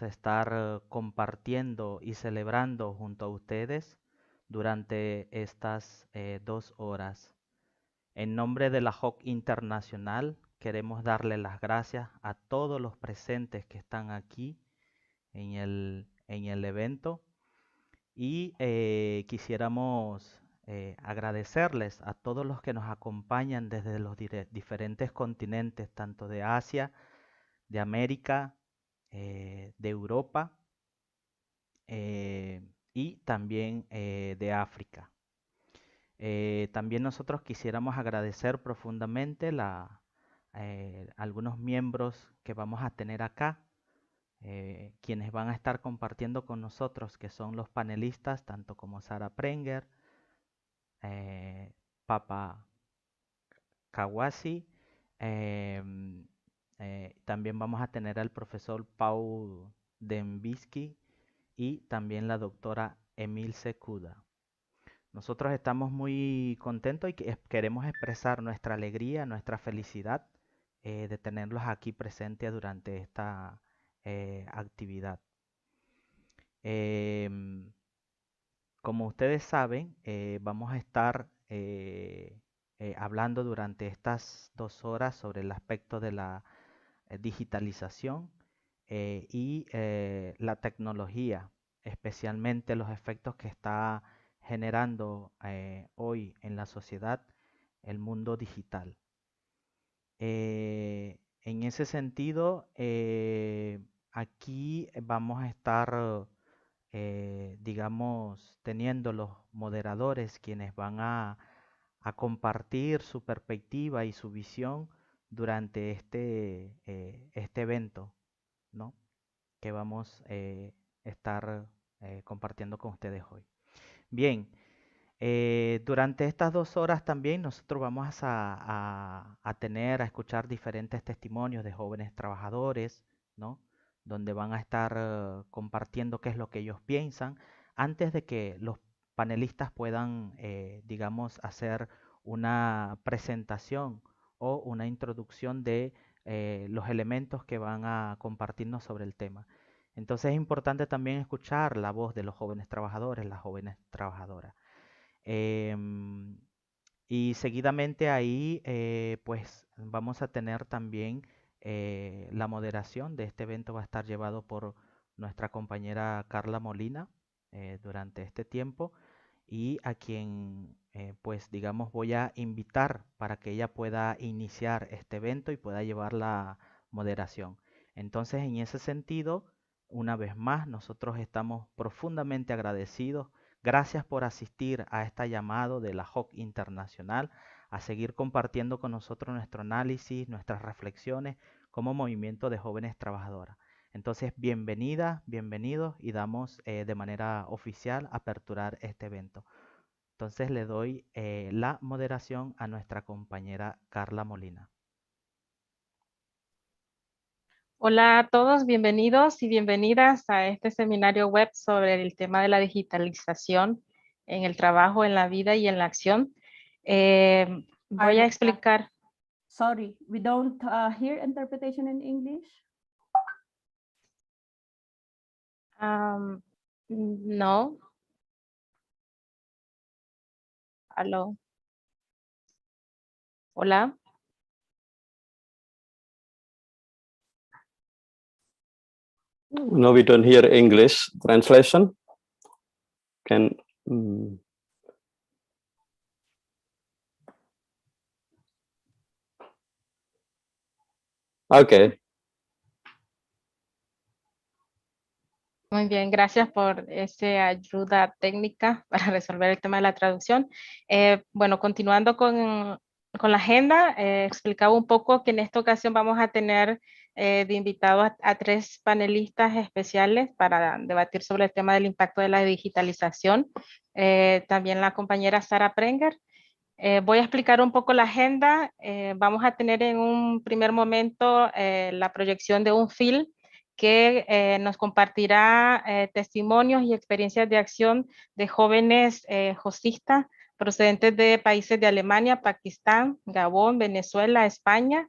estar compartiendo y celebrando junto a ustedes durante estas 2 horas. En nombre de la JOC Internacional, queremos darle las gracias a todos los presentes que están aquí en el evento y quisiéramos agradecerles a todos los que nos acompañan desde los diferentes continentes, tanto de Asia, de América, de Europa eh, y también de África. También nosotros quisiéramos agradecer profundamente algunos miembros que vamos a tener acá, quienes van a estar compartiendo con nosotros, que son los panelistas, tanto como Sara Prenger, Papa Kawasi. También vamos a tener al profesor Paul Dembisky y también la doctora Iycw. Nosotros estamos muy contentos y queremos expresar nuestra alegría, nuestra felicidad de tenerlos aquí presentes durante esta actividad. Em, Como ustedes saben, vamos a estar hablando durante estas 2 horas sobre el aspecto de la digitalización y la tecnología, especialmente los efectos que está generando hoy en la sociedad el mundo digital. En ese sentido, aquí vamos a estar, digamos, teniendo los moderadores quienes van a compartir su perspectiva y su visión durante este evento, ¿no? Que vamos a estar compartiendo con ustedes hoy. Bien, durante estas 2 horas también nosotros vamos a escuchar diferentes testimonios de jóvenes trabajadores, ¿no? Donde van a estar compartiendo qué es lo que ellos piensan antes de que los panelistas puedan, digamos, hacer una presentación o una introducción de los elementos que van a compartirnos sobre el tema. Entonces es importante también escuchar la voz de los jóvenes trabajadores, las jóvenes trabajadoras. Em, y seguidamente ahí, pues vamos a tener también la moderación de este evento va a estar llevado por nuestra compañera Carla Molina durante este tiempo y a quien, pues digamos, voy a invitar para que ella pueda iniciar este evento y pueda llevar la moderación. Entonces, en ese sentido, una vez más, nosotros estamos profundamente agradecidos. Gracias por asistir a este llamado de la JOC Internacional a seguir compartiendo con nosotros nuestro análisis, nuestras reflexiones como movimiento de jóvenes trabajadoras. Entonces, bienvenida, bienvenidos y damos de manera oficial aperturar este evento. Entonces, le doy la moderación a nuestra compañera Carla Molina. Hola a todos, bienvenidos y bienvenidas a este seminario web sobre el tema de la digitalización en el trabajo, en la vida y en la acción. Voy a explicar. Sorry, we don't hear interpretation in English. No. Aló. Hola. No, we don't hear English translation. Can Okay. Muy bien, gracias por esa ayuda técnica para resolver el tema de la traducción. Bueno, continuando con la agenda, explicaba un poco que en esta ocasión vamos a tener de invitados a 3 panelistas especiales para debatir sobre el tema del impacto de la digitalización. También la compañera Sara Prenger. Voy a explicar un poco la agenda. Vamos a tener en un primer momento la proyección de un film que nos compartirá testimonios y experiencias de acción de jóvenes jocistas procedentes de países de Alemania, Pakistán, Gabón, Venezuela, España,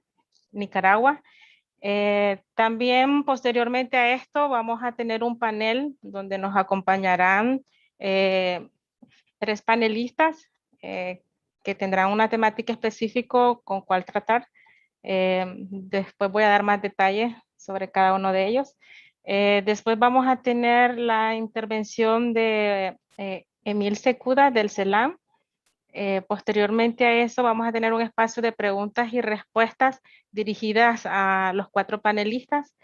Nicaragua. También posteriormente a esto vamos a tener un panel donde nos acompañarán 3 panelistas que tendrán una temática específica con cual tratar. Después voy a dar más detalles sobre cada uno de ellos. Después vamos a tener la intervención de Emil Secuda del CELAM. Posteriormente a eso vamos a tener un espacio de preguntas y respuestas dirigidas a los 4 panelistas.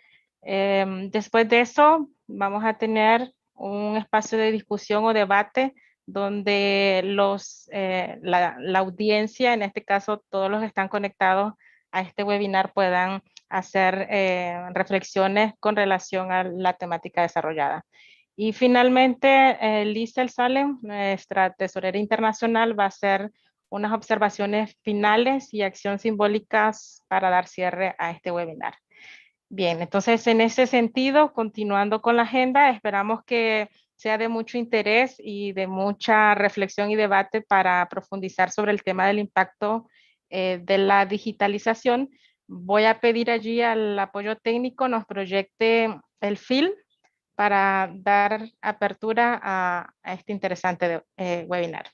Después de eso vamos a tener un espacio de discusión o debate donde la audiencia, en este caso todos los que están conectados a este webinar, puedan hacer reflexiones con relación a la temática desarrollada. Y finalmente, Lisa Salem, nuestra tesorera internacional, va a hacer unas observaciones finales y acción simbólicas para dar cierre a este webinar. Bien, entonces en ese sentido, continuando con la agenda, esperamos que sea de mucho interés y de mucha reflexión y debate para profundizar sobre el tema del impacto de la digitalización. Voy a pedir allí al apoyo técnico nos proyecte el film para dar apertura a este interesante webinar.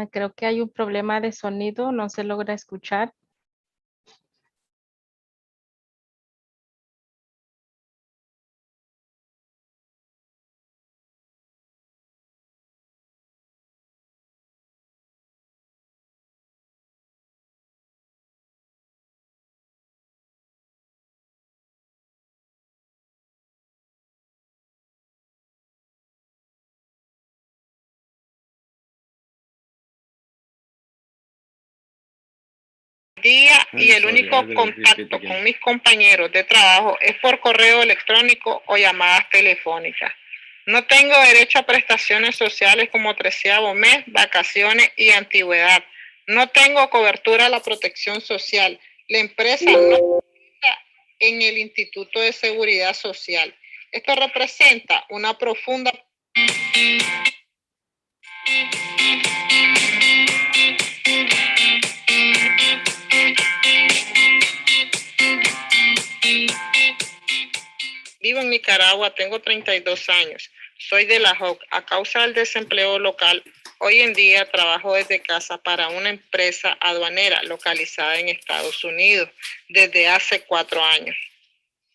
Creo que hay un problema de sonido, no se logra escuchar. Día y el único contacto con mis compañeros de trabajo es por correo electrónico o llamadas telefónicas. No tengo derecho a prestaciones sociales como 13º mes, vacaciones y antigüedad. No tengo cobertura a la protección social. La empresa no está en el Instituto de Seguridad Social. Esto representa una profunda Vivo en Nicaragua, tengo 32 años. Soy de la JOC. A causa del desempleo local, hoy en día trabajo desde casa para una empresa aduanera localizada en Estados Unidos desde hace 4 años.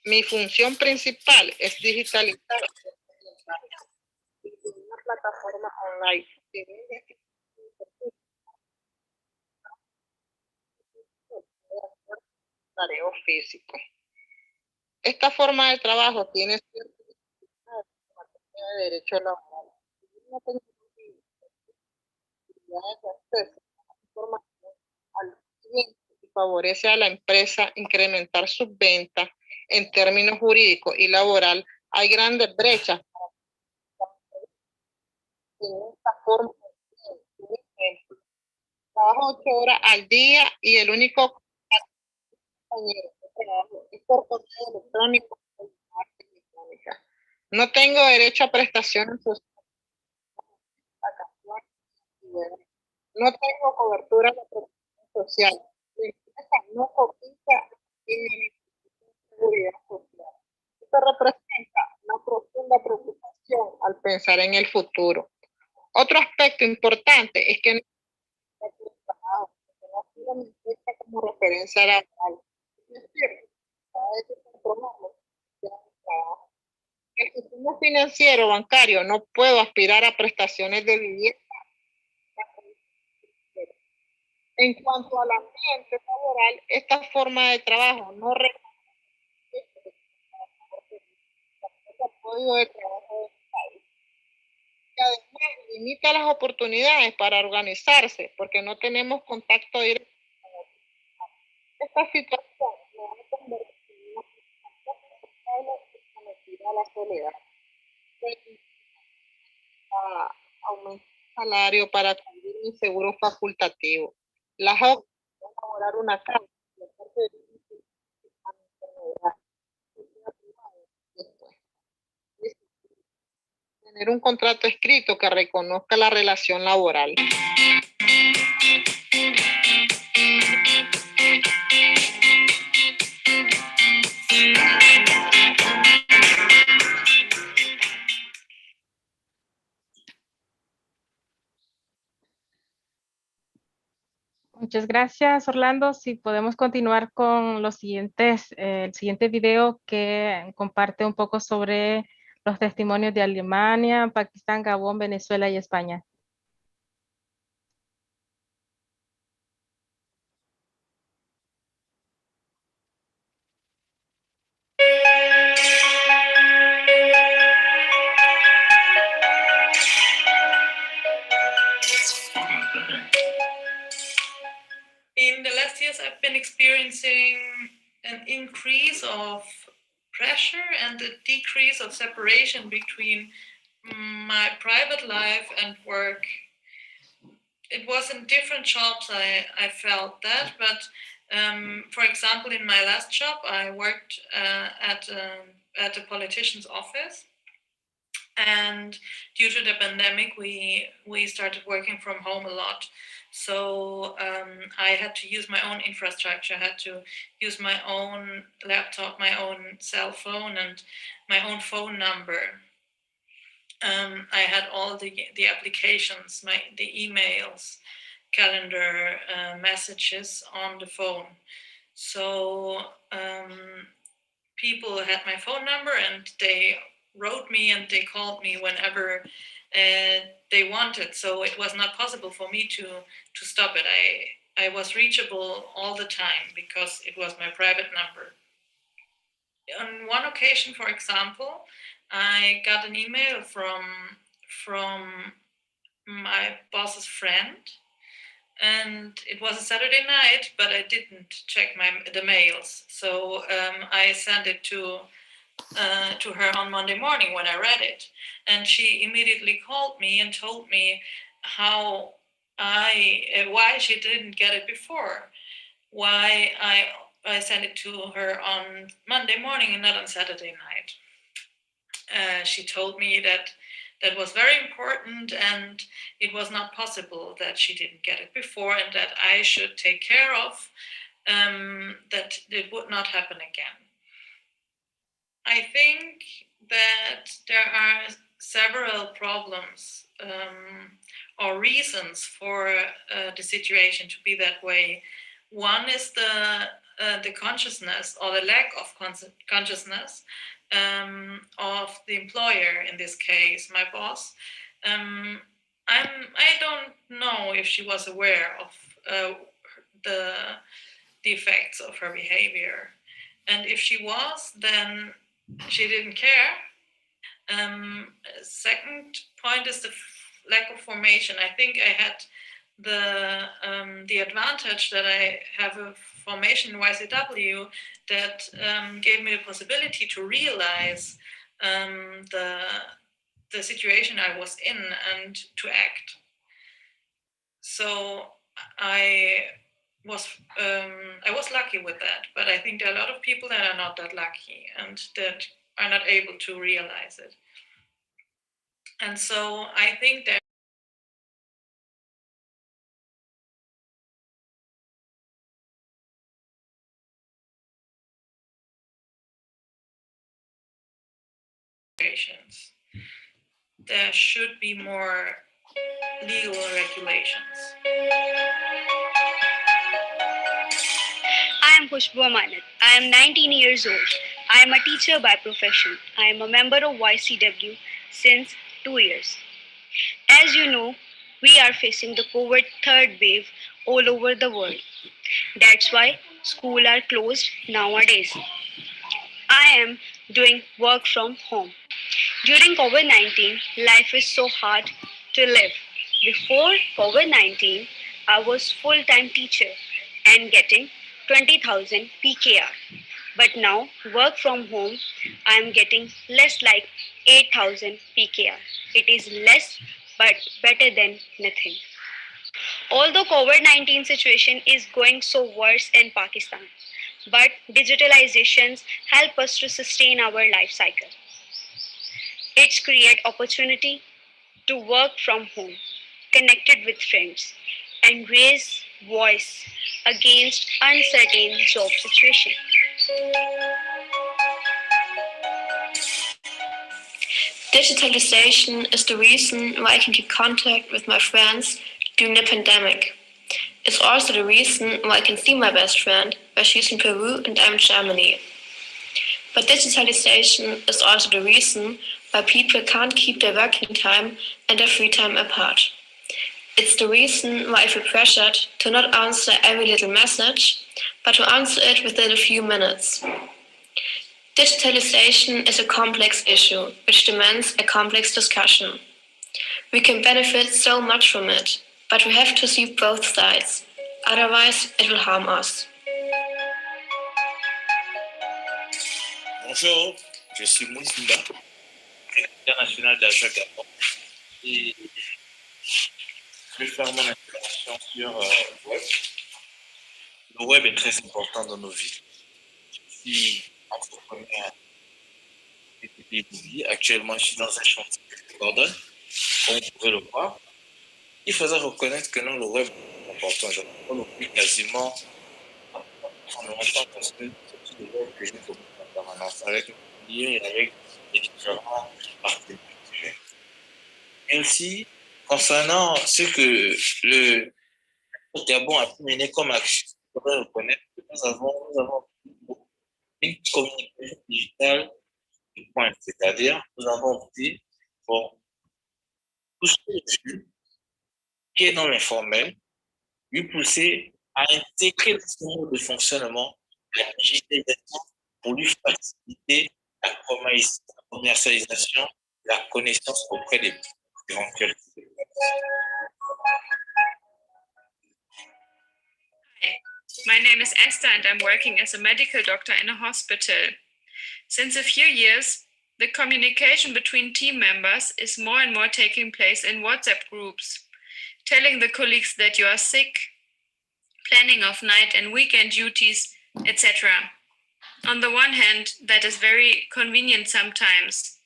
Mi función principal es digitalizar una plataforma online que vende tareas físicos. Esta forma de trabajo tiene ciertas de derecho laboral. No tengo acceso a información al cliente y favorece a la empresa incrementar sus ventas en términos jurídicos y laboral. Hay grandes brechas en esta forma. Trabajo 8 horas al día y el único compañero de trabajo es por correo electrónico. No tengo derecho a prestaciones sociales. No tengo cobertura de protección social. La empresa no cotiza en el seguridad social. Esto representa una profunda preocupación al pensar en el futuro. Otro aspecto importante es que no ha sido como referencia laboral. Es decir, hay que controlarlo. El sistema financiero bancario no puedo aspirar a prestaciones de vivienda. En cuanto al ambiente laboral, esta forma de trabajo no reconoce el código de trabajo del país. Y además limita las oportunidades para organizarse porque no tenemos contacto directo. Esta situación me ha convertido en una persona sometida a la soledad. A aumentar el salario para cubrir mi seguro facultativo. Las opciones de elaborar una carta y aparte de tener un contrato escrito que reconozca la relación laboral. Muchas gracias, Orlando. Si podemos continuar con los siguientes, el siguiente video que comparte un poco sobre los testimonios de Alemania, Pakistán, Gabón, Venezuela y España. In the last years, I've been experiencing an increase of pressure and a decrease of separation between my private life and work. It was in different jobs I felt that, but for example, in my last job, I worked at a politician's office. And due to the pandemic, we started working from home a lot. So I had to use my own infrastructure. I had to use my own laptop, my own cell phone, and my own phone number. I had all the applications, the emails, calendar, messages on the phone. So people had my phone number and they wrote me and they called me whenever they wanted. So it was not possible for me to stop it. I was reachable all the time because it was my private number. On one occasion, for example, I got an email from my boss's friend, and it was a Saturday night, but I didn't check the mails. So I sent it to her on Monday morning when I read it, and she immediately called me and told me why she didn't get it before, why I sent it to her on Monday morning and not on Saturday night. She told me that was very important and it was not possible that she didn't get it before and that I should take care of that it would not happen again. I think that there are several problems or reasons for the situation to be that way. One is the consciousness or the lack of consciousness of the employer, in this case, my boss. I don't know if she was aware of the effects of her behavior. And if she was, then she didn't care. Second point is the lack of formation. I think I had the advantage that I have a formation in Iycw that gave me the possibility to realize the situation I was in and to act. So I was lucky with that, but I think there are a lot of people that are not that lucky and that are not able to realize it. And so I think that there should be more legal regulations. I am Khushbu Amanat. I am 19 years old. I am a teacher by profession. I am a member of Iycw since 2 years. As you know, we are facing the COVID third wave all over the world. That's why schools are closed nowadays. I am doing work from home. During COVID-19, life is so hard to live. Before COVID-19, I was full-time teacher and getting 20,000 PKR. But now, work from home, I am getting less like 8,000 PKR. It is less, but better than nothing. Although COVID-19 situation is going so worse in Pakistan, but digitalizations help us to sustain our life cycle. It's create opportunity to work from home, connected with friends, and raise voice against uncertain job situation. Digitalization is the reason why I can keep contact with my friends during the pandemic. It's also the reason why I can see my best friend, where she's in Peru and I'm in Germany. But digitalization is also the reason why people can't keep their working time and their free time apart. It's the reason why I feel pressured to not answer every little message, but to answer it within a few minutes. Digitalization is a complex issue, which demands a complex discussion. We can benefit so much from it, but we have to see both sides. Otherwise, it will harm us. Bonjour, je suis Moussimba, secrétaire national d'Ajacapon, et je vais faire mon intervention sur le web. Le web est très important dans nos vies. Je suis entrepreneur et actuellement, je suis dans un chantier de Gordon, comme vous pouvez le voir. Il faudrait reconnaître que non, le web est important. Je l'oublie quasiment fondamentalement parce que c'est le web que j'ai commencé en permanence avec mes clients et avec les différents partenaires que j'ai. Et aussi, concernant ce que le Gabon a pu mener comme action, il faudrait reconnaître que nous avons une communication digitale de pointe, c'est-à-dire nous avons opté pour toucher le flux qui est dans l'informel, lui pousser à intégrer le mode de fonctionnement de la digitalisation pour lui faciliter la commercialisation, la connaissance auprès des éventuels. Hi, my name is Esther and I'm working as a medical doctor in a hospital. Since a few years, the communication between team members is more and more taking place in WhatsApp groups, telling the colleagues that you are sick, planning of night and weekend duties, etc. On the one hand, that is very convenient sometimes.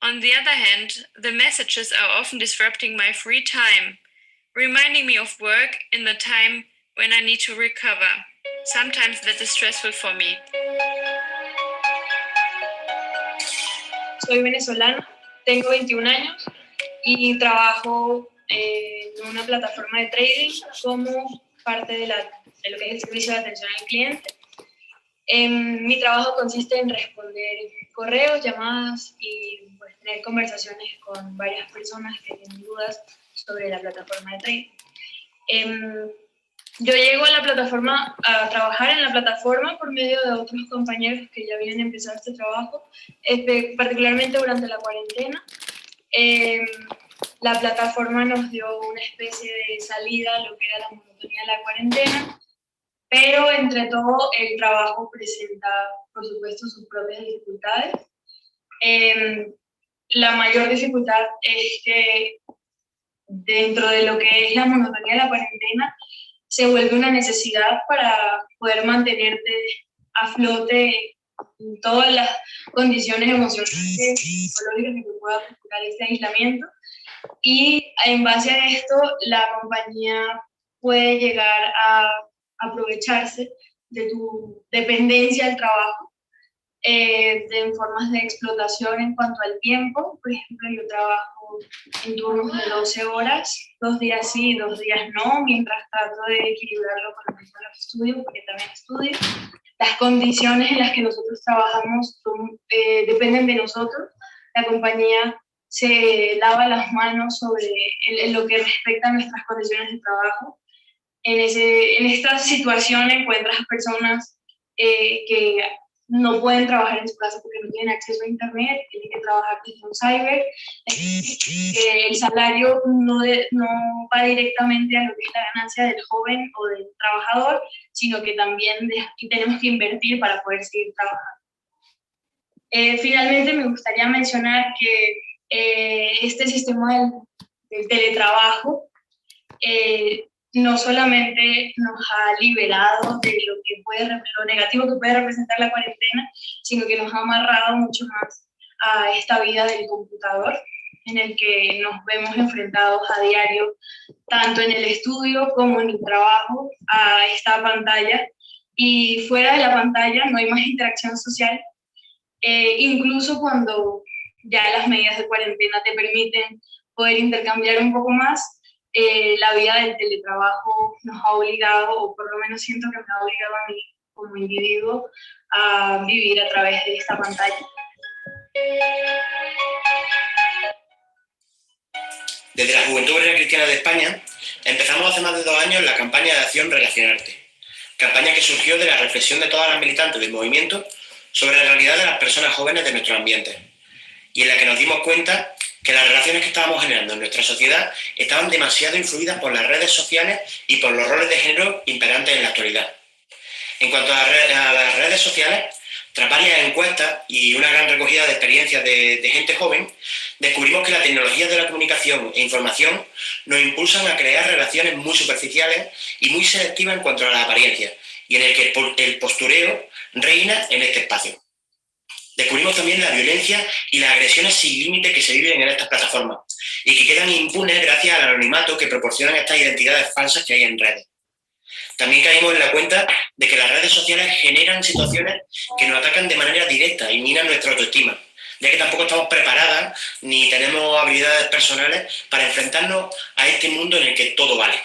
On the other hand, the messages are often disrupting my free time, reminding me of work in the time when I need to recover. Sometimes that is stressful for me. Soy venezolana, tengo 21 años y trabajo en una plataforma de trading como parte de lo que es el servicio de atención al cliente. Mi trabajo consiste en responder correos, llamadas y pues, tener conversaciones con varias personas que tienen dudas sobre la plataforma de trading. Yo llego a la plataforma, a trabajar en la plataforma por medio de otros compañeros que ya habían empezado este trabajo, particularmente durante la cuarentena. La plataforma nos dio una especie de salida a lo que era la monotonía de la cuarentena, pero entre todo el trabajo presenta, por supuesto, sus propias dificultades. La mayor dificultad es que dentro de lo que es la monotonía de la cuarentena, se vuelve una necesidad para poder mantenerte a flote en todas las condiciones emocionales y psicológicas que pueda provocar este aislamiento. Y en base a esto, la compañía puede llegar a aprovecharse de tu dependencia al trabajo, de formas de explotación en cuanto al tiempo. Por ejemplo, yo trabajo en turnos de 12 horas, 2 días sí, 2 días no, mientras trato de equilibrarlo con los estudios, porque también estudio. Las condiciones en las que nosotros trabajamos dependen de nosotros. La compañía se lava las manos sobre lo que respecta a nuestras condiciones de trabajo. En esta situación encuentras personas que no pueden trabajar en su casa porque no tienen acceso a internet, tienen que trabajar desde un cyber. El salario no va directamente a lo que es la ganancia del joven o del trabajador, sino que también tenemos que invertir para poder seguir trabajando. Finalmente, me gustaría mencionar que este sistema del teletrabajo no solamente nos ha liberado de lo negativo que puede representar la cuarentena, sino que nos ha amarrado mucho más a esta vida del computador, en el que nos vemos enfrentados a diario, tanto en el estudio como en el trabajo, a esta pantalla. Y fuera de la pantalla no hay más interacción social, incluso cuando ya las medidas de cuarentena te permiten poder intercambiar un poco más. La vida del teletrabajo nos ha obligado, o por lo menos siento que me ha obligado a mí como individuo, a vivir a través de esta pantalla. Desde la Juventud Obrera Cristiana de España empezamos hace más de 2 años la campaña de acción Relacionarte, campaña que surgió de la reflexión de todas las militantes del movimiento sobre la realidad de las personas jóvenes de nuestro ambiente, y en la que nos dimos cuenta que las relaciones que estábamos generando en nuestra sociedad estaban demasiado influidas por las redes sociales y por los roles de género imperantes en la actualidad. En cuanto a las redes sociales, tras varias encuestas y una gran recogida de experiencias de gente joven, descubrimos que las tecnologías de la comunicación e información nos impulsan a crear relaciones muy superficiales y muy selectivas en cuanto a la apariencia, y en el que el postureo reina en este espacio. Descubrimos también la violencia y las agresiones sin límite que se viven en estas plataformas y que quedan impunes gracias al anonimato que proporcionan estas identidades falsas que hay en redes. También caímos en la cuenta de que las redes sociales generan situaciones que nos atacan de manera directa y minan nuestra autoestima, ya que tampoco estamos preparadas ni tenemos habilidades personales para enfrentarnos a este mundo en el que todo vale.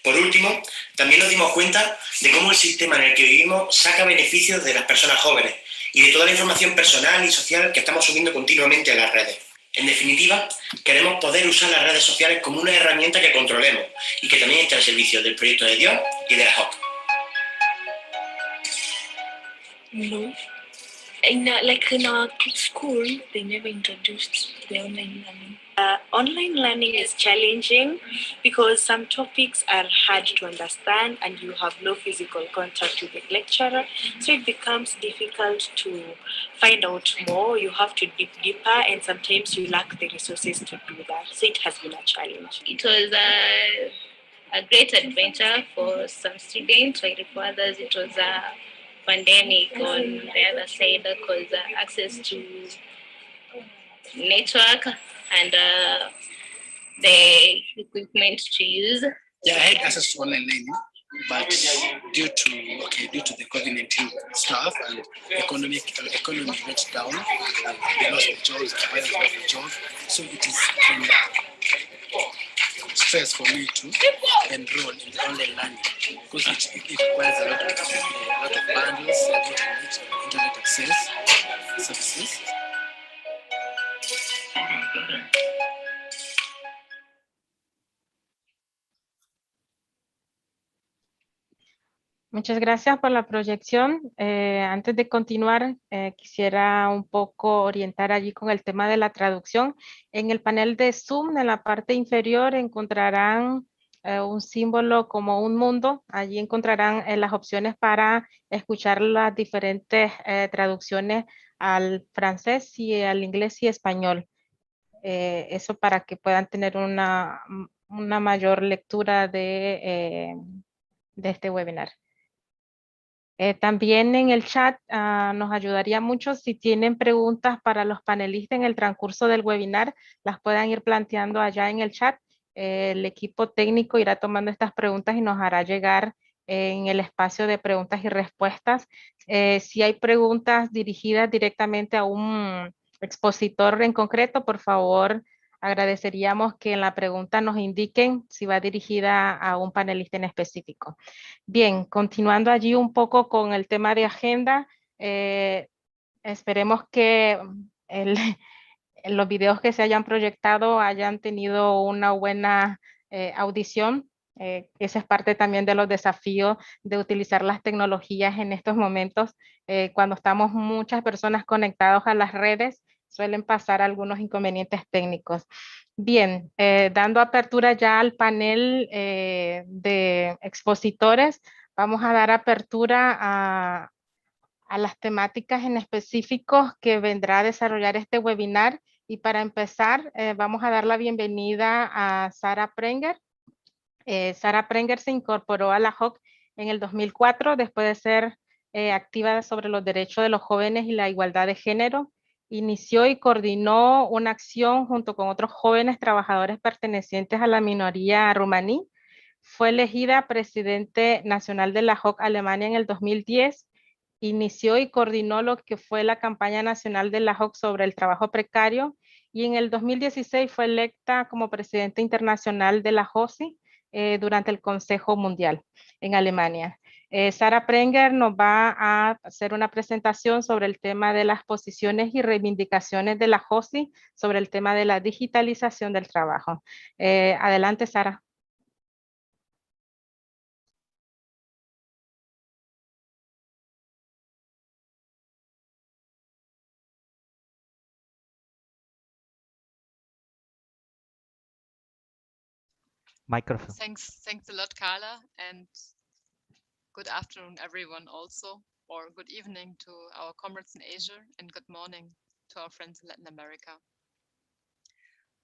Por último, también nos dimos cuenta de cómo el sistema en el que vivimos saca beneficios de las personas jóvenes y de toda la información personal y social que estamos subiendo continuamente a las redes. En definitiva, queremos poder usar las redes sociales como una herramienta que controlemos y que también esté al servicio del proyecto de Dios y de la JOC. No. In our school, they never introduced the online learning. Online learning is challenging because some topics are hard to understand and you have no physical contact with the lecturer, so it becomes difficult to find out more. You have to dig deeper and sometimes you lack the resources to do that, so it has been a challenge. It was a great adventure for some students, while for others it was a pandemic on the other side, because access to network and the equipment to use. Yeah, I had access to online learning, but due to the COVID-19 stuff and economy went down, they lost the jobs, the parents lost the job, so it is kind of stress for me to enroll in the online learning because it requires a lot of bundles, internet access services. Muchas gracias por la proyección. Antes de continuar, quisiera un poco orientar allí con el tema de la traducción. En el panel de Zoom, en la parte inferior, encontrarán un símbolo como un mundo. Allí encontrarán las opciones para escuchar las diferentes traducciones al francés y al inglés y español. Eso para que puedan tener una mayor lectura de este webinar. También en el chat nos ayudaría mucho si tienen preguntas para los panelistas en el transcurso del webinar, las puedan ir planteando allá en el chat. El equipo técnico irá tomando estas preguntas y nos hará llegar en el espacio de preguntas y respuestas. Si hay preguntas dirigidas directamente a un expositor en concreto, por favor, agradeceríamos que en la pregunta nos indiquen si va dirigida a un panelista en específico. Bien, continuando allí un poco con el tema de agenda, esperemos que los videos que se hayan proyectado hayan tenido una buena audición. Esa es parte también de los desafíos de utilizar las tecnologías en estos momentos. Cuando estamos muchas personas conectados a las redes, suelen pasar algunos inconvenientes técnicos. Bien, dando apertura ya al panel de expositores, vamos a dar apertura a las temáticas en específicos que vendrá a desarrollar este webinar. Y para empezar, vamos a dar la bienvenida a Sara Prenger. Sara Prenger se incorporó a la JOC en el 2004 después de ser activa sobre los derechos de los jóvenes y la igualdad de género. Inició y coordinó una acción junto con otros jóvenes trabajadores pertenecientes a la minoría rumaní. Fue elegida presidente nacional de la JOC Alemania en el 2010. Inició y coordinó lo que fue la campaña nacional de la JOC sobre el trabajo precario y en el 2016 fue electa como presidenta internacional de la Joci durante el Consejo Mundial en Alemania. Sara Prenger nos va a hacer una presentación sobre el tema de las posiciones y reivindicaciones de la Joci sobre el tema de la digitalización del trabajo. Adelante, Sara. Microphone. Thanks a lot, Carla, and good afternoon, everyone also, or good evening to our comrades in Asia, and good morning to our friends in Latin America.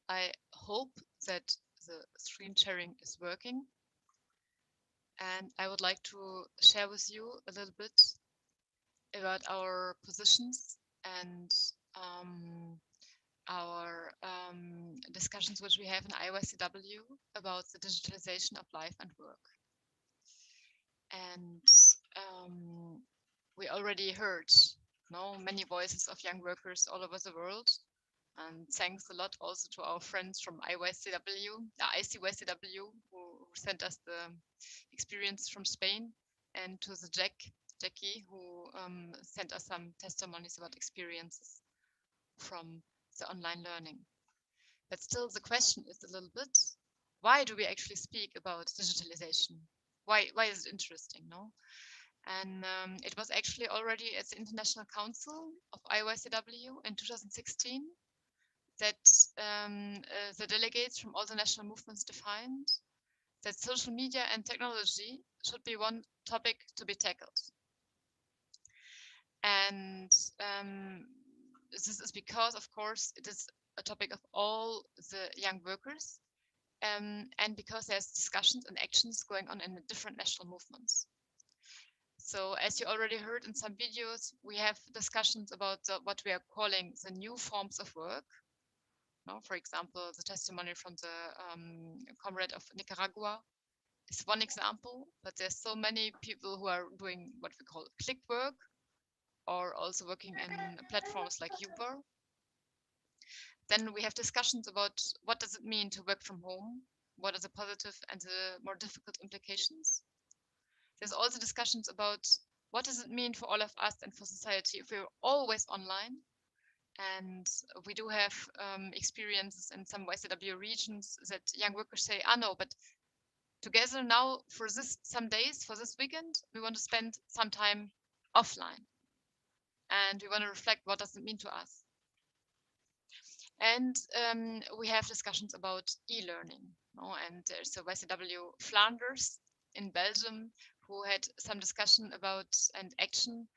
I hope that the screen sharing is working, and I would like to share with you a little bit about our positions and our discussions which we have in Iycw about the digitalization of life and work. And we already heard many voices of young workers all over the world. And thanks a lot also to our friends from Iycw, who sent us the experience from Spain, and to the Jackie, who sent us some testimonies about experiences from the online learning. But still the question is a little bit, why do we actually speak about digitalization? Why is it interesting, no? And it was actually already at the International Council of Iycw in 2016 that the delegates from all the national movements defined that social media and technology should be one topic to be tackled. And this is because, of course, it is a topic of all the young workers, and because there's discussions and actions going on in the different national movements. So as you already heard in some videos, we have discussions about what we are calling the new forms of work. For example, the testimony from the comrade of Nicaragua is one example, but there's so many people who are doing what we call click work, or also working in platforms like Uber. Then we have discussions about what does it mean to work from home, what are the positive and the more difficult implications. There's also discussions about what does it mean for all of us and for society if we're always online. And we do have experiences in some Iycw regions that young workers say, no, but together now for some days, for this weekend, we want to spend some time offline. And we want to reflect what does it mean to us. And we have discussions about e-learning. And there's a Iycw Flanders in Belgium who had some discussion about and action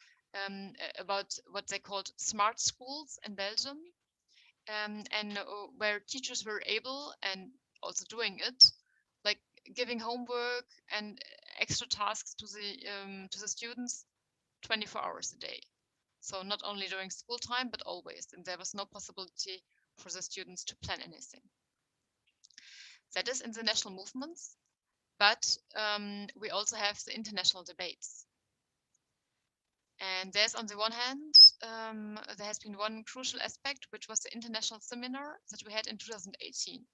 about what they called smart schools in Belgium, and where teachers were able and also doing it, like giving homework and extra tasks to the students 24 hours a day. So not only during school time, but always. And there was no possibility for the students to plan anything. That is in the national movements, but we also have the international debates. And there's on the one hand, there has been one crucial aspect, which was the international seminar that we had in 2018.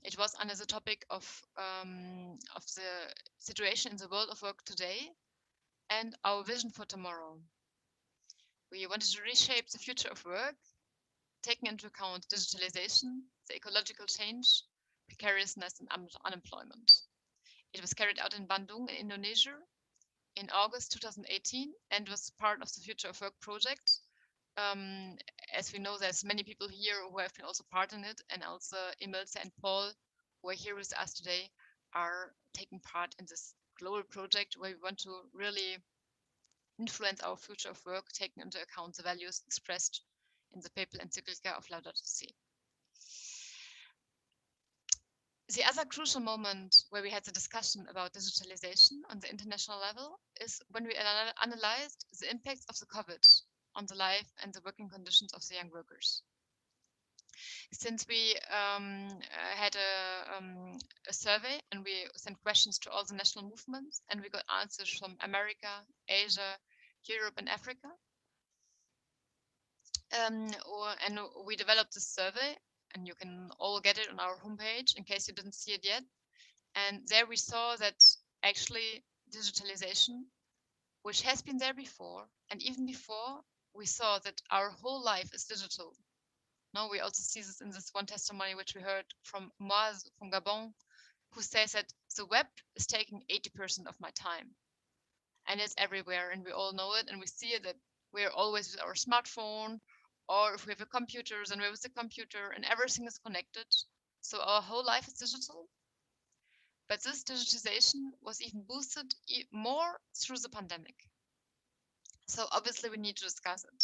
It was under the topic of the situation in the world of work today and our vision for tomorrow. We wanted to reshape the future of work, taking into account digitalization, the ecological change, precariousness and unemployment. It was carried out in Bandung in Indonesia in August 2018 and was part of the Future of Work project. As we know, there's many people here who have been also part in it, and also Iycw and Paul, who are here with us today, are taking part in this global project where we want to really influence our future of work, taking into account the values expressed in the papal encyclica of Laudato Si. The other crucial moment where we had the discussion about digitalization on the international level is when we analyzed the impacts of the COVID on the life and the working conditions of the young workers. Since we had a survey and we sent questions to all the national movements and we got answers from America, Asia, Europe and Africa. And we developed this survey, and you can all get it on our homepage in case you didn't see it yet. And there we saw that actually digitalization, which has been there before, and even before, we saw that our whole life is digital. Now we also see this in this one testimony which we heard from Moaz from Gabon, who says that the web is taking 80% of my time. And it's everywhere, and we all know it, and we see it that we're always with our smartphone, or if we have a computer, then we're with the computer, and everything is connected. So our whole life is digital. But this digitization was even boosted more through the pandemic. So obviously we need to discuss it.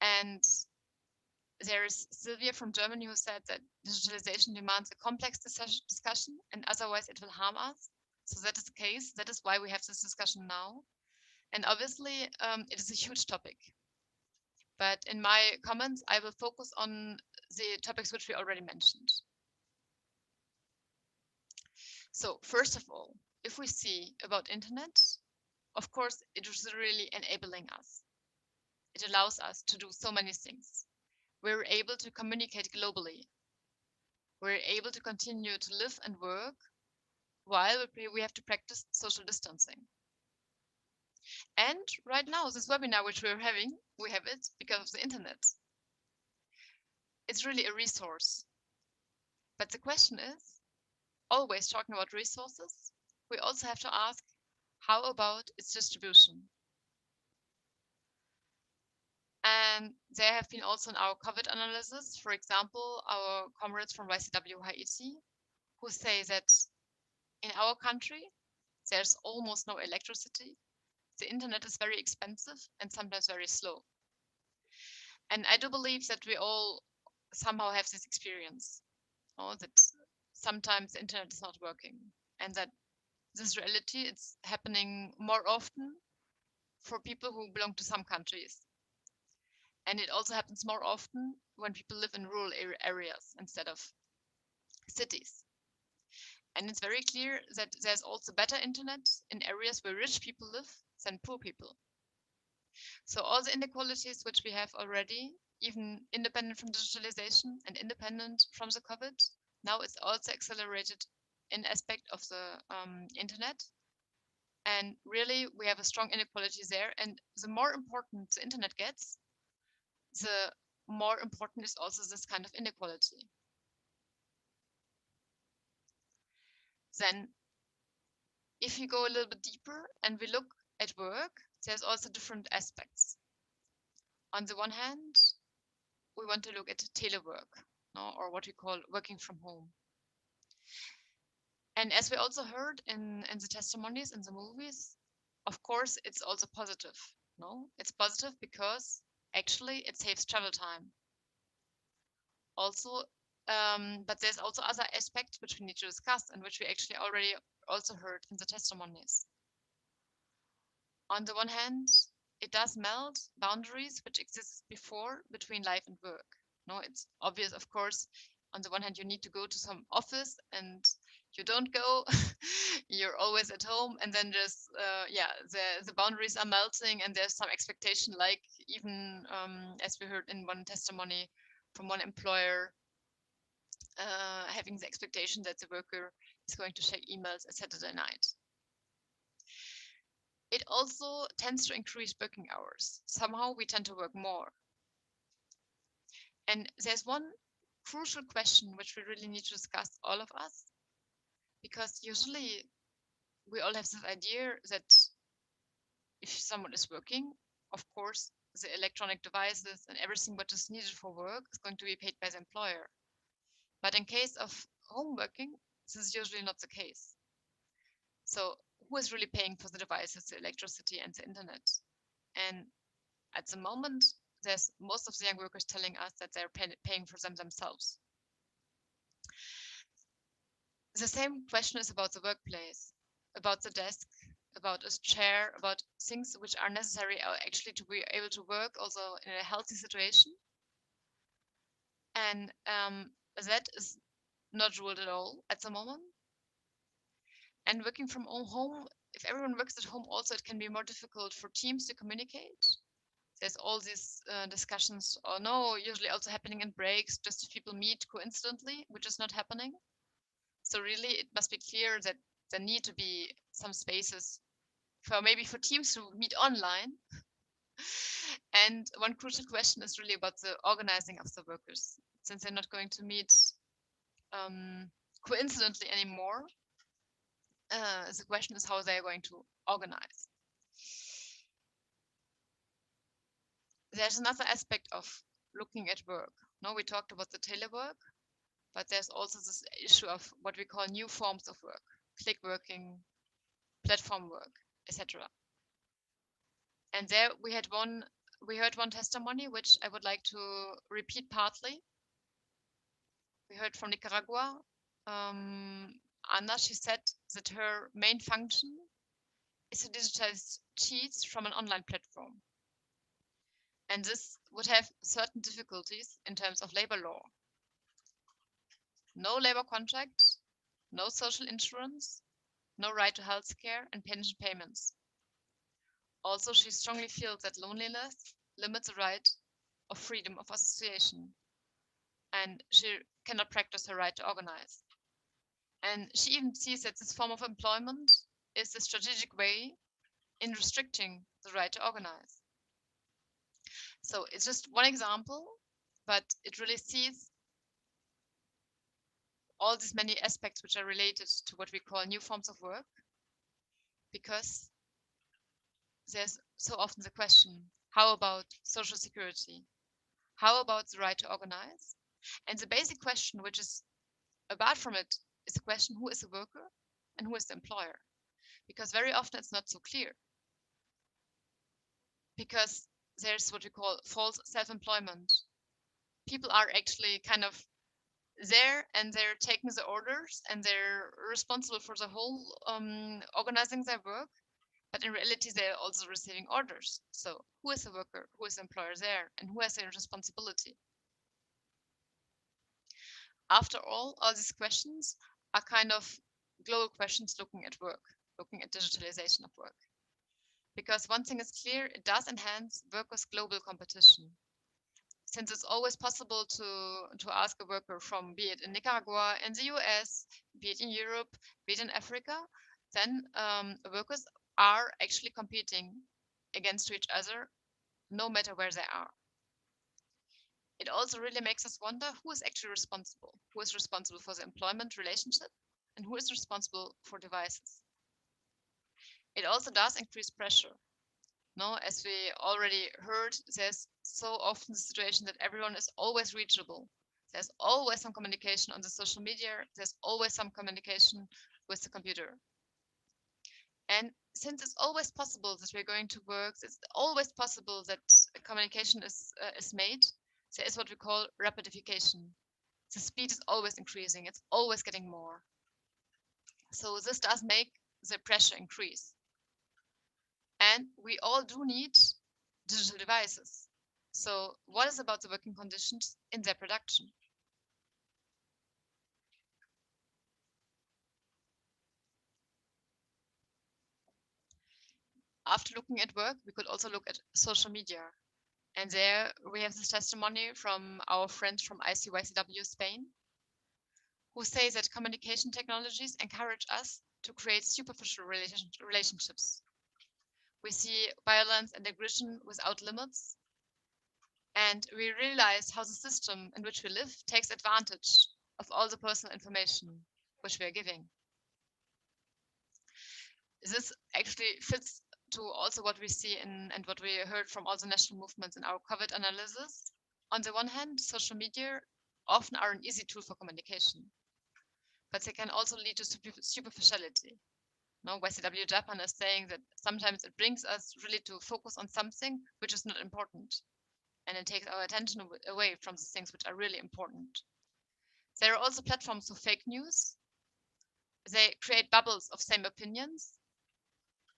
And there is Sylvia from Germany who said that digitalization demands a complex discussion, and otherwise it will harm us. So that is the case. That is why we have this discussion now. And obviously it is a huge topic. But in my comments, I will focus on the topics which we already mentioned. So first of all, if we see about internet, of course, it is really enabling us. It allows us to do so many things. We're able to communicate globally. We're able to continue to live and work while we have to practice social distancing. And right now, this webinar which we're having, we have it because of the internet. It's really a resource. But the question is, always talking about resources, we also have to ask, how about its distribution? And there have been also in our COVID analysis, for example, our comrades from YCW Haiti, who say that in our country, there's almost no electricity. The internet is very expensive and sometimes very slow. And I do believe that we all somehow have this experience, that sometimes the internet is not working, and that this reality is happening more often for people who belong to some countries. And it also happens more often when people live in rural areas instead of cities. And it's very clear that there's also better internet in areas where rich people live than poor people. So all the inequalities which we have already, even independent from digitalization and independent from the COVID, now it's also accelerated in aspect of the internet. And really, we have a strong inequality there. And the more important the internet gets, the more important is also this kind of inequality. Then, if you go a little bit deeper and we look at work, there's also different aspects. On the one hand, we want to look at telework, or what we call working from home. And as we also heard in the testimonies, in the movies, of course, it's also positive. It's positive because actually it saves travel time. Also, but there's also other aspects which we need to discuss and which we actually already also heard in the testimonies. On the one hand, it does melt boundaries which existed before between life and work. It's obvious, of course, on the one hand, you need to go to some office and you don't go, you're always at home, and then there's, the boundaries are melting and there's some expectation, like even as we heard in one testimony from one employer, having the expectation that the worker is going to check emails at Saturday night. It also tends to increase working hours. Somehow we tend to work more. And there's one crucial question which we really need to discuss, all of us, because usually we all have this idea that if someone is working, of course, the electronic devices and everything what is needed for work is going to be paid by the employer. But in case of home working, this is usually not the case. So who is really paying for the devices, the electricity and the internet? And at the moment, there's most of the young workers telling us that they're paying for them themselves. The same question is about the workplace, about the desk, about a chair, about things which are necessary actually to be able to work also in a healthy situation. And that is not ruled at all at the moment. And working from home, if everyone works at home also, it can be more difficult for teams to communicate. There's all these discussions, or no, usually also happening in breaks, just if people meet coincidentally, which is not happening. So really, it must be clear that there need to be some spaces for maybe for teams to meet online. And one crucial question is really about the organizing of the workers, since they're not going to meet coincidentally anymore. The question is how they're going to organize. There's another aspect of looking at work. No, we talked about the telework, but there's also this issue of what we call new forms of work, click working, platform work, etc. And there we heard one testimony, which I would like to repeat partly. We heard from Nicaragua. Anna, she said that her main function is to digitize sheets from an online platform. And this would have certain difficulties in terms of labor law. No labor contract, no social insurance, no right to health care and pension payments. Also, she strongly feels that loneliness limits the right of freedom of association, and she cannot practice her right to organize. And she even sees that this form of employment is a strategic way in restricting the right to organize. So it's just one example, but it really sees all these many aspects which are related to what we call new forms of work, because there's so often the question, how about social security? How about the right to organize? And the basic question, which is apart from it, is the question, who is the worker and who is the employer? Because very often it's not so clear. Because there's what we call false self-employment. People are actually kind of there and they're taking the orders and they're responsible for the whole organizing their work. But in reality, they're also receiving orders. So who is the worker, who is the employer there, and who has the responsibility? After all these questions are kind of global questions looking at work, looking at digitalization of work. Because one thing is clear, it does enhance workers' global competition. Since it's always possible to ask a worker from, be it in Nicaragua, in the US, be it in Europe, be it in Africa, then workers are actually competing against each other, no matter where they are. It also really makes us wonder who is actually responsible. Who is responsible for the employment relationship and who is responsible for devices. It also does increase pressure. No, as we already heard, there's so often the situation that everyone is always reachable. There's always some communication on the social media. There's always some communication with the computer. And since it's always possible that we're going to work, it's always possible that communication is made, there is what we call rapidification. The speed is always increasing. It's always getting more. So this does make the pressure increase. And we all do need digital devices. So what is about the working conditions in their production? After looking at work, we could also look at social media. And there we have this testimony from our friends from Iycw Spain, who say that communication technologies encourage us to create superficial relationships. We see violence and aggression without limits. And we realize how the system in which we live takes advantage of all the personal information which we are giving. This actually fits to also what we see in and what we heard from all the national movements in our COVID analysis. On the one hand, social media often are an easy tool for communication, but they can also lead to superficiality. No, YCW Japan is saying that sometimes it brings us really to focus on something which is not important, and it takes our attention away from the things which are really important. There are also platforms for fake news. They create bubbles of same opinions.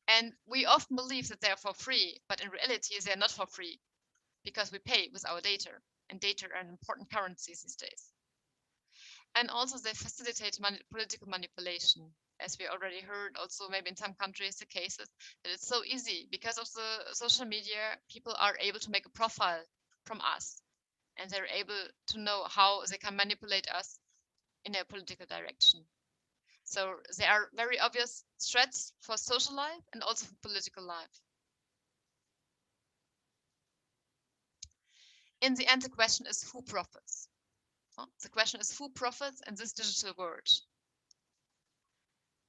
And we often believe that they are for free, but in reality, they are not for free because we pay with our data, and data are an important currency these days. And also they facilitate political manipulation. As we already heard, also maybe in some countries, the cases that it's so easy because of the social media, people are able to make a profile from us, and they're able to know how they can manipulate us in a political direction. So there are very obvious threats for social life and also for political life. In the end, the question is who profits? The question is who profits in this digital world?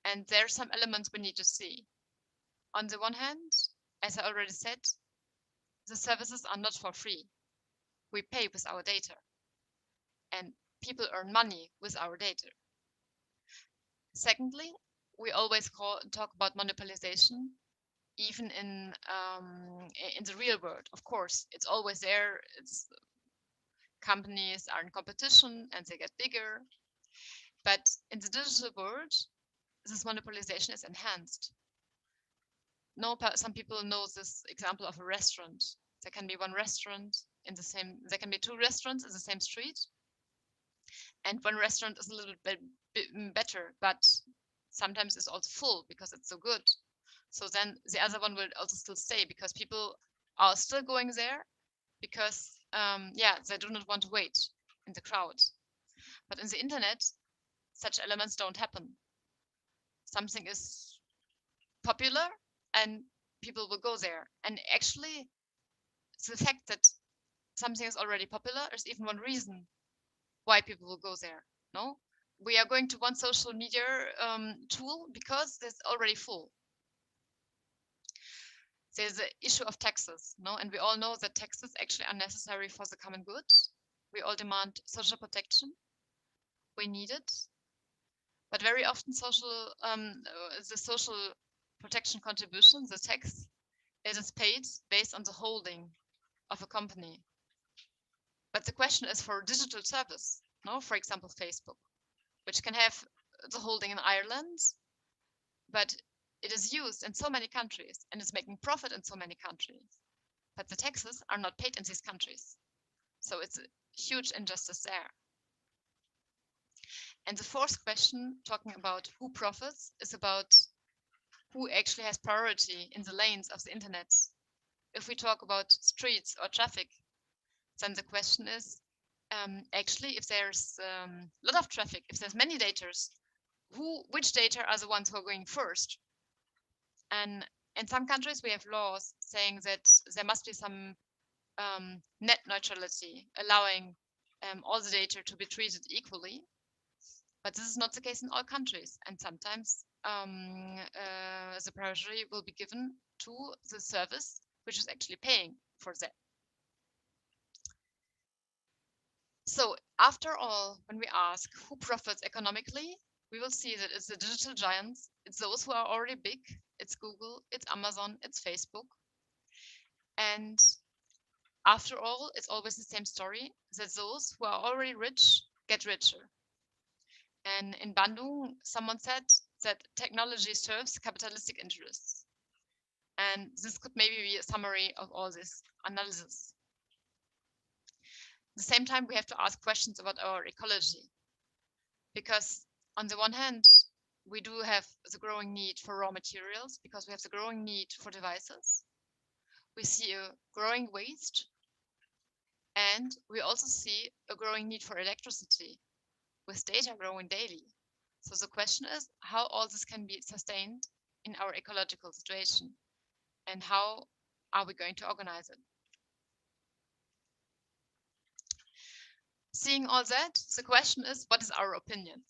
And there are some elements we need to see. On the one hand, as I already said, the services are not for free. We pay with our data, and people earn money with our data. Secondly, we always talk about monopolization, even in the real world. Of course, it's always there. Companies are in competition and they get bigger. But in the digital world, this monopolization is enhanced. Some people know this example of a restaurant. There can be one restaurant in the same, there can be two restaurants in the same street. And one restaurant is a little bit better, but sometimes it's also full because it's so good. So then the other one will also still stay because people are still going there because, they do not want to wait in the crowd. But in the internet, such elements don't happen. Something is popular and people will go there. And actually, the fact that something is already popular is even one reason why people will go there. No, we are going to one social media tool because it's already full. There's the issue of taxes, no, and we all know that taxes actually are necessary for the common good. We all demand social protection. We need it, but very often the social protection contribution, the tax, it is paid based on the holding of a company. But the question is for a digital service, no, for example, Facebook, which can have the holding in Ireland, but it is used in so many countries and is making profit in so many countries. But the taxes are not paid in these countries. So it's a huge injustice there. And the fourth question, talking about who profits, is about who actually has priority in the lanes of the internet. If we talk about streets or traffic, then the question is, actually, if there's a lot of traffic, if there's many data, which data are the ones who are going first? And in some countries, we have laws saying that there must be some net neutrality, allowing all the data to be treated equally. But this is not the case in all countries. And sometimes the priority will be given to the service which is actually paying for that. So after all, when we ask who profits economically, we will see that it's the digital giants, it's those who are already big, it's Google, it's Amazon, it's Facebook. And after all, it's always the same story, that those who are already rich get richer. And in Bandung, someone said that technology serves capitalistic interests. And this could maybe be a summary of all this analysis. At the same time, we have to ask questions about our ecology. Because on the one hand, we do have the growing need for raw materials because we have the growing need for devices. We see a growing waste, and we also see a growing need for electricity with data growing daily. So the question is how all this can be sustained in our ecological situation and how are we going to organize it? seeing all that, the question is, what is our opinion?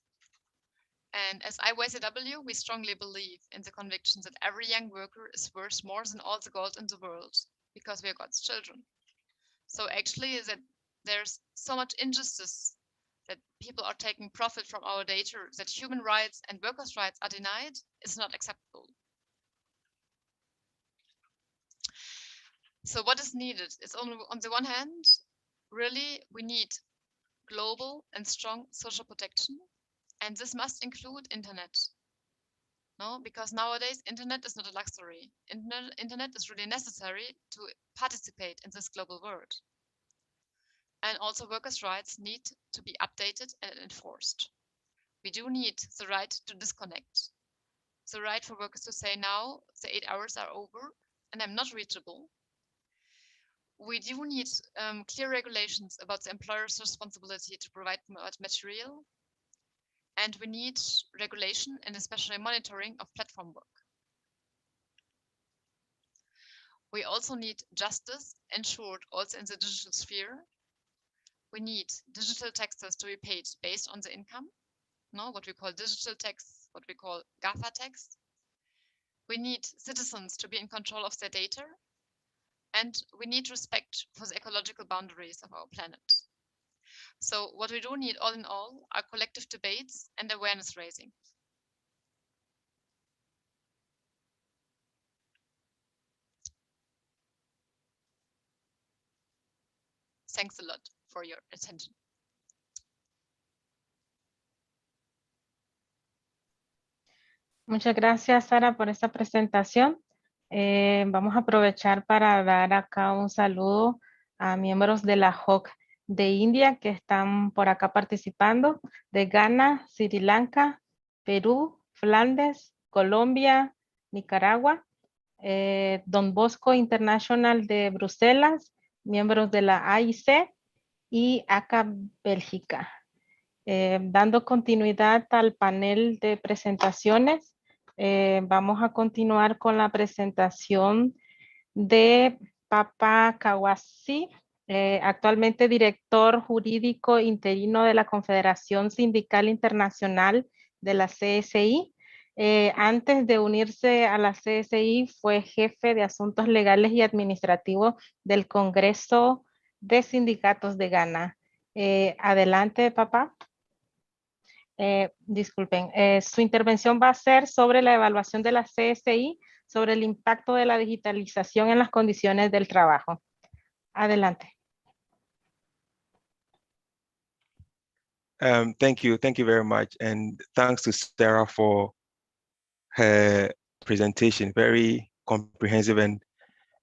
And as Iycw, we strongly believe in the conviction that every young worker is worth more than all the gold in the world because we are God's children. So actually that there's so much injustice that people are taking profit from our data, that human rights and workers' rights are denied, is not acceptable. So what is needed? It's on the one hand, really we need global and strong social protection, and this must include internet. No, because nowadays internet is not a luxury. Internet is really necessary to participate in this global world. And also workers' rights need to be updated and enforced. We do need the right to disconnect. The right for workers to say now the 8 hours are over and I'm not reachable. We do need clear regulations about the employer's responsibility to provide material. And we need regulation and especially monitoring of platform work. We also need justice ensured also in the digital sphere. We need digital taxes to be paid based on the income, no, what we call digital tax, what we call GAFA tax. We need citizens to be in control of their data, and we need respect for the ecological boundaries of our planet. So what we do need all in all are collective debates and awareness raising. Thanks a lot for your attention. Muchas gracias, Sara, por esta presentación. Vamos a aprovechar para dar acá un saludo a miembros de la JOC de India que están por acá participando, de Ghana, Sri Lanka, Perú, Flandes, Colombia, Nicaragua, Don Bosco International de Bruselas, miembros de la Iycw y ACA Bélgica. Dando continuidad al panel de presentaciones, vamos a continuar con la presentación de Papa Kawasi, actualmente director jurídico interino de la Confederación Sindical Internacional de la CSI. Antes de unirse a la CSI fue jefe de asuntos legales y administrativos del Congreso de Sindicatos de Ghana. Adelante, Papa. Disculpen, su intervención va a ser sobre la evaluación de la CSI, sobre el impacto de la digitalización en las condiciones del trabajo. Adelante. Thank you very much, and thanks to Sarah for her presentation, very comprehensive and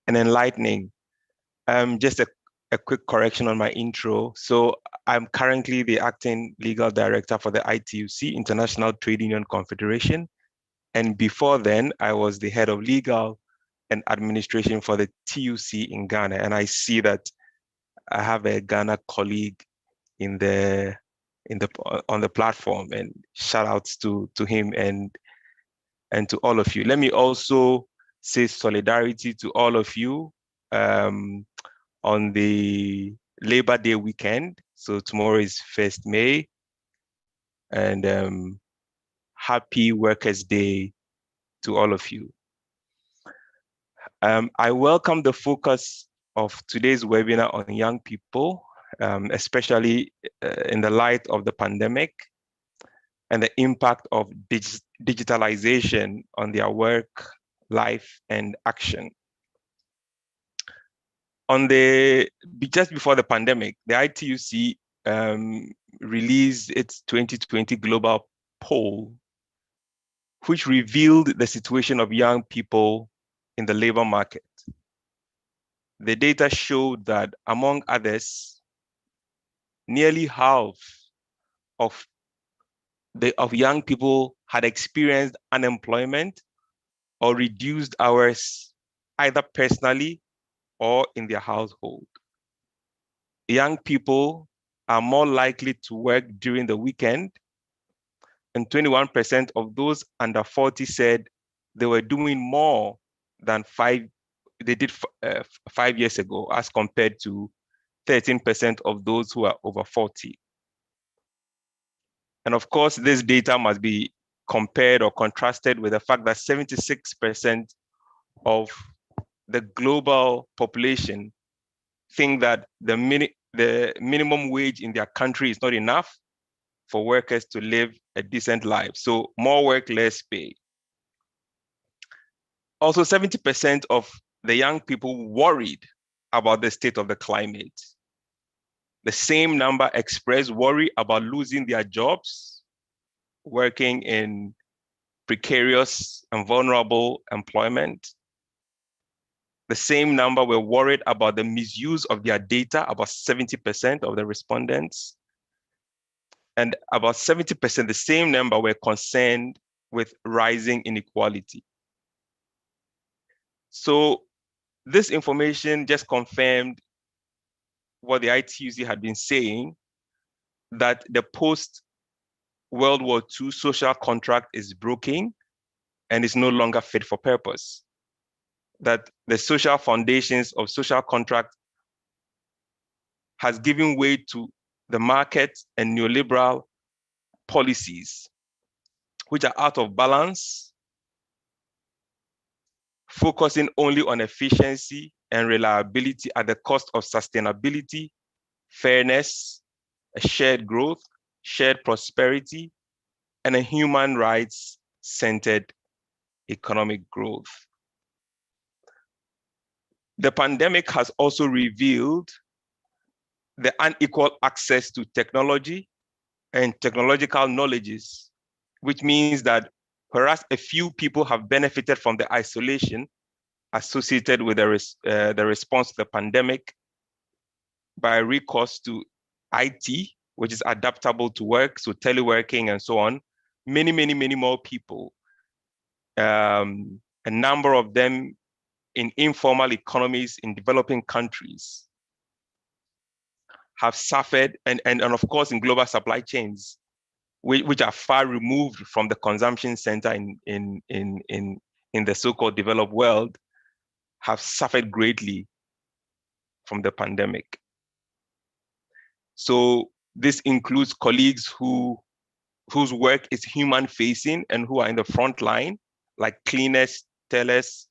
enlightening. Just a quick correction on my intro. So I'm currently the acting legal director for the Iycw, International Trade Union Confederation. And before then, I was the head of legal and administration for the TUC in Ghana. And I see that I have a Ghana colleague on the platform, and shout outs to him and to all of you. Let me also say solidarity to all of you on the Labor Day weekend. So tomorrow is 1st May, and happy Workers' Day to all of you. I welcome the focus of today's webinar on young people, especially in the light of the pandemic and the impact of digitalization on their work, life, and action. Just before the pandemic, the ITUC released its 2020 global poll, which revealed the situation of young people in the labor market. The data showed that, among others, nearly half of young people had experienced unemployment or reduced hours, either personally or in their household. Young people are more likely to work during the weekend, and 21% of those under 40 said they were doing more than 5 years ago, as compared to 13% of those who are over 40. And of course, this data must be compared or contrasted with the fact that 76% of the global population think that the minimum wage in their country is not enough for workers to live a decent life. So more work, less pay. Also, 70% of the young people worried about the state of the climate. The same number express worry about losing their jobs, working in precarious and vulnerable employment. The same number were worried about the misuse of their data, about 70% of the respondents. And about 70%, the same number, were concerned with rising inequality. So this information just confirmed what the Iycw had been saying, that the post-World War II social contract is broken and is no longer fit for purpose. That the social foundations of social contract has given way to the market and neoliberal policies, which are out of balance, focusing only on efficiency and reliability at the cost of sustainability, fairness, a shared growth, shared prosperity, and a human rights-centered economic growth. The pandemic has also revealed the unequal access to technology and technological knowledges, which means that whereas a few people have benefited from the isolation associated with the response to the pandemic by recourse to IT, which is adaptable to work, so teleworking and so on, many more people, a number of them in informal economies in developing countries, have suffered, and of course in global supply chains, which are far removed from the consumption center in the so-called developed world, have suffered greatly from the pandemic. So this includes colleagues whose work is human-facing and who are in the front line, like cleaners, tellers,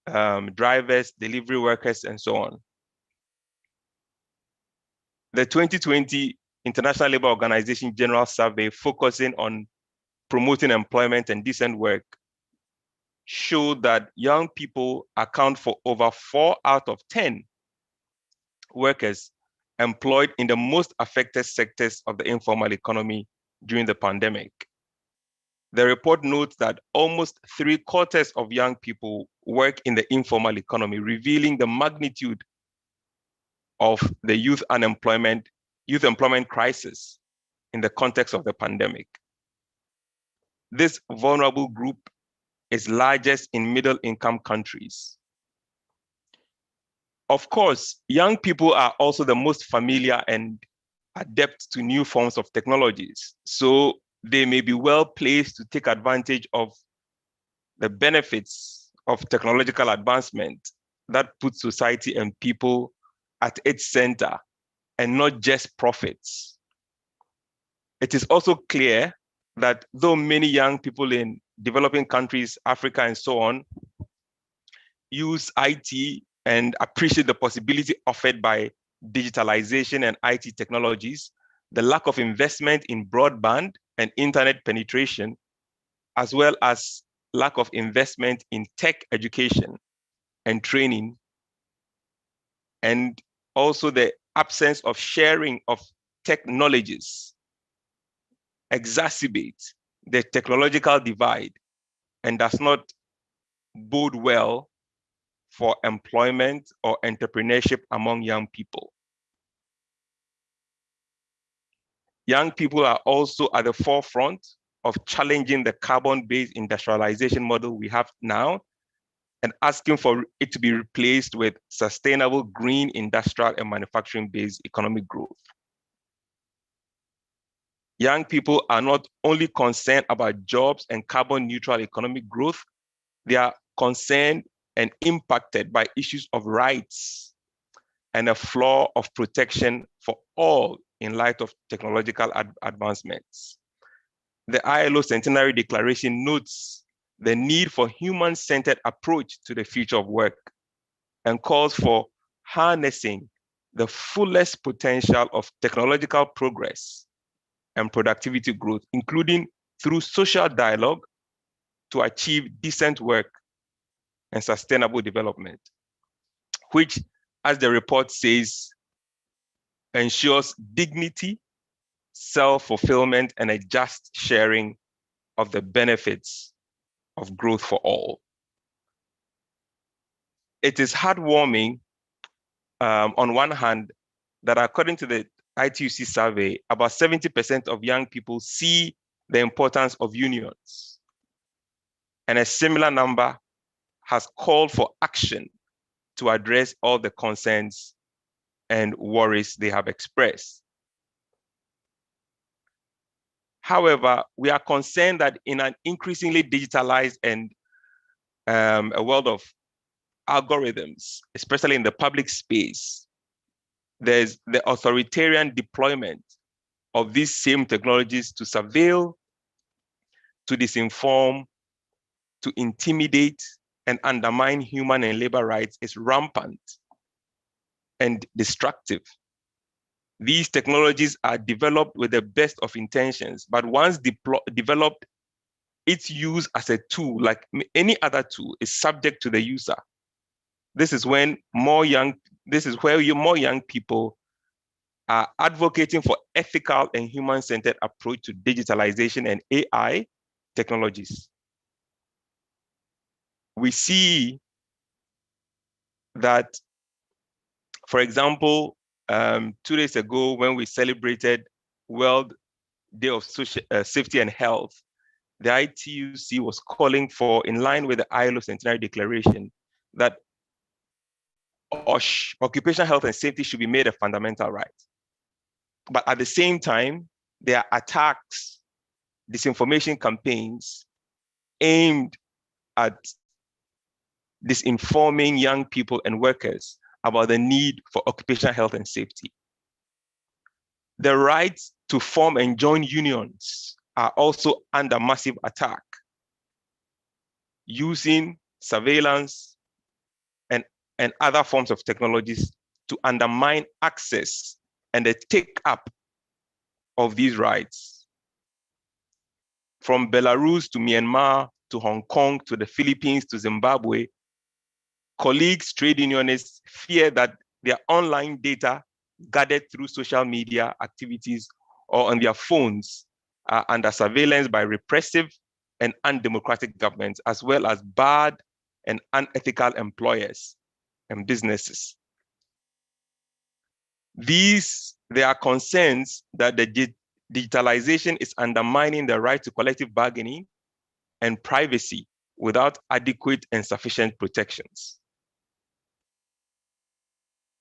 drivers, delivery workers, and so on. The 2020 International Labour Organization General Survey, focusing on promoting employment and decent work, showed that young people account for over 4 out of 10 workers employed in the most affected sectors of the informal economy during the pandemic. The report notes that almost 3/4 of young people work in the informal economy, revealing the magnitude of the youth employment crisis in the context of the pandemic. This vulnerable group is largest in middle-income countries. Of course, young people are also the most familiar and adept to new forms of technologies, so they may be well placed to take advantage of the benefits of technological advancement that put society and people at its center and not just profits. It is also clear that though many young people in developing countries, Africa and so on, use IT and appreciate the possibility offered by digitalization and IT technologies, the lack of investment in broadband and internet penetration, as well as lack of investment in tech education and training, and also the absence of sharing of technologies, exacerbate the technological divide and does not bode well for employment or entrepreneurship among young people. Young people are also at the forefront of challenging the carbon-based industrialization model we have now and asking for it to be replaced with sustainable green industrial and manufacturing-based economic growth. Young people are not only concerned about jobs and carbon neutral economic growth, they are concerned and impacted by issues of rights and a floor of protection for all in light of technological advancements. The ILO Centenary Declaration notes the need for human-centered approach to the future of work and calls for harnessing the fullest potential of technological progress and productivity growth, including through social dialogue to achieve decent work and sustainable development, which, as the report says, ensures dignity, self-fulfillment, and a just sharing of the benefits of growth for all. It is heartwarming, on one hand, that according to the ITUC survey, about 70% of young people see the importance of unions. And a similar number has called for action to address all the concerns and worries they have expressed. However, we are concerned that in an increasingly digitalized and a world of algorithms, especially in the public space, there's the authoritarian deployment of these same technologies to surveil, to disinform, to intimidate, and undermine human and labor rights is rampant and destructive. These technologies are developed with the best of intentions, but once developed, its use as a tool, like any other tool, is subject to the user. This is where more young people are advocating for ethical and human-centered approach to digitalization and AI technologies. We see that, for example, 2 days ago, when we celebrated World Day of Safety and Health, the ITUC was calling for, in line with the ILO Centenary Declaration, that occupational health and safety should be made a fundamental right. But at the same time, there are attacks, disinformation campaigns aimed at disinforming young people and workers about the need for occupational health and safety. The right to form and join unions are also under massive attack, using surveillance and other forms of technologies to undermine access and the take-up of these rights. From Belarus to Myanmar to Hong Kong to the Philippines to Zimbabwe, colleagues, trade unionists fear that their online data gathered through social media activities or on their phones are under surveillance by repressive and undemocratic governments, as well as bad and unethical employers and businesses. There are concerns that the digitalization is undermining the right to collective bargaining and privacy without adequate and sufficient protections.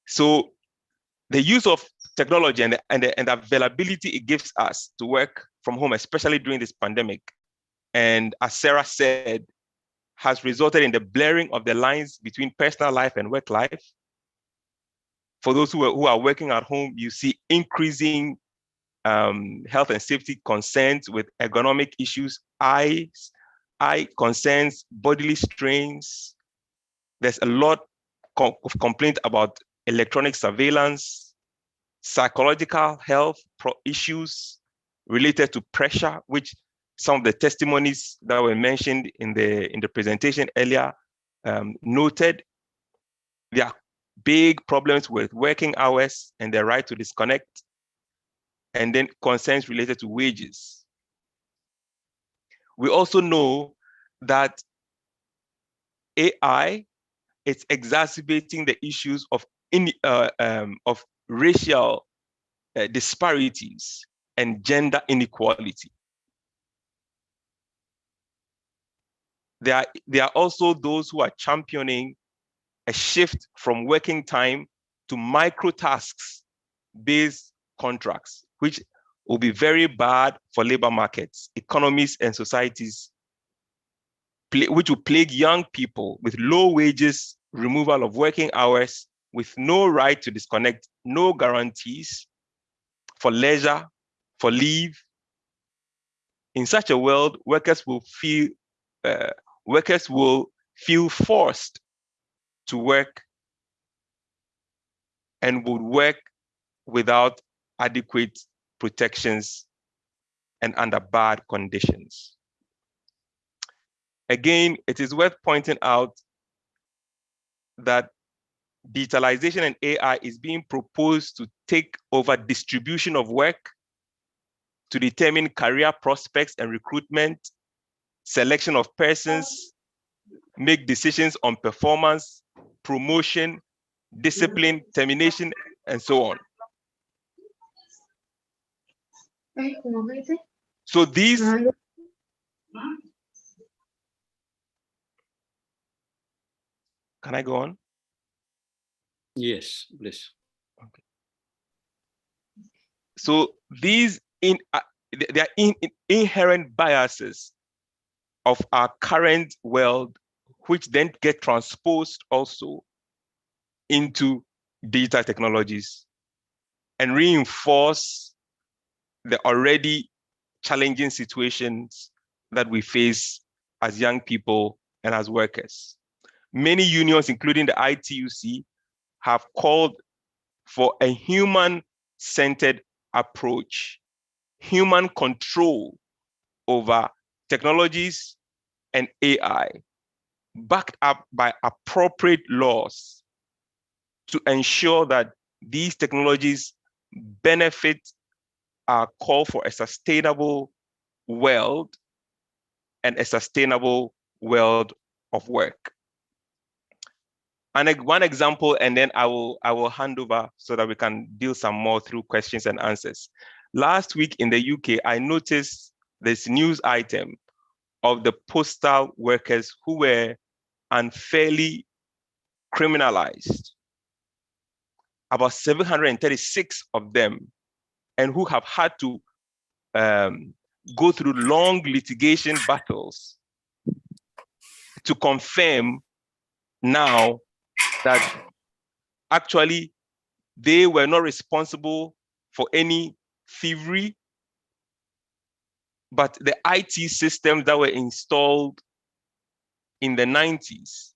So the use of technology and the availability it gives us to work from home, especially during this pandemic, and as Sarah said, has resulted in the blurring of the lines between personal life and work life. For those who are working at home, you see increasing health and safety concerns with ergonomic issues, eye concerns, bodily strains. There's a lot of complaint about electronic surveillance, psychological health issues related to pressure, which some of the testimonies that were mentioned in the presentation earlier noted. There are big problems with working hours and the right to disconnect, and then concerns related to wages. We also know that AI is exacerbating the issues of racial disparities and gender inequality. There are also those who are championing a shift from working time to micro-tasks-based contracts, which will be very bad for labor markets, economies, and societies, which will plague young people with low wages, removal of working hours, with no right to disconnect, no guarantees for leisure, for leave. In such a world, workers will feel forced to work and would work without adequate protections and under bad conditions. Again, it is worth pointing out that digitalization and AI is being proposed to take over distribution of work, to determine career prospects and recruitment, selection of persons, make decisions on performance, promotion, discipline, termination, and so on. So these Can I go on? Yes, please. Okay. So these they are inherent biases of our current world, which then get transposed also into digital technologies and reinforce the already challenging situations that we face as young people and as workers. Many unions, including the Iycw, have called for a human-centered approach, human control over technologies and AI, backed up by appropriate laws to ensure that these technologies benefit our call for a sustainable world and a sustainable world of work. And one example, and then I will hand over so that we can deal some more through questions and answers. Last week in the UK, I noticed this news item of the postal workers who were unfairly criminalized, about 736 of them, and who have had to go through long litigation battles to confirm now that actually they were not responsible for any thievery, but the IT systems that were installed in the 90s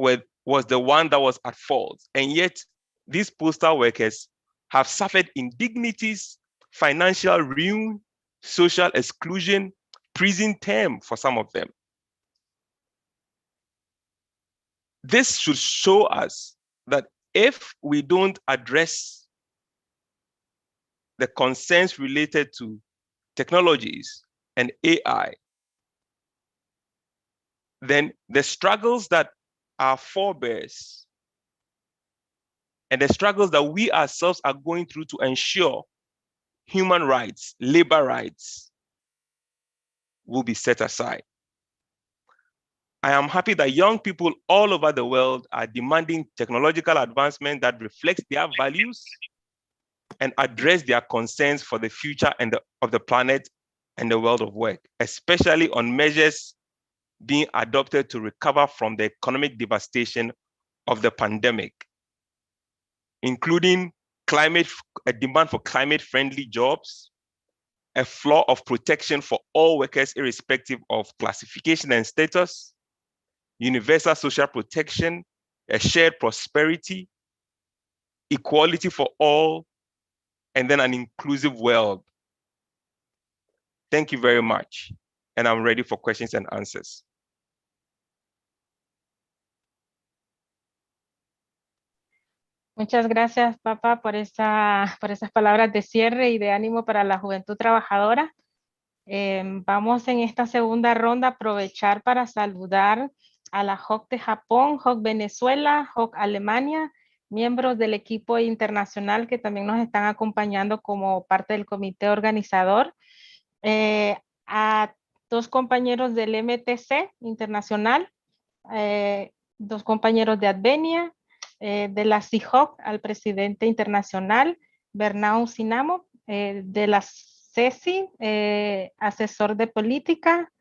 was the one that was at fault. And yet these postal workers have suffered indignities, financial ruin, social exclusion, prison term for some of them. This should show us that if we don't address the concerns related to technologies and AI, then the struggles that our forebears and the struggles that we ourselves are going through to ensure human rights, labor rights will be set aside. I am happy that young people all over the world are demanding technological advancement that reflects their values and address their concerns for the future of the planet and the world of work, especially on measures being adopted to recover from the economic devastation of the pandemic, including a demand for climate-friendly jobs, a floor of protection for all workers irrespective of classification and status, universal social protection, a shared prosperity, equality for all, and then an inclusive world. Thank you very much. And I'm ready for questions and answers. Muchas gracias, papá, por esas palabras de cierre y de ánimo para la juventud trabajadora. Vamos en esta segunda ronda a aprovechar para saludar a la JOC de Japón, JOC Venezuela, JOC Alemania, miembros del equipo internacional que también nos están acompañando como parte del comité organizador, a dos compañeros del MTC internacional, dos compañeros de Advenia, de la CIJOC al presidente internacional, Bernau Sinamo, de la CECI, asesor de política.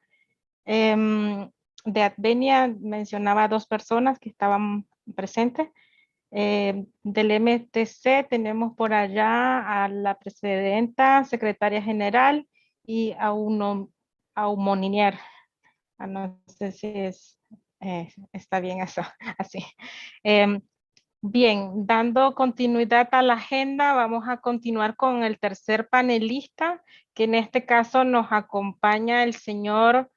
De Advenia mencionaba a dos personas que estaban presentes. Del MTC tenemos por allá a la presidenta, secretaria general y a Moninier. No sé si está bien eso, así. Bien, dando continuidad a la agenda, vamos a continuar con el tercer panelista, que en este caso nos acompaña el señor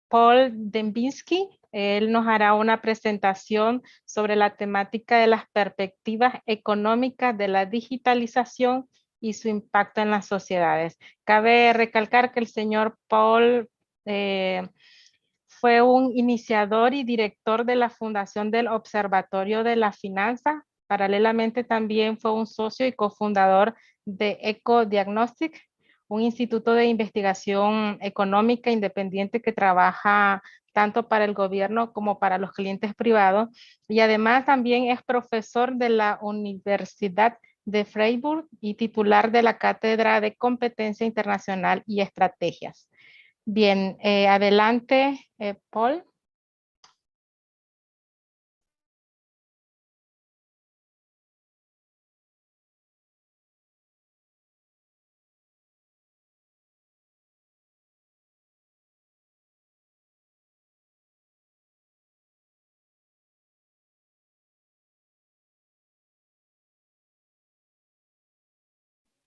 Paul Dembinski. Él nos hará una presentación sobre la temática de las perspectivas económicas de la digitalización y su impacto en las sociedades. Cabe recalcar que el señor Paul fue un iniciador y director de la fundación del Observatorio de la Finanza. Paralelamente también fue un socio y cofundador de Ecology, un instituto de investigación económica independiente que trabaja tanto para el gobierno como para los clientes privados. Y además también es profesor de la Universidad de Freiburg y titular de la Cátedra de Competencia Internacional y Estrategias. Bien, adelante, Paul.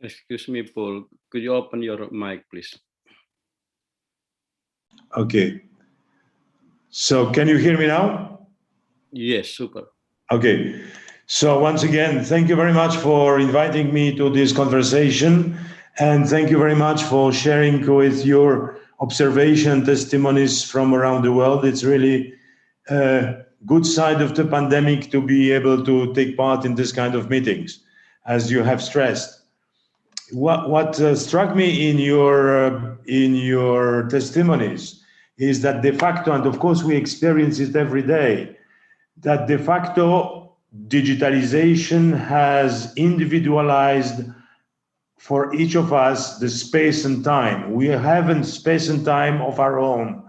Excuse me, Paul. Could you open your mic, please? Okay. So can you hear me now? Yes, super. Okay. So once again, thank you very much for inviting me to this conversation. And thank you very much for sharing with your observation testimonies from around the world. It's really a good side of the pandemic to be able to take part in this kind of meetings, as you have stressed. What struck me in your testimonies is that de facto, and of course we experience it every day, that de facto digitalization has individualized for each of us the space and time. We haven't space and time of our own.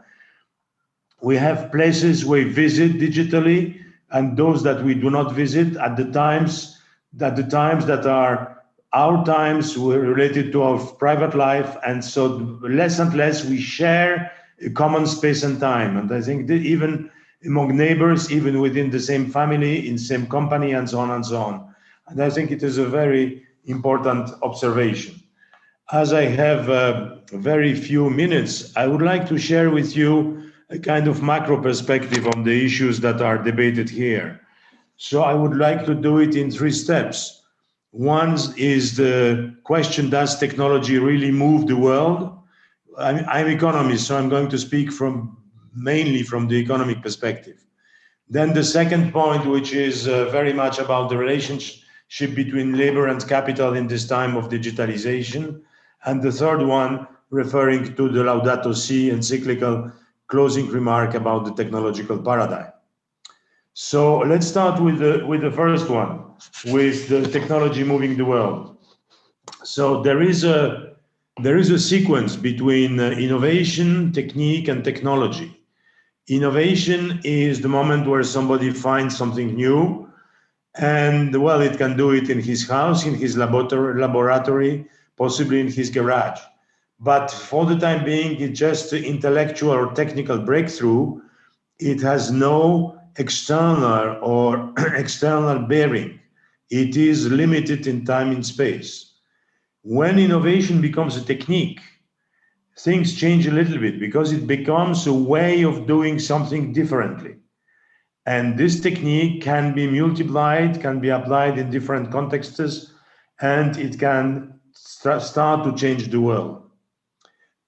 We have places we visit digitally, and those that we do not visit at the times that are our times were related to our private life, and so less and less we share a common space and time. And I think that even among neighbors, even within the same family, in the same company, and so on and so on. And I think it is a very important observation. As I have very few minutes, I would like to share with you a kind of macro perspective on the issues that are debated here. So I would like to do it in 3 steps. One is the question, does technology really move the world? I'm economist, so I'm going to speak mainly from the economic perspective. Then the second point, which is very much about the relationship between labor and capital in this time of digitalization. And the third one, referring to the Laudato Si encyclical closing remark about the technological paradigm. So let's start with the first one, with the technology moving the world. So there is a sequence between innovation, technique, and technology. Innovation is the moment where somebody finds something new, and well, it can do it in his house, in his laboratory, possibly in his garage. But for the time being, it's just intellectual or technical breakthrough. It has no external or external bearing. It is limited in time and space. When innovation becomes a technique, things change a little bit because it becomes a way of doing something differently. And this technique can be multiplied, can be applied in different contexts, and it can start to change the world.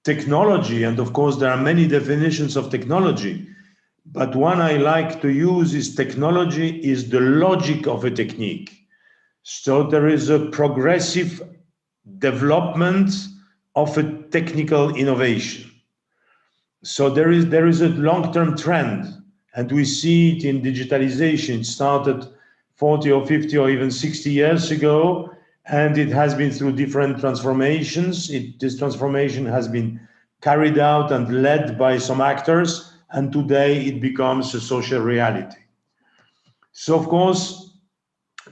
Technology, and of course there are many definitions of technology, but one I like to use is technology is the logic of a technique. So there is a progressive development of a technical innovation. So there is a long-term trend, and we see it in digitalization. It started 40 or 50 or even 60 years ago, and it has been through different transformations. This transformation has been carried out and led by some actors, and today it becomes a social reality. So of course,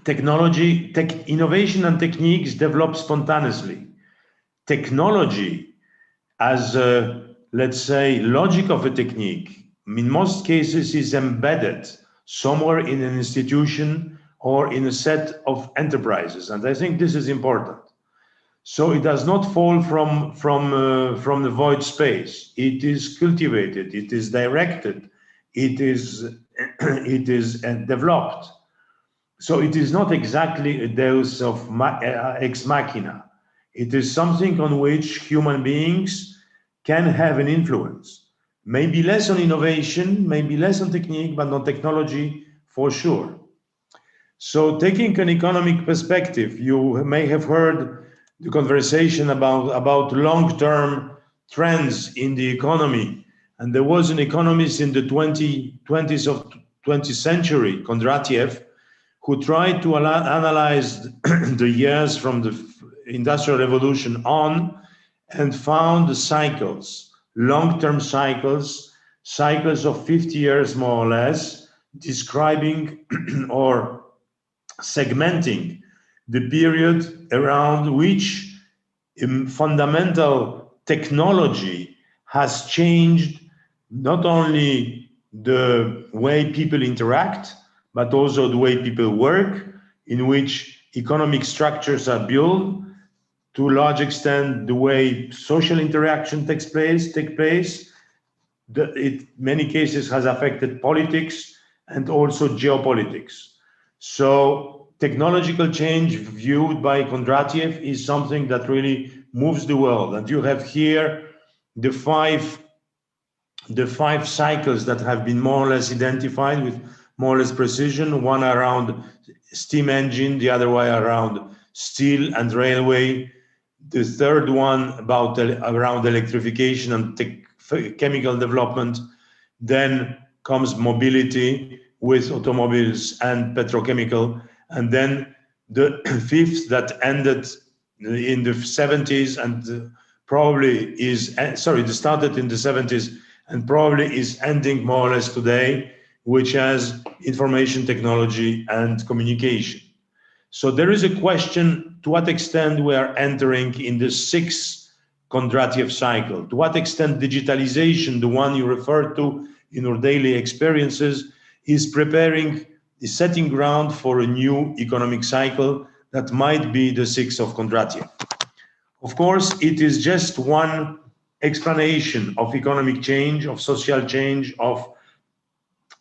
innovation and techniques develop spontaneously. Technology as a, let's say, logic of a technique, in most cases is embedded somewhere in an institution or in a set of enterprises. And I think this is important. So it does not fall from the void space. It is cultivated, it is directed, it is, it is developed. So it is not exactly a deus ex machina. It is something on which human beings can have an influence. Maybe less on innovation, maybe less on technique, but on technology for sure. So taking an economic perspective, you may have heard the conversation about long-term trends in the economy. And there was an economist in the 20s of 20th century, Kondratiev, who tried to analyze the years from the Industrial Revolution on and found the cycles, long-term cycles, cycles of 50 years more or less, describing or segmenting the period around which fundamental technology has changed not only the way people interact, but also the way people work, in which economic structures are built, to a large extent the way social interaction takes place. It many cases has affected politics and also geopolitics. So technological change viewed by Kondratiev is something that really moves the world. And you have here the five cycles that have been more or less identified with more or less precision, one around steam engine, the other way around steel and railway, the third one about around electrification and chemical development. Then comes mobility with automobiles and petrochemical. And then the fifth that ended in the 70s and probably is, sorry, that started in the 70s and probably is ending more or less today, which has information technology and communication. So there is a question to what extent we are entering in the sixth Kondratiev cycle, to what extent digitalization, the one you referred to in our daily experiences, is setting ground for a new economic cycle that might be the sixth of Kondratiev. Of course, it is just one explanation of economic change, of social change, of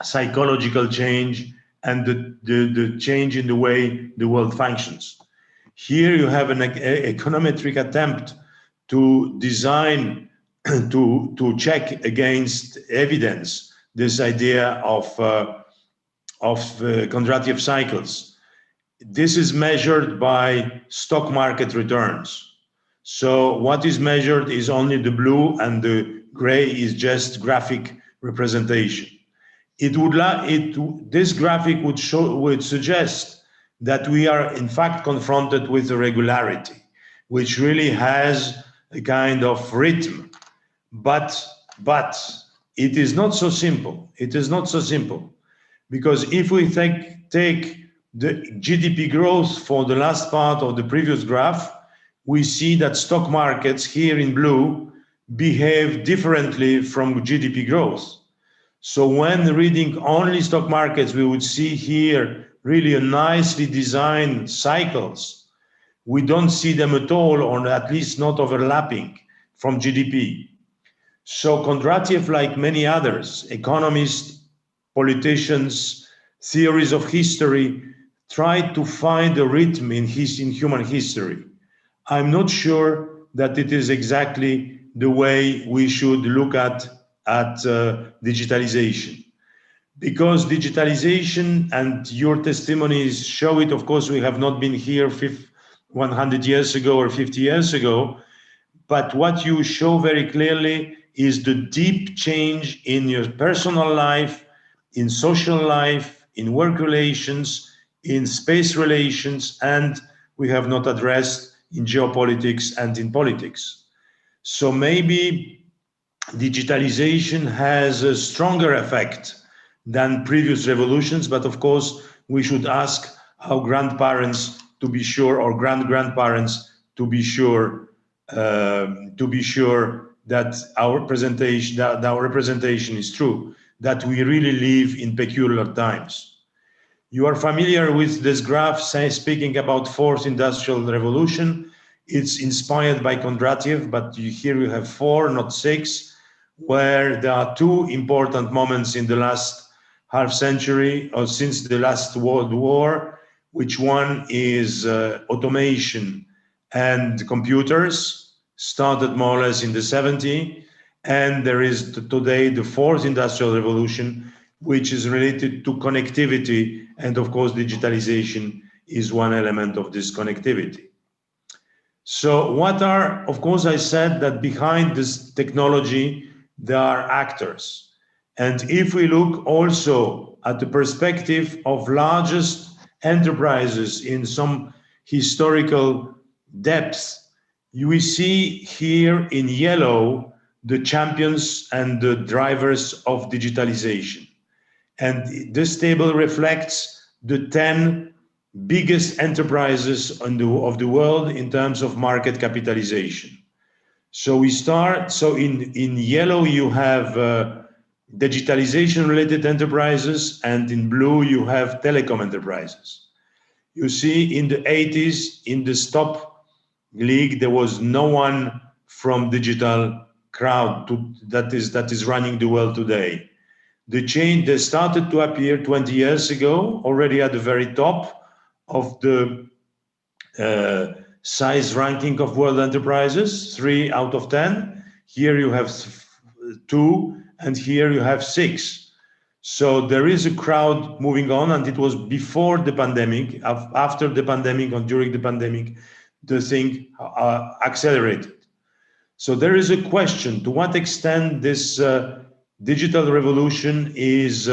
psychological change, and the change in the way the world functions. Here you have an econometric attempt to design, to check against evidence, this idea of Kondratiev cycles. This is measured by stock market returns. So what is measured is only the blue, and the gray is just graphic representation. This graphic would suggest that we are in fact confronted with a regularity, which really has a kind of rhythm. But it is not so simple. It is not so simple, because if we take the GDP growth for the last part of the previous graph, we see that stock markets here in blue behave differently from GDP growth. So when reading only stock markets, we would see here really a nicely designed cycles. We don't see them at all, or at least not overlapping from GDP. So Kondratiev, like many others, economists, politicians, theories of history, tried to find a rhythm in human history. I'm not sure that it is exactly the way we should look at digitalization. Because digitalization, and your testimonies show it, of course, we have not been here 100 years ago or 50 years ago, but what you show very clearly is the deep change in your personal life, in social life, in work relations, in space relations, and we have not addressed in geopolitics and in politics. So maybe digitalization has a stronger effect than previous revolutions, but of course we should ask our grandparents to be sure, or grandparents to be sure, that our representation is true, that we really live in peculiar times. You are familiar with this graph speaking about fourth industrial revolution. It's inspired by Kondratiev, but here you have 4, not 6, where there are 2 important moments in the last half century or since the last World War, which one is automation and computers, started more or less in the 70s, and there is today the fourth industrial revolution, which is related to connectivity, and of course digitalization is one element of this connectivity. So what are, of course, I said that behind this technology there are actors, and if we look also at the perspective of largest enterprises in some historical depth, you see here in yellow the champions and the drivers of digitalization. And this table reflects the 10 biggest enterprises of the world in terms of market capitalization. So we start, so in yellow you have digitalization related enterprises, and in blue you have telecom enterprises. You see in the 80s, in the top league, there was no one from digital crowd that is running the world today. The change that started to appear 20 years ago, already at the very top of the size ranking of world enterprises, 3 out of 10. Here you have 2, and here you have 6. So there is a crowd moving on, and it was before the pandemic. After the pandemic or during the pandemic, the thing accelerated. So there is a question: to what extent this digital revolution is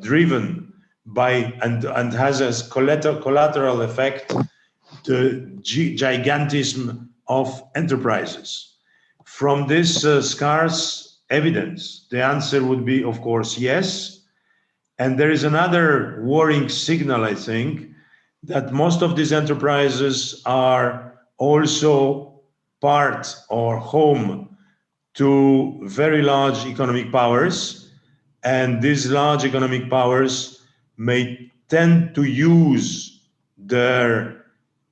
driven by and has as collateral effect the gigantism of enterprises. From this scarce evidence, the answer would be, of course, yes. And there is another worrying signal, I think, that most of these enterprises are also part or home to very large economic powers, and these large economic powers may tend to use their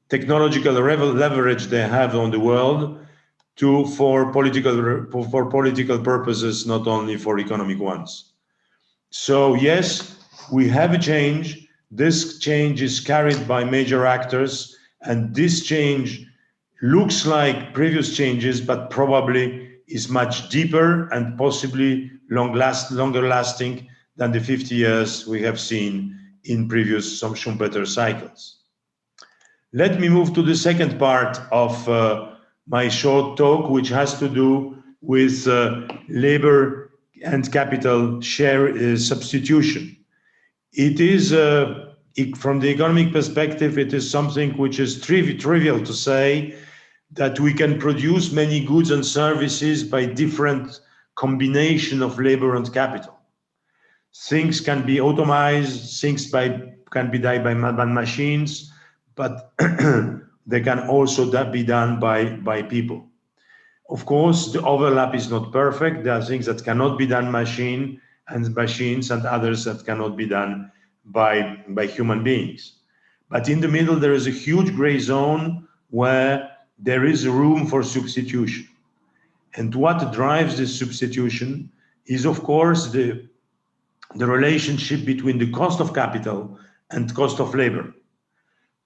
technological leverage they have on the world for political purposes, not only for economic ones. So yes, we have a change. This change is carried by major actors, and this change looks like previous changes, but probably is much deeper and possibly longer lasting than the 50 years we have seen in previous Schumpeter cycles. Let me move to the second part of my short talk, which has to do with labor and capital share substitution. It is, from the economic perspective, it is something which is trivial to say that we can produce many goods and services by different combination of labor and capital. Things can be automized, things can be done by machines, but they can also be done by people. Of course, the overlap is not perfect. There are things that cannot be done machines and others that cannot be done by human beings. But in the middle, there is a huge gray zone where there is room for substitution. And what drives this substitution is, of course, the relationship between the cost of capital and cost of labor.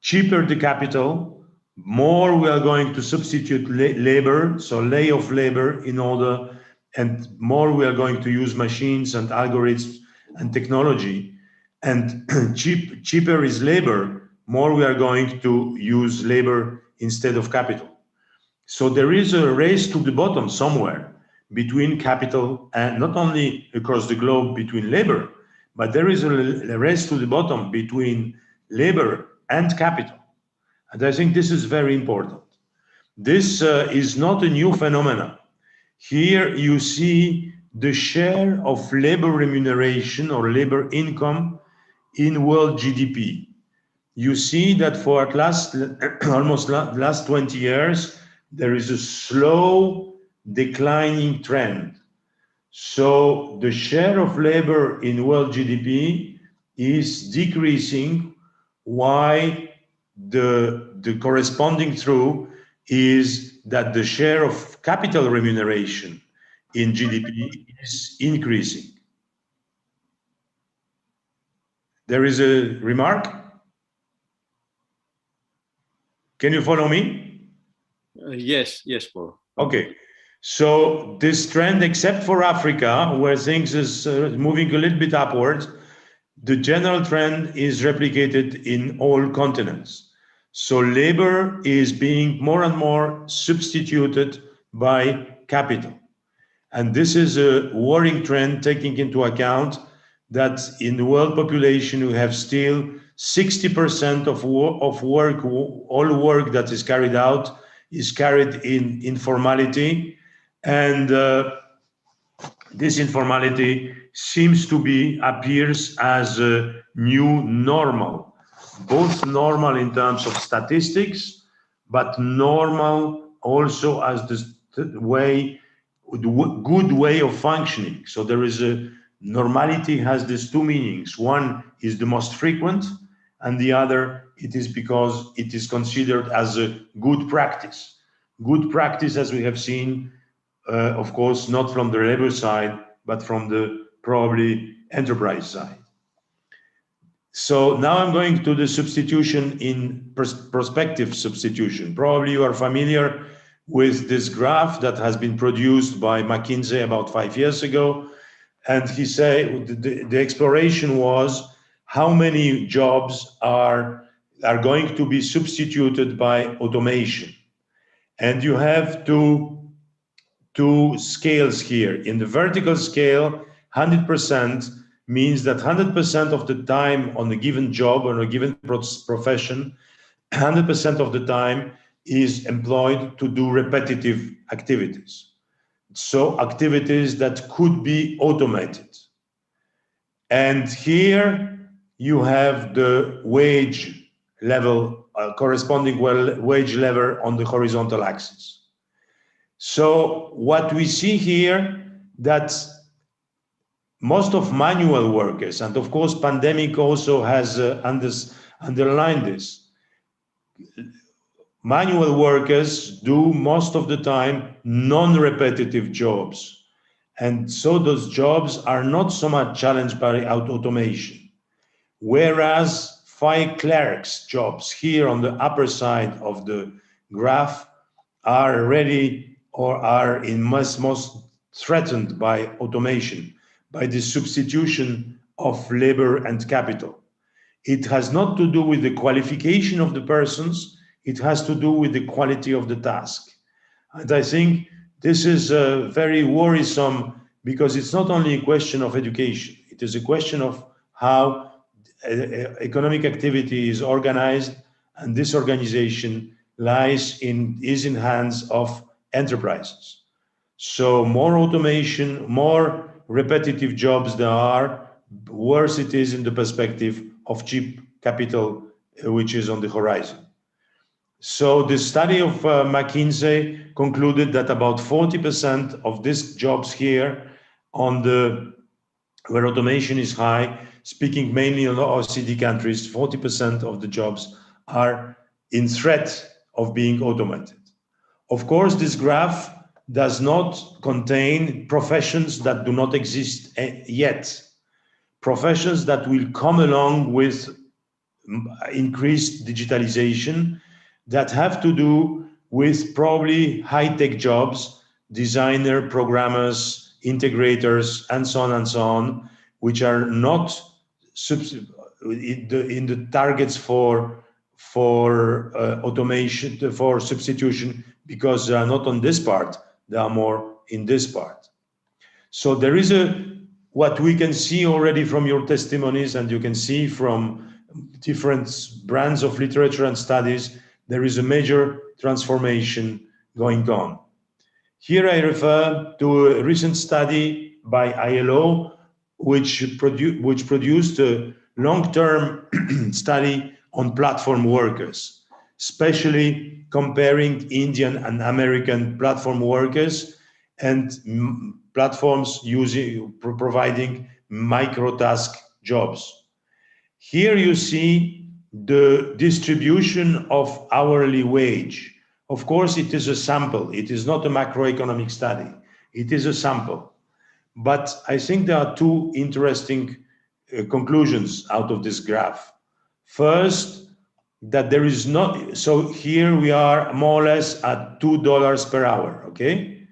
Cheaper the capital, more we are going to substitute labor, so lay off labor in order, and more we are going to use machines and algorithms and technology. And cheaper is labor, more we are going to use labor instead of capital. So there is a race to the bottom somewhere between capital, and not only across the globe between labor, but there is a race to the bottom between labor and capital. And I think this is very important. This is not a new phenomenon. Here you see the share of labor remuneration or labor income in world GDP. you see that for at last almost last 20 years, there is a slow declining trend. So the share of labor in world GDP is decreasing, while the corresponding through is that the share of capital remuneration in GDP is increasing. There is a remark. Can you follow me? Yes, Paul. Okay. So this trend, except for Africa, where things is moving a little bit upwards, the general trend is replicated in all continents. So labor is being more and more substituted by capital. And this is a worrying trend, taking into account that in the world population, we have still 60% of work, all work that is carried out is carried in informality. And this informality appears as a new normal, both normal in terms of statistics, but normal also as the way, good way of functioning. So there is a normality has these two meanings. One is the most frequent, and the other, it is because it is considered as a good practice. Good practice, as we have seen, of course, not from the labor side, but from the probably enterprise side. So now I'm going to the substitution in prospective substitution. Probably you are familiar with this graph that has been produced by McKinsey about 5 years ago. And he said the exploration was how many jobs are going to be substituted by automation. And you have two scales here. In the vertical scale, 100% means that 100% of the time on a given job or a given profession, 100% of the time is employed to do repetitive activities. So activities that could be automated. And here you have the wage level, corresponding wage level on the horizontal axis. So what we see here, that most of manual workers, and of course pandemic also has underlined this, manual workers do most of the time non-repetitive jobs. And so those jobs are not so much challenged by automation. Whereas file clerks jobs here on the upper side of the graph are ready or are in most threatened by automation, by the substitution of labor and capital. It has not to do with the qualification of the persons, it has to do with the quality of the task. And I think this is very worrisome, because it's not only a question of education, it is a question of how economic activity is organized, and this organization is in hands of enterprises. So more automation, more repetitive jobs there are, worse it is in the perspective of cheap capital, which is on the horizon. So the study of McKinsey concluded that about 40% of these jobs here where automation is high, speaking mainly on the OECD countries, 40% of the jobs are in threat of being automated. Of course, this graph does not contain professions that do not exist yet. Professions that will come along with increased digitalization, that have to do with probably high-tech jobs, designer, programmers, integrators, and so on, which are not in the targets for automation, for substitution, because they are not on this part, they are more in this part. So there is what we can see already from your testimonies, and you can see from different brands of literature and studies, there is a major transformation going on. Here I refer to a recent study by Iycw, which produced a long-term study on platform workers, especially comparing Indian and American platform workers and platforms providing micro-task jobs. Here you see the distribution of hourly wage. Of course, it is a sample. It is not a macroeconomic study. It is a sample. But I think there are two interesting conclusions out of this graph. First, that there is not, so here we are more or less at $2 per hour, okay?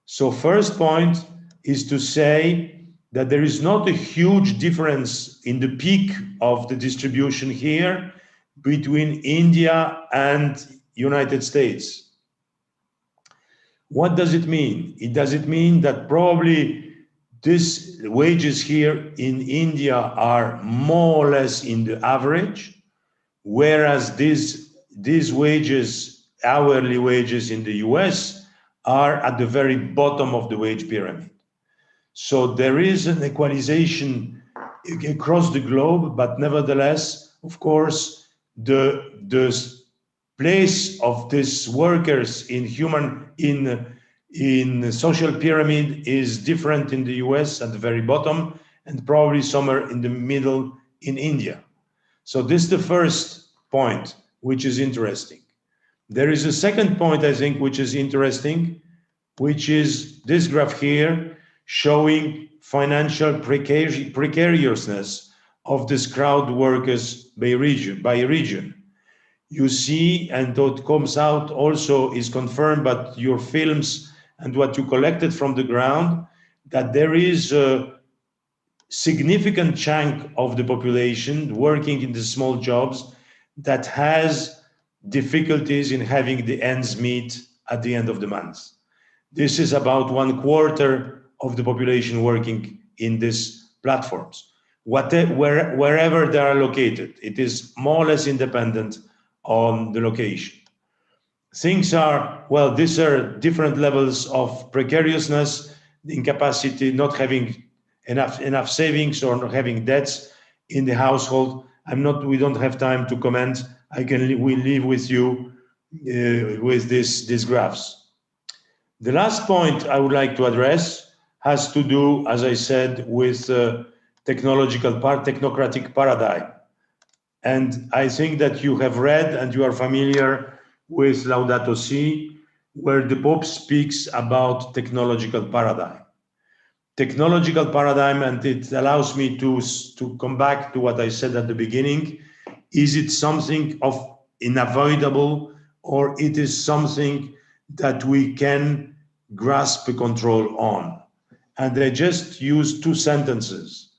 So first point is to say that there is not a huge difference in the peak of the distribution here between India and United States. What does it mean? Does it mean that probably these wages here in India are more or less in the average, whereas these wages, hourly wages in the US, are at the very bottom of the wage pyramid. So there is an equalization across the globe, but nevertheless, of course, the place of these workers in social pyramid is different in the US at the very bottom and probably somewhere in the middle in India. So this is the first point, which is interesting. There is a second point, I think, which is interesting, which is this graph here showing financial precariousness of this crowd workers by region. You see, and what comes out also is confirmed by your films and what you collected from the ground, that there is a significant chunk of the population working in the small jobs that has difficulties in having the ends meet at the end of the month. This is about 1/4 of the population working in these platforms. Wherever they are located, it is more or less independent on the location. Things are, well, these are different levels of precariousness, incapacity, not having enough savings or not having debts in the household. We don't have time to comment. We leave with you with these graphs. The last point I would like to address has to do, as I said, with technocratic paradigm. And I think that you have read and you are familiar with Laudato Si, where the Pope speaks about technological paradigm. Technological paradigm, and it allows me to come back to what I said at the beginning. Is it something of unavoidable, or it is something that we can grasp a control on? And I just use two sentences.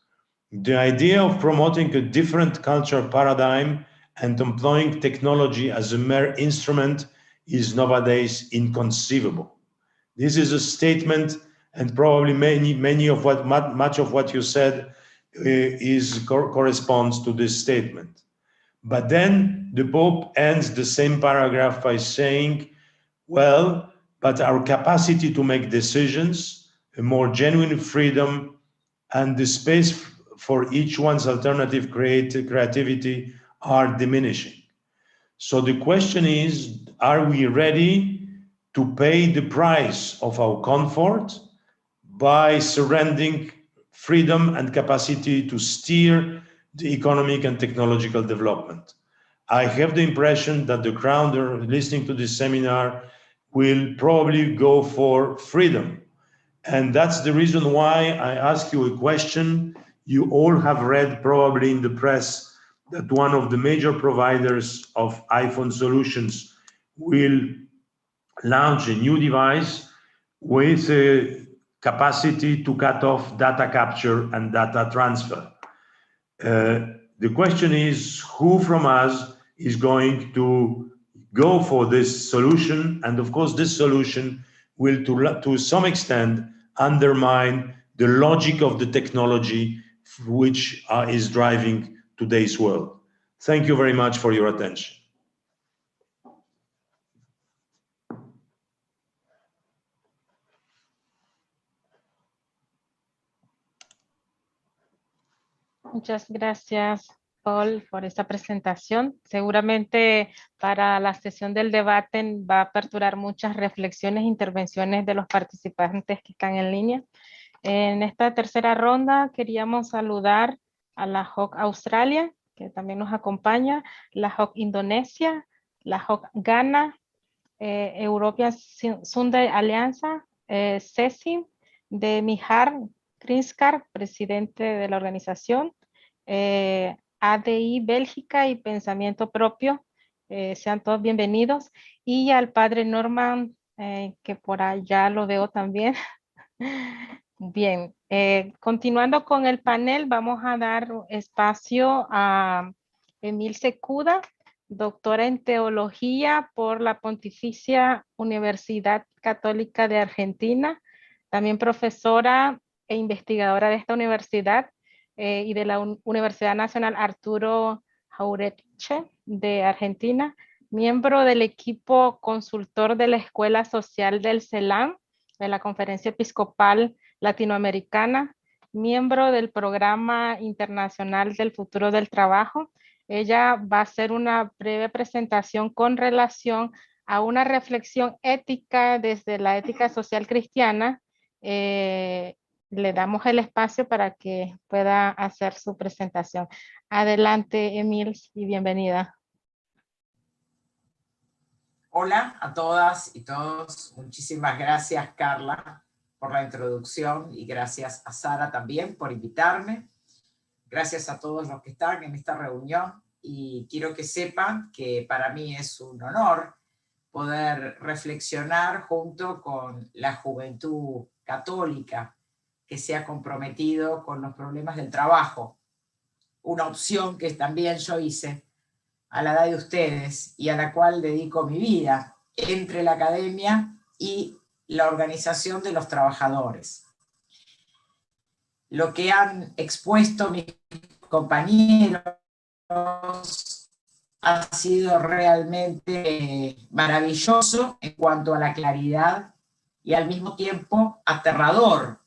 The idea of promoting a different culture paradigm and employing technology as a mere instrument is nowadays inconceivable. This is a statement, and probably much of what you said corresponds to this statement. But then the Pope ends the same paragraph by saying, well, but our capacity to make decisions, a more genuine freedom, and the space for each one's alternative creativity are diminishing. So the question is, are we ready to pay the price of our comfort by surrendering freedom and capacity to steer the economic and technological development? I have the impression that the crowd listening to this seminar will probably go for freedom. And that's the reason why I ask you a question. You all have read probably in the press that one of the major providers of iPhone solutions will launch a new device with a capacity to cut off data capture and data transfer. The question is, who from us is going to go for this solution? And of course, this solution will, to some extent, undermine the logic of the technology which is driving today's world. Thank you very much for your attention. Muchas gracias Paul, por esta presentación. Seguramente para la sesión del debate va a aperturar muchas reflexiones e intervenciones de los participantes que están en línea. En esta tercera ronda queríamos saludar a la HOC Australia, que también nos acompaña, la HOC Indonesia, la HOC Ghana, European Sunday Alianza, CECI, de Mihar Krinskar, presidente de la organización, ADI Bélgica y Pensamiento Propio, sean todos bienvenidos, y al padre Norman, que por allá lo veo también. Bien, continuando con el panel, vamos a dar espacio a Iycw, doctora en teología por la Pontificia Universidad Católica de Argentina, también profesora e investigadora de esta universidad y de la Universidad Nacional Arturo Jauretche de Argentina, miembro del equipo consultor de la Escuela Social del CELAM, de la Conferencia Episcopal Latinoamericana, miembro del Programa Internacional del Futuro del Trabajo. Ella va a hacer una breve presentación con relación a una reflexión ética desde la ética social cristiana. Le damos el espacio para que pueda hacer su presentación. Adelante, Emil, y bienvenida. Hola a todas y todos. Muchísimas gracias, Carla, por la introducción y gracias a Sara también por invitarme. Gracias a todos los que están en esta reunión y quiero que sepan que para mí es un honor poder reflexionar junto con la juventud católica que se ha comprometido con los problemas del trabajo, una opción que también yo hice a la edad de ustedes y a la cual dedico mi vida entre la academia y la organización de los trabajadores. Lo que han expuesto mis compañeros ha sido realmente maravilloso en cuanto a la claridad y al mismo tiempo aterrador.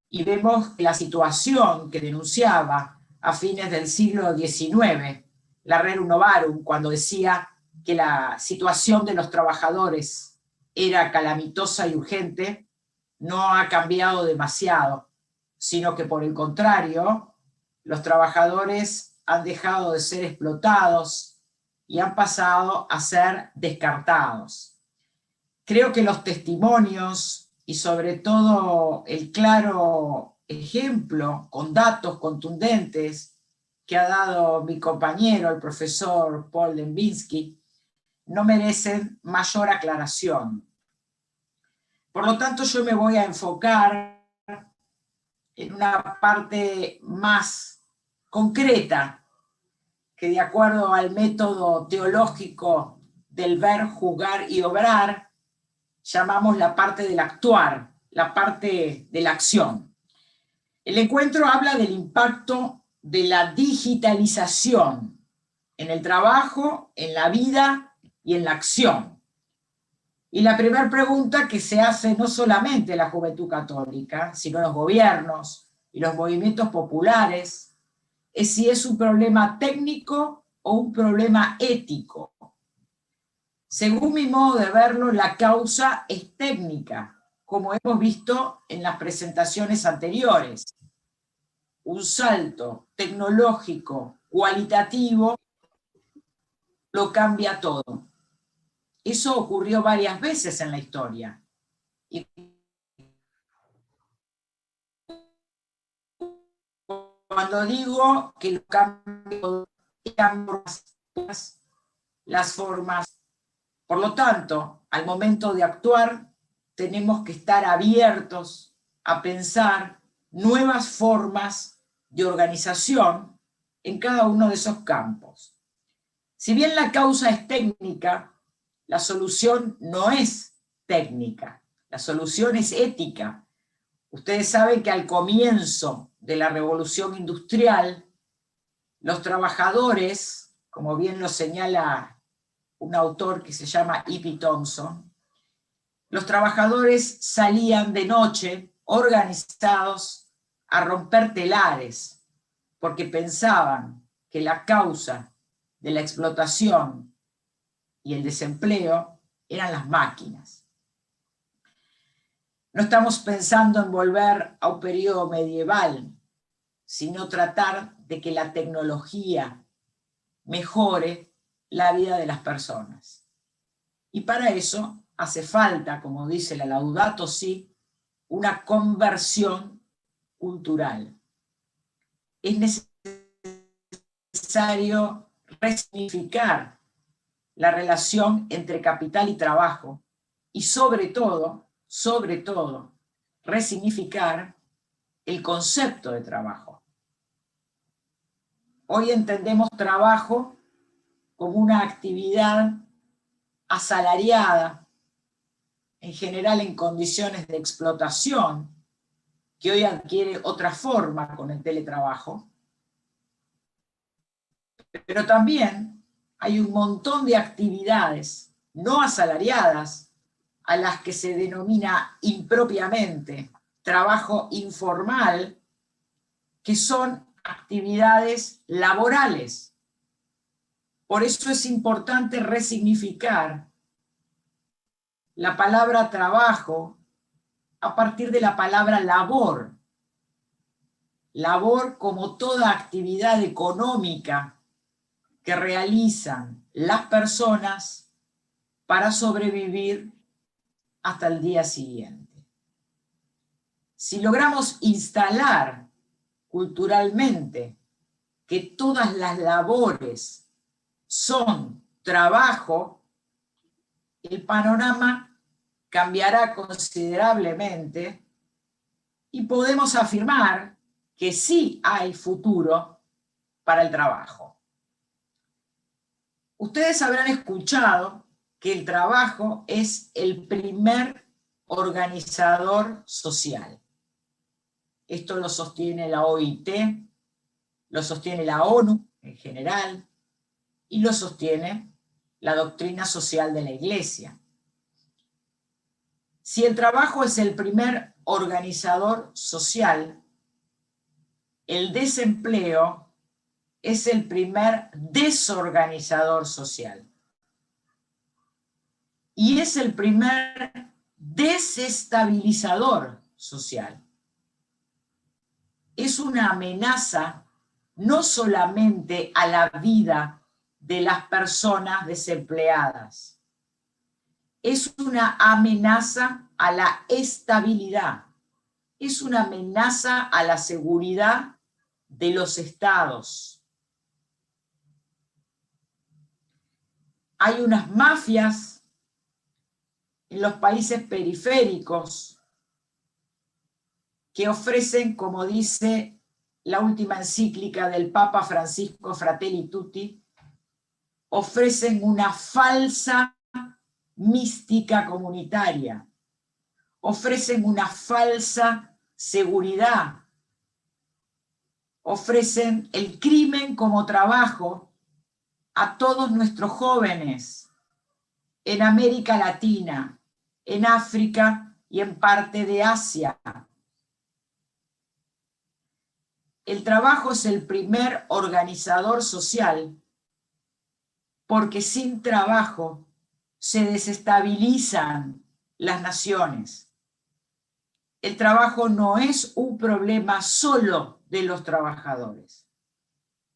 Y vemos que la situación que denunciaba a fines del siglo XIX la Rerum Novarum, cuando decía que la situación de los trabajadores era calamitosa y urgente, no ha cambiado demasiado, sino que por el contrario, los trabajadores han dejado de ser explotados y han pasado a ser descartados. Creo que los testimonios y sobre todo el claro ejemplo con datos contundentes que ha dado mi compañero, el profesor Paul Dembinski, no merecen mayor aclaración. Por lo tanto, yo me voy a enfocar en una parte más concreta, que de acuerdo al método teológico del ver, juzgar y obrar, llamamos la parte del actuar, la parte de la acción. El encuentro habla del impacto de la digitalización en el trabajo, en la vida y en la acción. Y la primera pregunta que se hace no solamente la juventud católica, sino los gobiernos y los movimientos populares, es si es un problema técnico o un problema ético. Según mi modo de verlo, la causa es técnica, como hemos visto en las presentaciones anteriores. Un salto tecnológico, cualitativo, lo cambia todo. Eso ocurrió varias veces en la historia. Y cuando digo que lo cambio, las formas. Por lo tanto, al momento de actuar, tenemos que estar abiertos a pensar nuevas formas de organización en cada uno de esos campos. Si bien la causa es técnica, la solución no es técnica, la solución es ética. Ustedes saben que al comienzo de la revolución industrial, los trabajadores, como bien lo señala un autor que se llama Iycw, los trabajadores salían de noche organizados a romper telares, porque pensaban que la causa de la explotación y el desempleo eran las máquinas. No estamos pensando en volver a un periodo medieval, sino tratar de que la tecnología mejore la vida de las personas. Y para eso hace falta, como dice la Laudato Si, una conversión cultural. Es necesario resignificar la relación entre capital y trabajo y sobre todo, resignificar el concepto de trabajo. Hoy entendemos trabajo como una actividad asalariada, en general en condiciones de explotación, que hoy adquiere otra forma con el teletrabajo, pero también hay un montón de actividades no asalariadas a las que se denomina impropiamente trabajo informal, que son actividades laborales. Por eso es importante resignificar la palabra trabajo a partir de la palabra labor. Labor como toda actividad económica que realizan las personas para sobrevivir hasta el día siguiente. Si logramos instalar culturalmente que todas las labores son trabajo, el panorama cambiará considerablemente y podemos afirmar que sí hay futuro para el trabajo. Ustedes habrán escuchado que el trabajo es el primer organizador social. Esto lo sostiene la OIT, lo sostiene la ONU en general, y lo sostiene la doctrina social de la Iglesia. Si el trabajo es el primer organizador social, el desempleo es el primer desorganizador social. Y es el primer desestabilizador social. Es una amenaza no solamente a la vida de las personas desempleadas, es una amenaza a la estabilidad, es una amenaza a la seguridad de los estados. Hay unas mafias en los países periféricos que ofrecen, como dice la última encíclica del Papa Francisco, Fratelli Tutti, ofrecen una falsa mística comunitaria, ofrecen una falsa seguridad, ofrecen el crimen como trabajo a todos nuestros jóvenes en América Latina, en África y en parte de Asia. El trabajo es el primer organizador social porque sin trabajo se desestabilizan las naciones. El trabajo no es un problema solo de los trabajadores,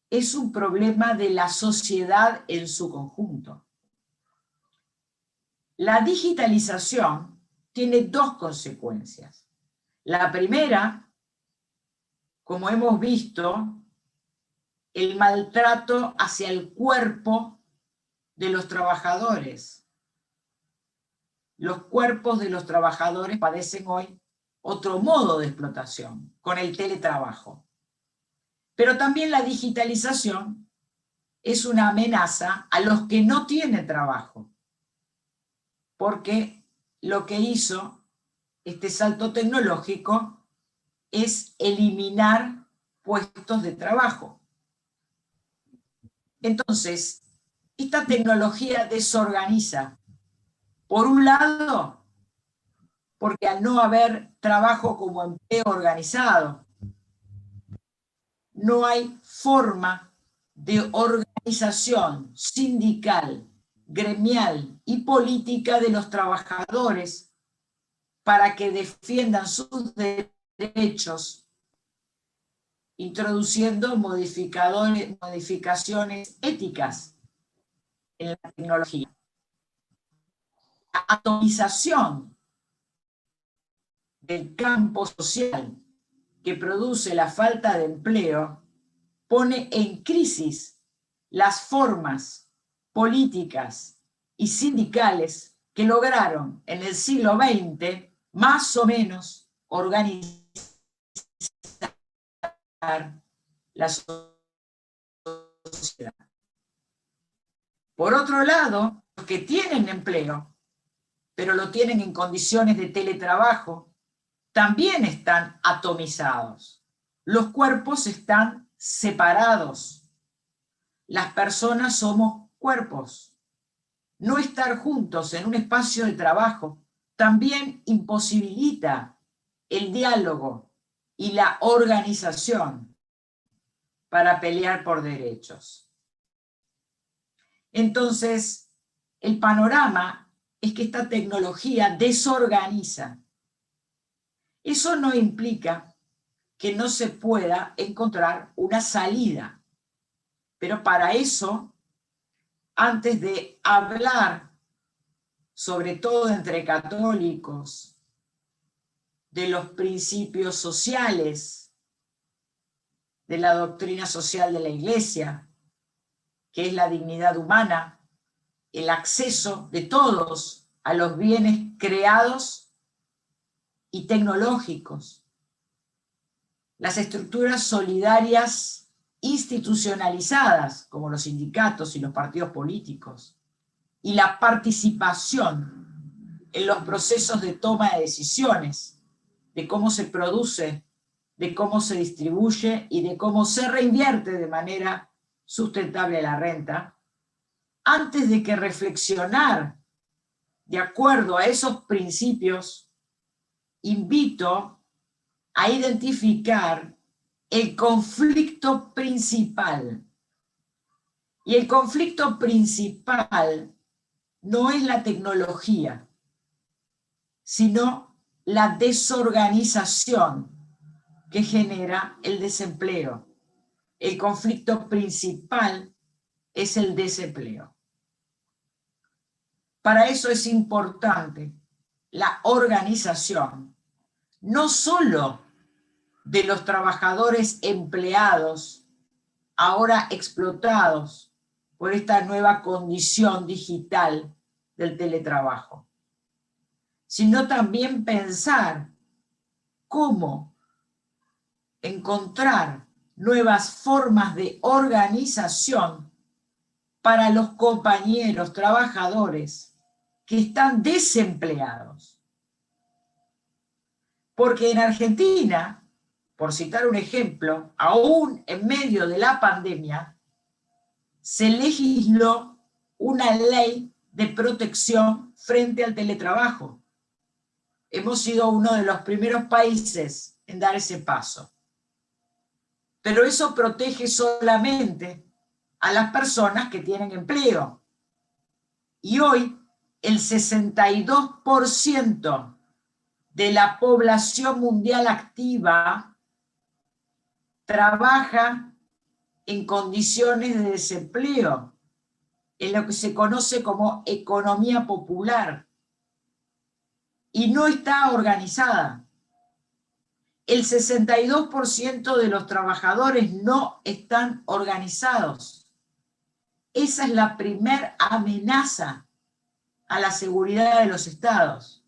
es un problema de la sociedad en su conjunto. La digitalización tiene dos consecuencias. La primera, como hemos visto, el maltrato hacia el cuerpo de los trabajadores. Los cuerpos de los trabajadores padecen hoy otro modo de explotación, con el teletrabajo. Pero también la digitalización es una amenaza a los que no tienen trabajo, porque lo que hizo este salto tecnológico es eliminar puestos de trabajo. Entonces, esta tecnología desorganiza, por un lado, porque al no haber trabajo como empleo organizado, no hay forma de organización sindical, gremial y política de los trabajadores para que defiendan sus derechos, introduciendo modificaciones éticas en la tecnología. La atomización del campo social que produce la falta de empleo pone en crisis las formas políticas y sindicales que lograron en el siglo XX más o menos organizar la sociedad. Por otro lado, los que tienen empleo, pero lo tienen en condiciones de teletrabajo, también están atomizados. Los cuerpos están separados. Las personas somos cuerpos. No estar juntos en un espacio de trabajo también imposibilita el diálogo y la organización para pelear por derechos. Entonces, el panorama es que esta tecnología desorganiza. Eso no implica que no se pueda encontrar una salida, pero para eso, antes de hablar, sobre todo entre católicos, de los principios sociales, de la doctrina social de la Iglesia, que es la dignidad humana, el acceso de todos a los bienes creados y tecnológicos, las estructuras solidarias institucionalizadas, como los sindicatos y los partidos políticos, y la participación en los procesos de toma de decisiones, de cómo se produce, de cómo se distribuye y de cómo se reinvierte de manera sustentable la renta, antes de que reflexionar de acuerdo a esos principios, invito a identificar el conflicto principal. Y el conflicto principal no es la tecnología, sino la desorganización que genera el desempleo. El conflicto principal es el desempleo. Para eso es importante la organización, no solo de los trabajadores empleados, ahora explotados por esta nueva condición digital del teletrabajo, sino también pensar cómo encontrar nuevas formas de organización para los compañeros trabajadores que están desempleados. Porque en Argentina, por citar un ejemplo, aún en medio de la pandemia, se legisló una ley de protección frente al teletrabajo. Hemos sido uno de los primeros países en dar ese paso. Pero eso protege solamente a las personas que tienen empleo. Y hoy el 62% de la población mundial activa trabaja en condiciones de desempleo, en lo que se conoce como economía popular, y no está organizada. El 62% de los trabajadores no están organizados. Esa es la primera amenaza a la seguridad de los estados.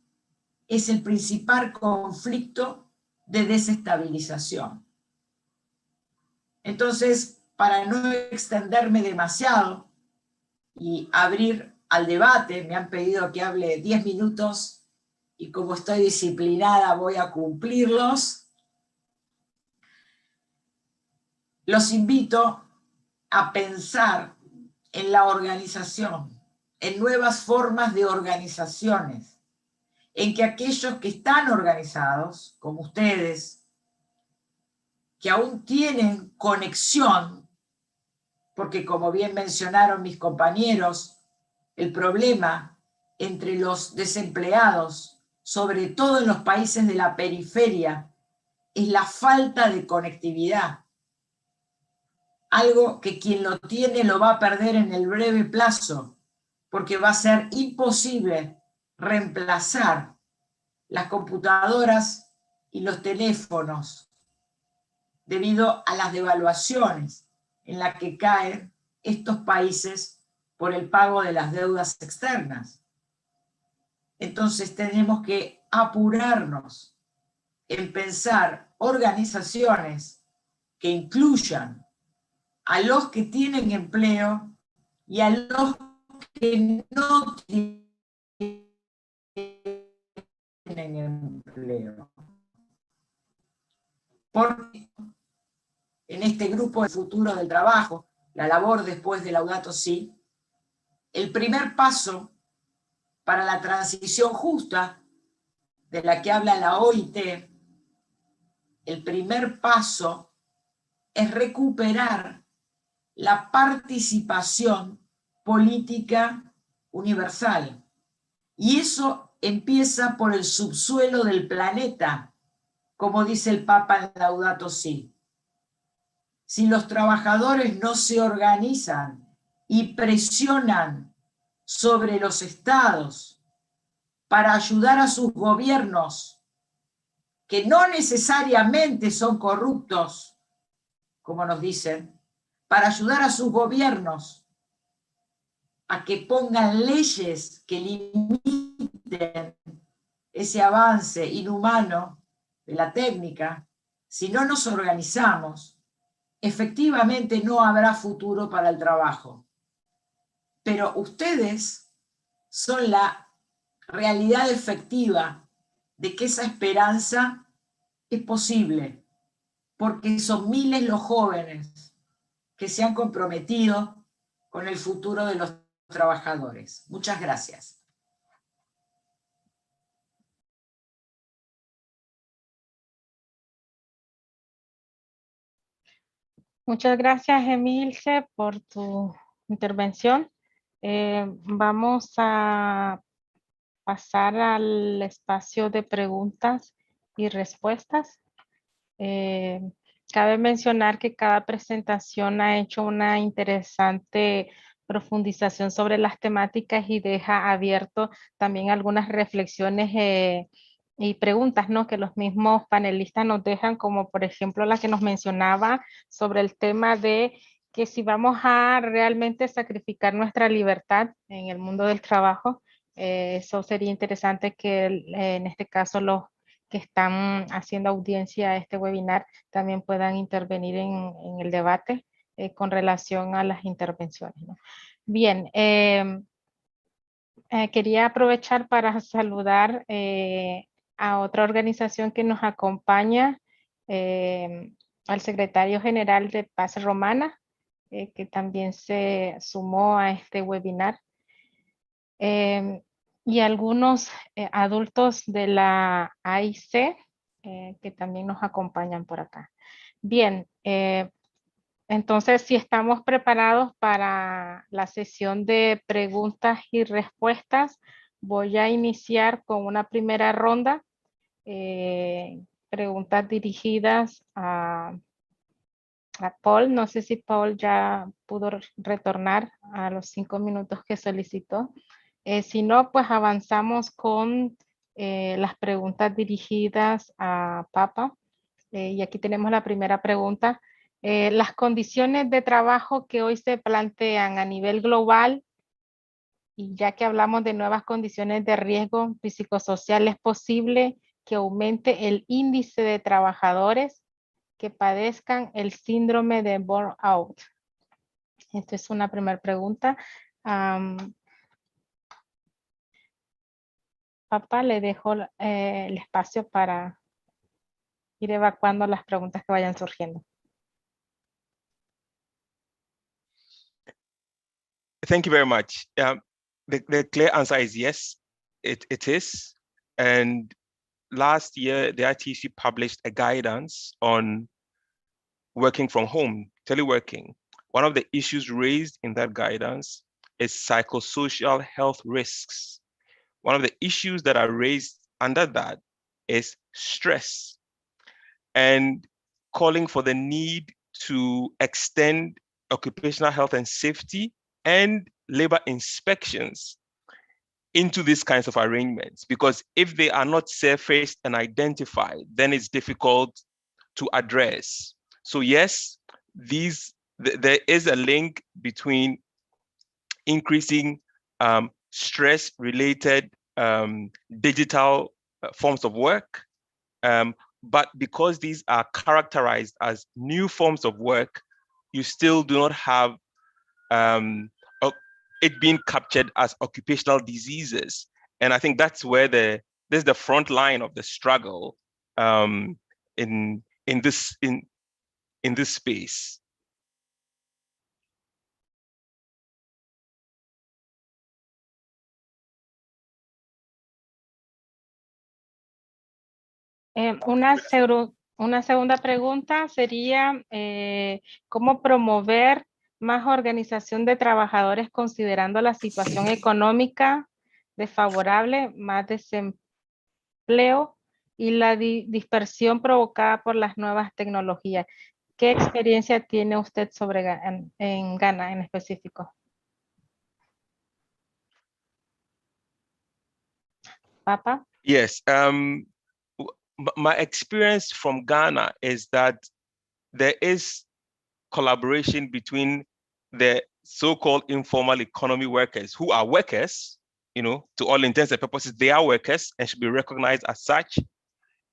Es el principal conflicto de desestabilización. Entonces, para no extenderme demasiado y abrir al debate, me han pedido que hable 10 minutos y como estoy disciplinada voy a cumplirlos. Los invito a pensar en la organización, en nuevas formas de organizaciones, en que aquellos que están organizados, como ustedes, que aún tienen conexión porque como bien mencionaron mis compañeros, el problema entre los desempleados, sobre todo en los países de la periferia, es la falta de conectividad. Algo que quien lo tiene lo va a perder en el breve plazo, porque va a ser imposible reemplazar las computadoras y los teléfonos debido a las devaluaciones en las que caen estos países por el pago de las deudas externas. Entonces tenemos que apurarnos en pensar organizaciones que incluyan a los que tienen empleo y a los que no tienen empleo. Porque en este grupo de futuro del trabajo, la labor después de Laudato Si, el primer paso para la transición justa de la que habla la OIT, el primer paso es recuperar la participación política universal. Y eso empieza por el subsuelo del planeta, como dice el Papa en Laudato Si. Si los trabajadores no se organizan y presionan sobre los estados para ayudar a sus gobiernos, que no necesariamente son corruptos, como nos dicen, para ayudar a sus gobiernos a que pongan leyes que limiten ese avance inhumano de la técnica, si no nos organizamos, efectivamente no habrá futuro para el trabajo. Pero ustedes son la realidad efectiva de que esa esperanza es posible, porque son miles los jóvenes que se han comprometido con el futuro de los trabajadores. Muchas gracias. Muchas gracias, Emilce, por tu intervención. Vamos a pasar al espacio de preguntas y respuestas. Cabe mencionar que cada presentación ha hecho una interesante profundización sobre las temáticas y deja abierto también algunas reflexiones y preguntas, ¿no?, que los mismos panelistas nos dejan, como por ejemplo la que nos mencionaba sobre el tema de que si vamos a realmente sacrificar nuestra libertad en el mundo del trabajo, eso sería interesante que en este caso los que están haciendo audiencia a este webinar también puedan intervenir en el debate con relación a las intervenciones, ¿no? Bien, quería aprovechar para saludar a otra organización que nos acompaña, al secretario general de Paz Romana, que también se sumó a este webinar. Y algunos adultos de la Iycw que también nos acompañan por acá. Bien, entonces si estamos preparados para la sesión de preguntas y respuestas, voy a iniciar con una primera ronda. Preguntas dirigidas a Paul. No sé si Paul ya pudo retornar a los 5 minutos que solicitó. Si no, pues avanzamos con las preguntas dirigidas a Papa. Y aquí tenemos la primera pregunta. Las condiciones de trabajo que hoy se plantean a nivel global, y ya que hablamos de nuevas condiciones de riesgo psicosocial, ¿es posible que aumente el índice de trabajadores que padezcan el síndrome de burnout? Esta es una primera pregunta. Papá, le dejo el espacio para ir evacuando las preguntas que vayan surgiendo. Thank you very much. The clear answer is yes, it is. And last year, the ITC published a guidance on working from home, teleworking, one of the issues raised in that guidance is psychosocial health risks. One of the issues that are raised under that is stress, and calling for the need to extend occupational health and safety and labor inspections into these kinds of arrangements, because if they are not surfaced and identified, then it's difficult to address. So yes, there is a link between increasing stress-related digital forms of work, but because these are characterized as new forms of work, you still do not have it being captured as occupational diseases. And I think that's where there's the front line of the struggle in this space. Una segunda pregunta sería, ¿cómo promover más organización de trabajadores considerando la situación económica desfavorable, más desempleo y la dispersión provocada por las nuevas tecnologías? ¿Qué experiencia tiene usted sobre en Ghana en específico? Papa? Yes, my experience from Ghana is that there is collaboration between the so-called informal economy workers, who are workers, to all intents and purposes, they are workers and should be recognized as such,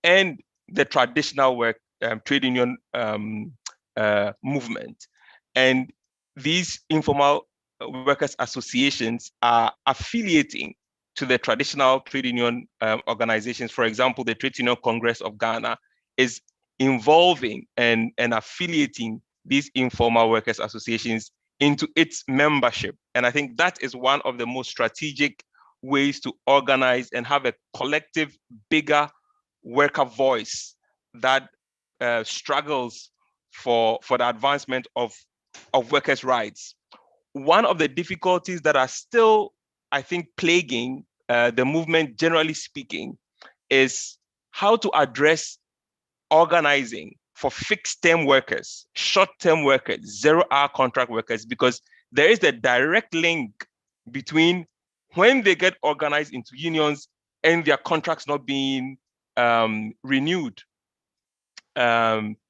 and the traditional work trade union movement. And these informal workers associations are affiliating to the traditional trade union organizations. For example, the Trade Union Congress of Ghana is involving and affiliating these informal workers associations into its membership. And I think that is one of the most strategic ways to organize and have a collective, bigger worker voice that struggles for the advancement of workers' rights. One of the difficulties that are still, I think, plaguing the movement, generally speaking, is how to address organizing for fixed-term workers, short-term workers, zero-hour contract workers, because there is a direct link between when they get organized into unions and their contracts not being renewed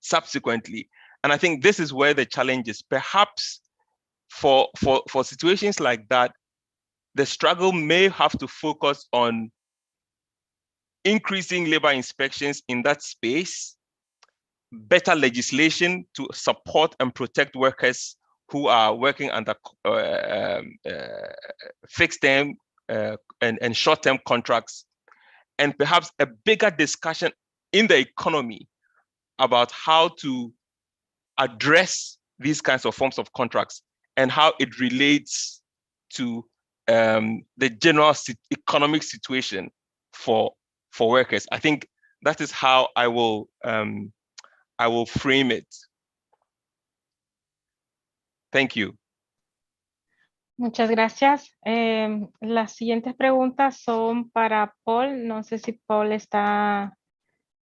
subsequently. And I think this is where the challenge is. Perhaps for situations like that, the struggle may have to focus on increasing labor inspections in that space, better legislation to support and protect workers who are working under fixed-term and short-term contracts, and perhaps a bigger discussion in the economy about how to address these kinds of forms of contracts and how it relates to the general economic situation for workers. I think that is how I will frame it. Thank you. Muchas gracias. Las siguientes preguntas son para Paul. No sé si Paul está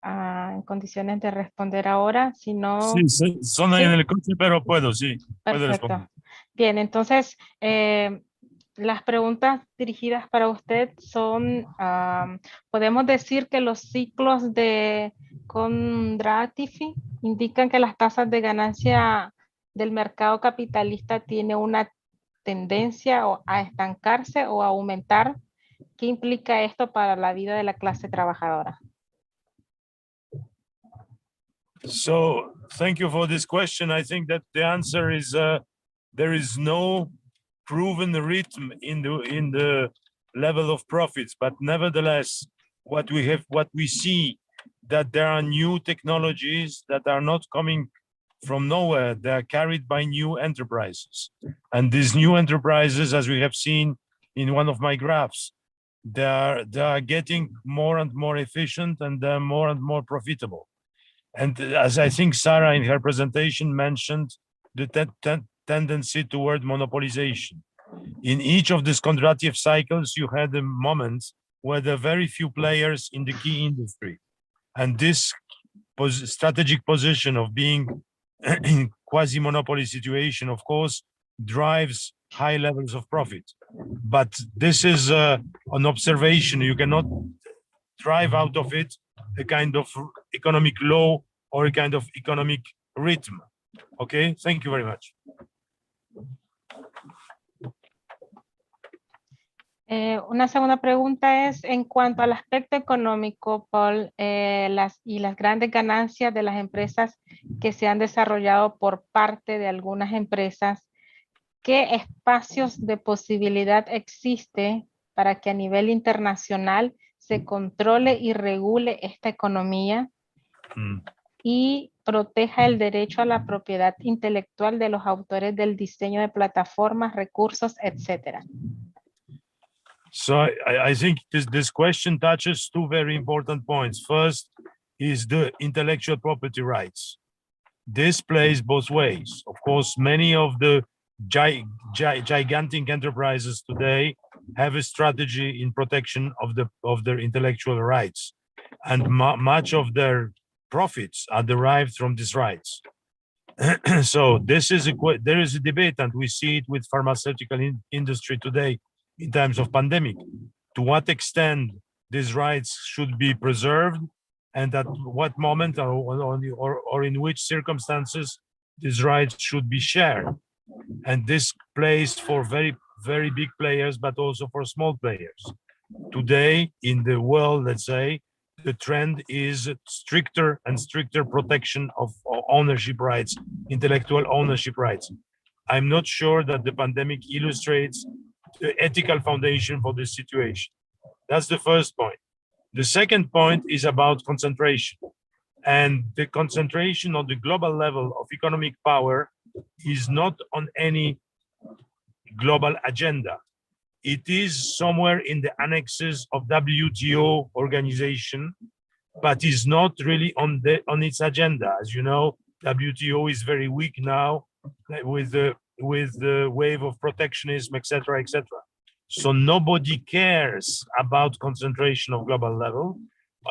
en condiciones de responder ahora. Si no... Sí, son en el coche, pero puedo, sí. Puedo responder. Perfecto. Bien, entonces, las preguntas dirigidas para usted son, podemos decir que los ciclos de Kondratifi indican que las tasas de ganancia del mercado capitalista tiene una tendencia a estancarse o a aumentar. ¿Qué implica esto para la vida de la clase trabajadora? So, thank you for this question. I think that the answer is there is no proven rhythm in the level of profits, but nevertheless, what we see that there are new technologies that are not coming from nowhere. They are carried by new enterprises, and these new enterprises, as we have seen in one of my graphs, they are getting more and more efficient, and they're more and more profitable. And as I think Sarah in her presentation mentioned, the tendency toward monopolization. In each of these contractive cycles, you had a moment where there are very few players in the key industry. And this strategic position of being in quasi-monopoly situation, of course, drives high levels of profit. But this is an observation. You cannot drive out of it a kind of economic law or a kind of economic rhythm. Okay, thank you very much. Una segunda pregunta es en cuanto al aspecto económico, Paul, las grandes ganancias de las empresas que se han desarrollado por parte de algunas empresas, ¿qué espacios de posibilidad existe para que a nivel internacional se controle y regule esta economía y proteja el derecho a la propiedad intelectual de los autores del diseño de plataformas, recursos, etcétera? So I think this question touches two very important points. First is the intellectual property rights. This plays both ways. Of course, many of the gigantic enterprises today have a strategy in protection of their intellectual rights, and much of their profits are derived from these rights. So there is a debate, and we see it with pharmaceutical industry today in times of pandemic. To what extent these rights should be preserved, and at what moment or in which circumstances these rights should be shared. And this plays for very, very big players, but also for small players. Today in the world, let's say, the trend is stricter and stricter protection of ownership rights, intellectual ownership rights. I'm not sure that the pandemic illustrates the ethical foundation for this situation. That's the first point. The second point is about concentration. And the concentration on the global level of economic power is not on any global agenda. It is somewhere in the annexes of WTO organization, but is not really on its agenda. As you know, WTO is very weak now with the wave of protectionism, etc., etc. So nobody cares about concentration of global level.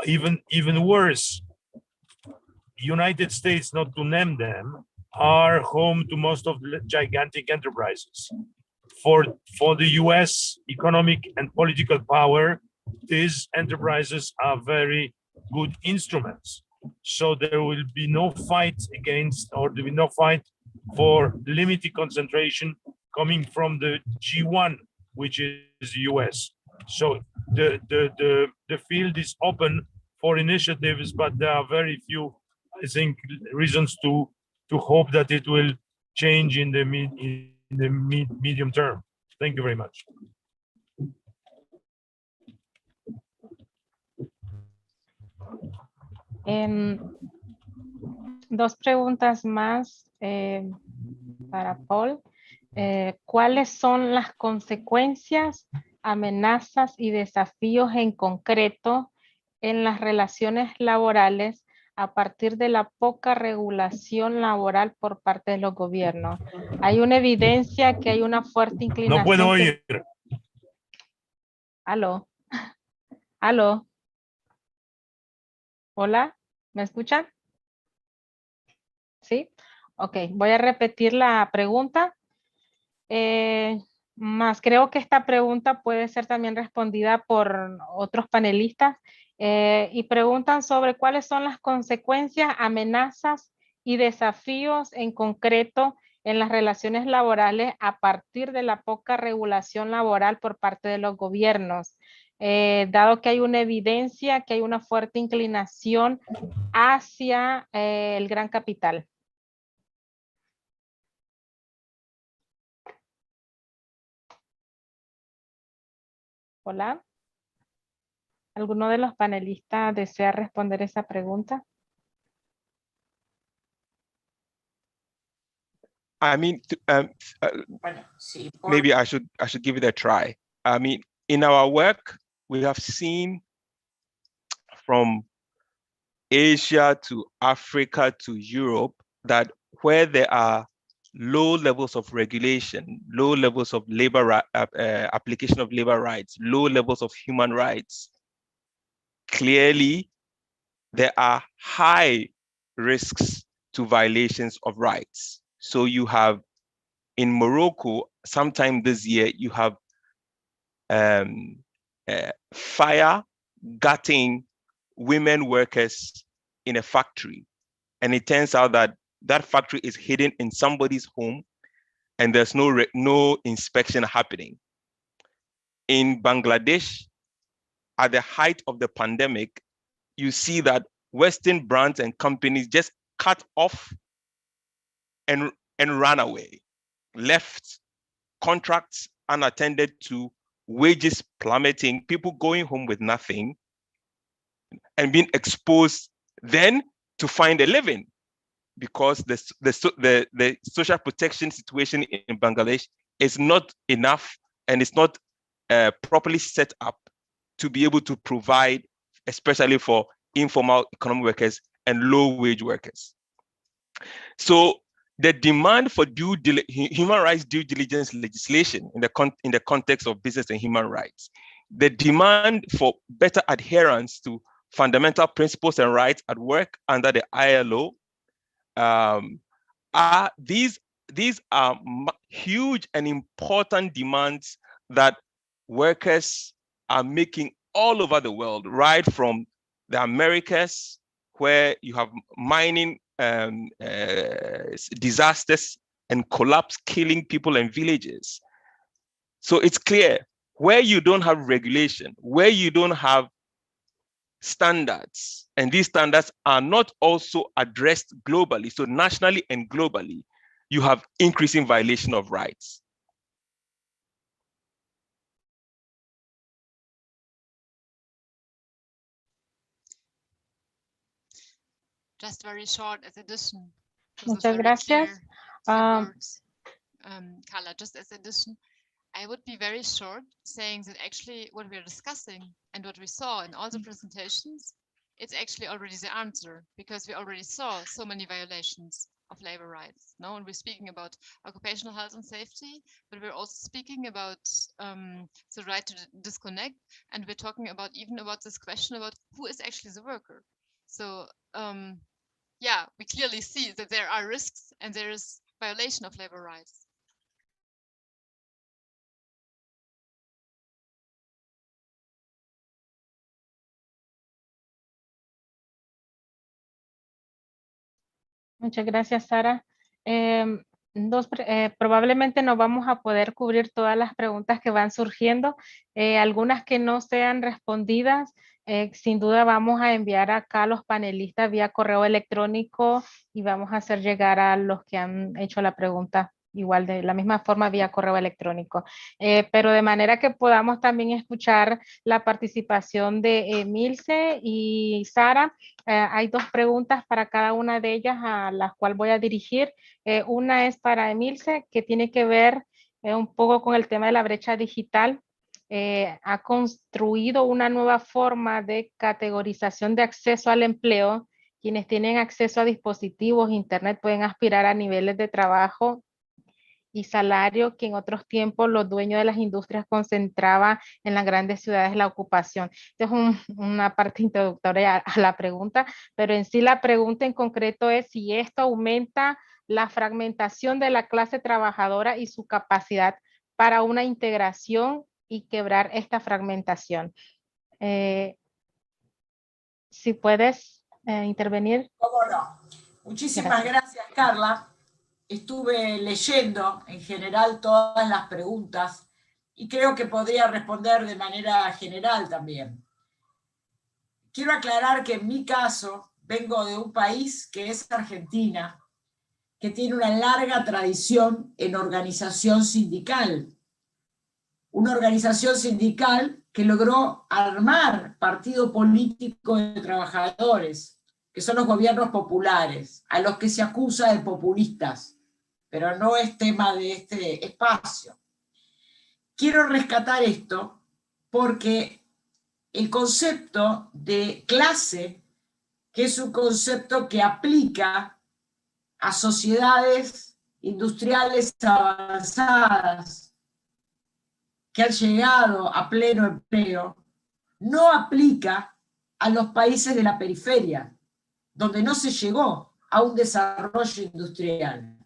Even worse, United States, not to name them, are home to most of the gigantic enterprises. For the US economic and political power, these enterprises are very good instruments. So there will be no fight against, or there will be no fight for limited concentration coming from the G1, which is the US. So the field is open for initiatives, but there are very few, I think, reasons to hope that it will change in the medium term. Thank you very much. Dos preguntas más para Paul. ¿Cuáles son las consecuencias, amenazas y desafíos en concreto en las relaciones laborales a partir de la poca regulación laboral por parte de los gobiernos? Hay una evidencia que hay una fuerte inclinación. No puedo oír. Aló. Aló. Hola, ¿me escuchan? ¿Sí? Ok, voy a repetir la pregunta. Más creo que esta pregunta puede ser también respondida por otros panelistas y preguntan sobre cuáles son las consecuencias, amenazas y desafíos en concreto en las relaciones laborales a partir de la poca regulación laboral por parte de los gobiernos. Dado que hay una evidencia, que hay una fuerte inclinación hacia el gran capital. Hola. ¿Alguno de los panelistas desea responder esa pregunta? I mean, maybe I should give it a try. I mean, in our work, we have seen from Asia to Africa to Europe that where there are low levels of regulation, low levels of application of labor rights, low levels of human rights, clearly there are high risks to violations of rights. So you have in Morocco, sometime this year, you have fire gutting women workers in a factory. And it turns out that that factory is hidden in somebody's home and there's no inspection happening. In Bangladesh, at the height of the pandemic, you see that Western brands and companies just cut off and ran away, left contracts unattended to, wages plummeting, people going home with nothing and being exposed then to find a living, because the social protection situation in Bangladesh is not enough and it's not properly set up to be able to provide, especially for informal economic workers and low-wage workers. So the demand for human rights due diligence legislation in the context of business and human rights, the demand for better adherence to fundamental principles and rights at work under the ILO, these are huge and important demands that workers are making all over the world, right from the Americas, where you have mining disasters and collapse killing people and villages. So it's clear, where you don't have regulation, where you don't have standards, and these standards are not also addressed globally, so nationally and globally, you have increasing violation of rights. Just very short as addition. Muchas gracias. Carla, just as addition, I would be very short saying that actually what we're discussing and what we saw in all the presentations, it's actually already the answer, because we already saw so many violations of labor rights. No, and we're speaking about occupational health and safety, but we're also speaking about the right to disconnect, and we're talking about even about this question about who is actually the worker. So yeah, we clearly see that there are risks and there is violation of labor rights. Muchas gracias, Sara. Probablemente no vamos a poder cubrir todas las preguntas que van surgiendo. Algunas que no sean respondidas, sin duda vamos a enviar acá a los panelistas vía correo electrónico y vamos a hacer llegar a los que han hecho la pregunta igual de la misma forma vía correo electrónico. Pero de manera que podamos también escuchar la participación de Emilce y Sara. Hay dos preguntas para cada una de ellas a las cuales voy a dirigir. Una es para Emilce, que tiene que ver un poco con el tema de la brecha digital. Ha construido una nueva forma de categorización de acceso al empleo. Quienes tienen acceso a dispositivos, internet, pueden aspirar a niveles de trabajo y salario que en otros tiempos los dueños de las industrias concentraban en las grandes ciudades la ocupación. Esta es una parte introductoria a la pregunta, pero en sí la pregunta en concreto es si esto aumenta la fragmentación de la clase trabajadora y su capacidad para una integración y quebrar esta fragmentación. Si puedes intervenir. ¿Cómo no? Muchísimas gracias, Carla. Estuve leyendo en general todas las preguntas y creo que podría responder de manera general también. Quiero aclarar que en mi caso vengo de un país que es Argentina, que tiene una larga tradición en organización sindical. Una organización sindical que logró armar partido político de trabajadores, que son los gobiernos populares, a los que se acusa de populistas, pero no es tema de este espacio. Quiero rescatar esto porque el concepto de clase, que es un concepto que aplica a sociedades industriales avanzadas que han llegado a pleno empleo, no aplica a los países de la periferia, donde no se llegó a un desarrollo industrial.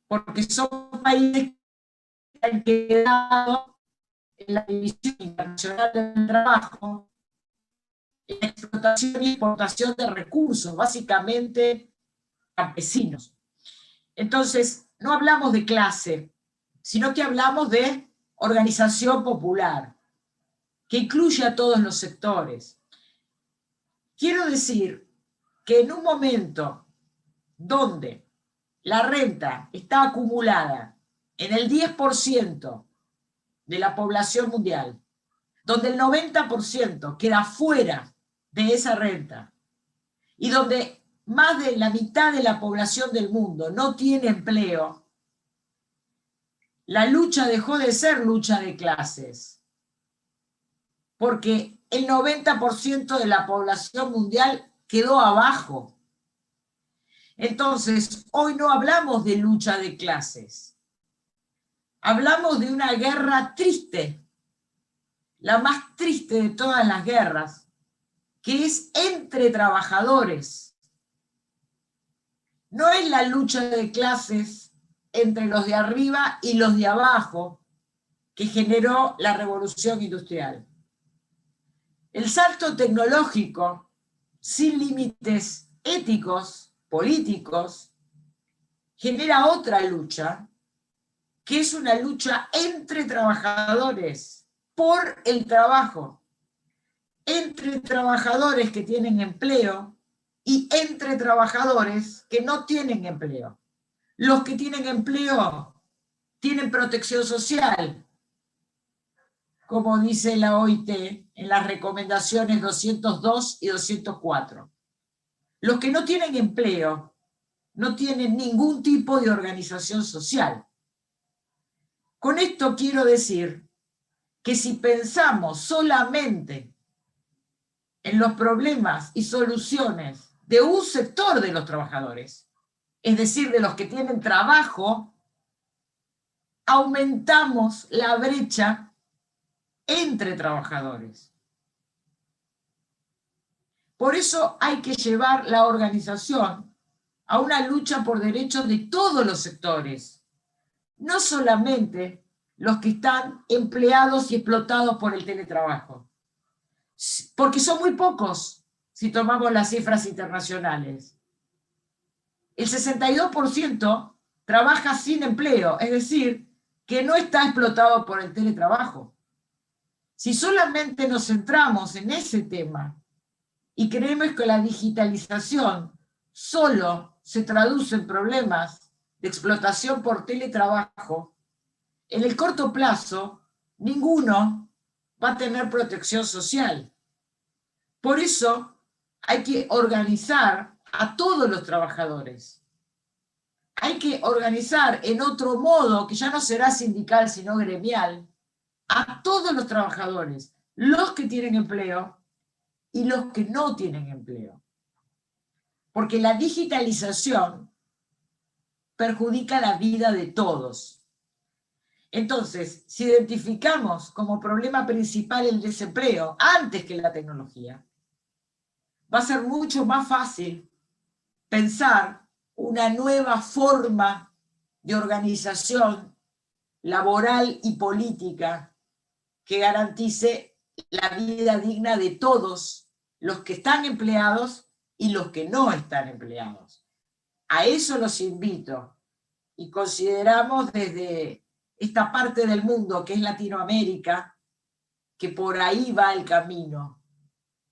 Porque son países que han quedado en la División Internacional del Trabajo, en la explotación y exportación de recursos, básicamente campesinos. Entonces, no hablamos de clase, sino que hablamos de organización popular, que incluye a todos los sectores. Quiero decir que en un momento donde la renta está acumulada en el 10% de la población mundial, donde el 90% queda fuera de esa renta, y donde más de la mitad de la población del mundo no tiene empleo, la lucha dejó de ser lucha de clases, porque el 90% de la población mundial quedó abajo. Entonces, hoy no hablamos de lucha de clases, hablamos de una guerra triste, la más triste de todas las guerras, que es entre trabajadores. No es la lucha de clases entre los de arriba y los de abajo que generó la revolución industrial. El salto tecnológico, sin límites éticos, políticos, genera otra lucha, que es una lucha entre trabajadores, por el trabajo, entre trabajadores que tienen empleo y entre trabajadores que no tienen empleo. Los que tienen empleo tienen protección social, como dice la OIT en las recomendaciones 202 y 204. Los que no tienen empleo no tienen ningún tipo de organización social. Con esto quiero decir que si pensamos solamente en los problemas y soluciones de un sector de los trabajadores, es decir, de los que tienen trabajo, aumentamos la brecha entre trabajadores. Por eso hay que llevar la organización a una lucha por derechos de todos los sectores, no solamente los que están empleados y explotados por el teletrabajo, porque son muy pocos si tomamos las cifras internacionales. El 62% trabaja sin empleo, es decir, que no está explotado por el teletrabajo. Si solamente nos centramos en ese tema y creemos que la digitalización solo se traduce en problemas de explotación por teletrabajo, en el corto plazo ninguno va a tener protección social. Por eso hay que organizar a todos los trabajadores. Hay que organizar en otro modo, que ya no será sindical sino gremial, a todos los trabajadores, los que tienen empleo y los que no tienen empleo. Porque la digitalización perjudica la vida de todos. Entonces, si identificamos como problema principal el desempleo antes que la tecnología, va a ser mucho más fácil pensar una nueva forma de organización laboral y política que garantice la vida digna de todos los que están empleados y los que no están empleados. A eso los invito, y consideramos desde esta parte del mundo que es Latinoamérica, que por ahí va el camino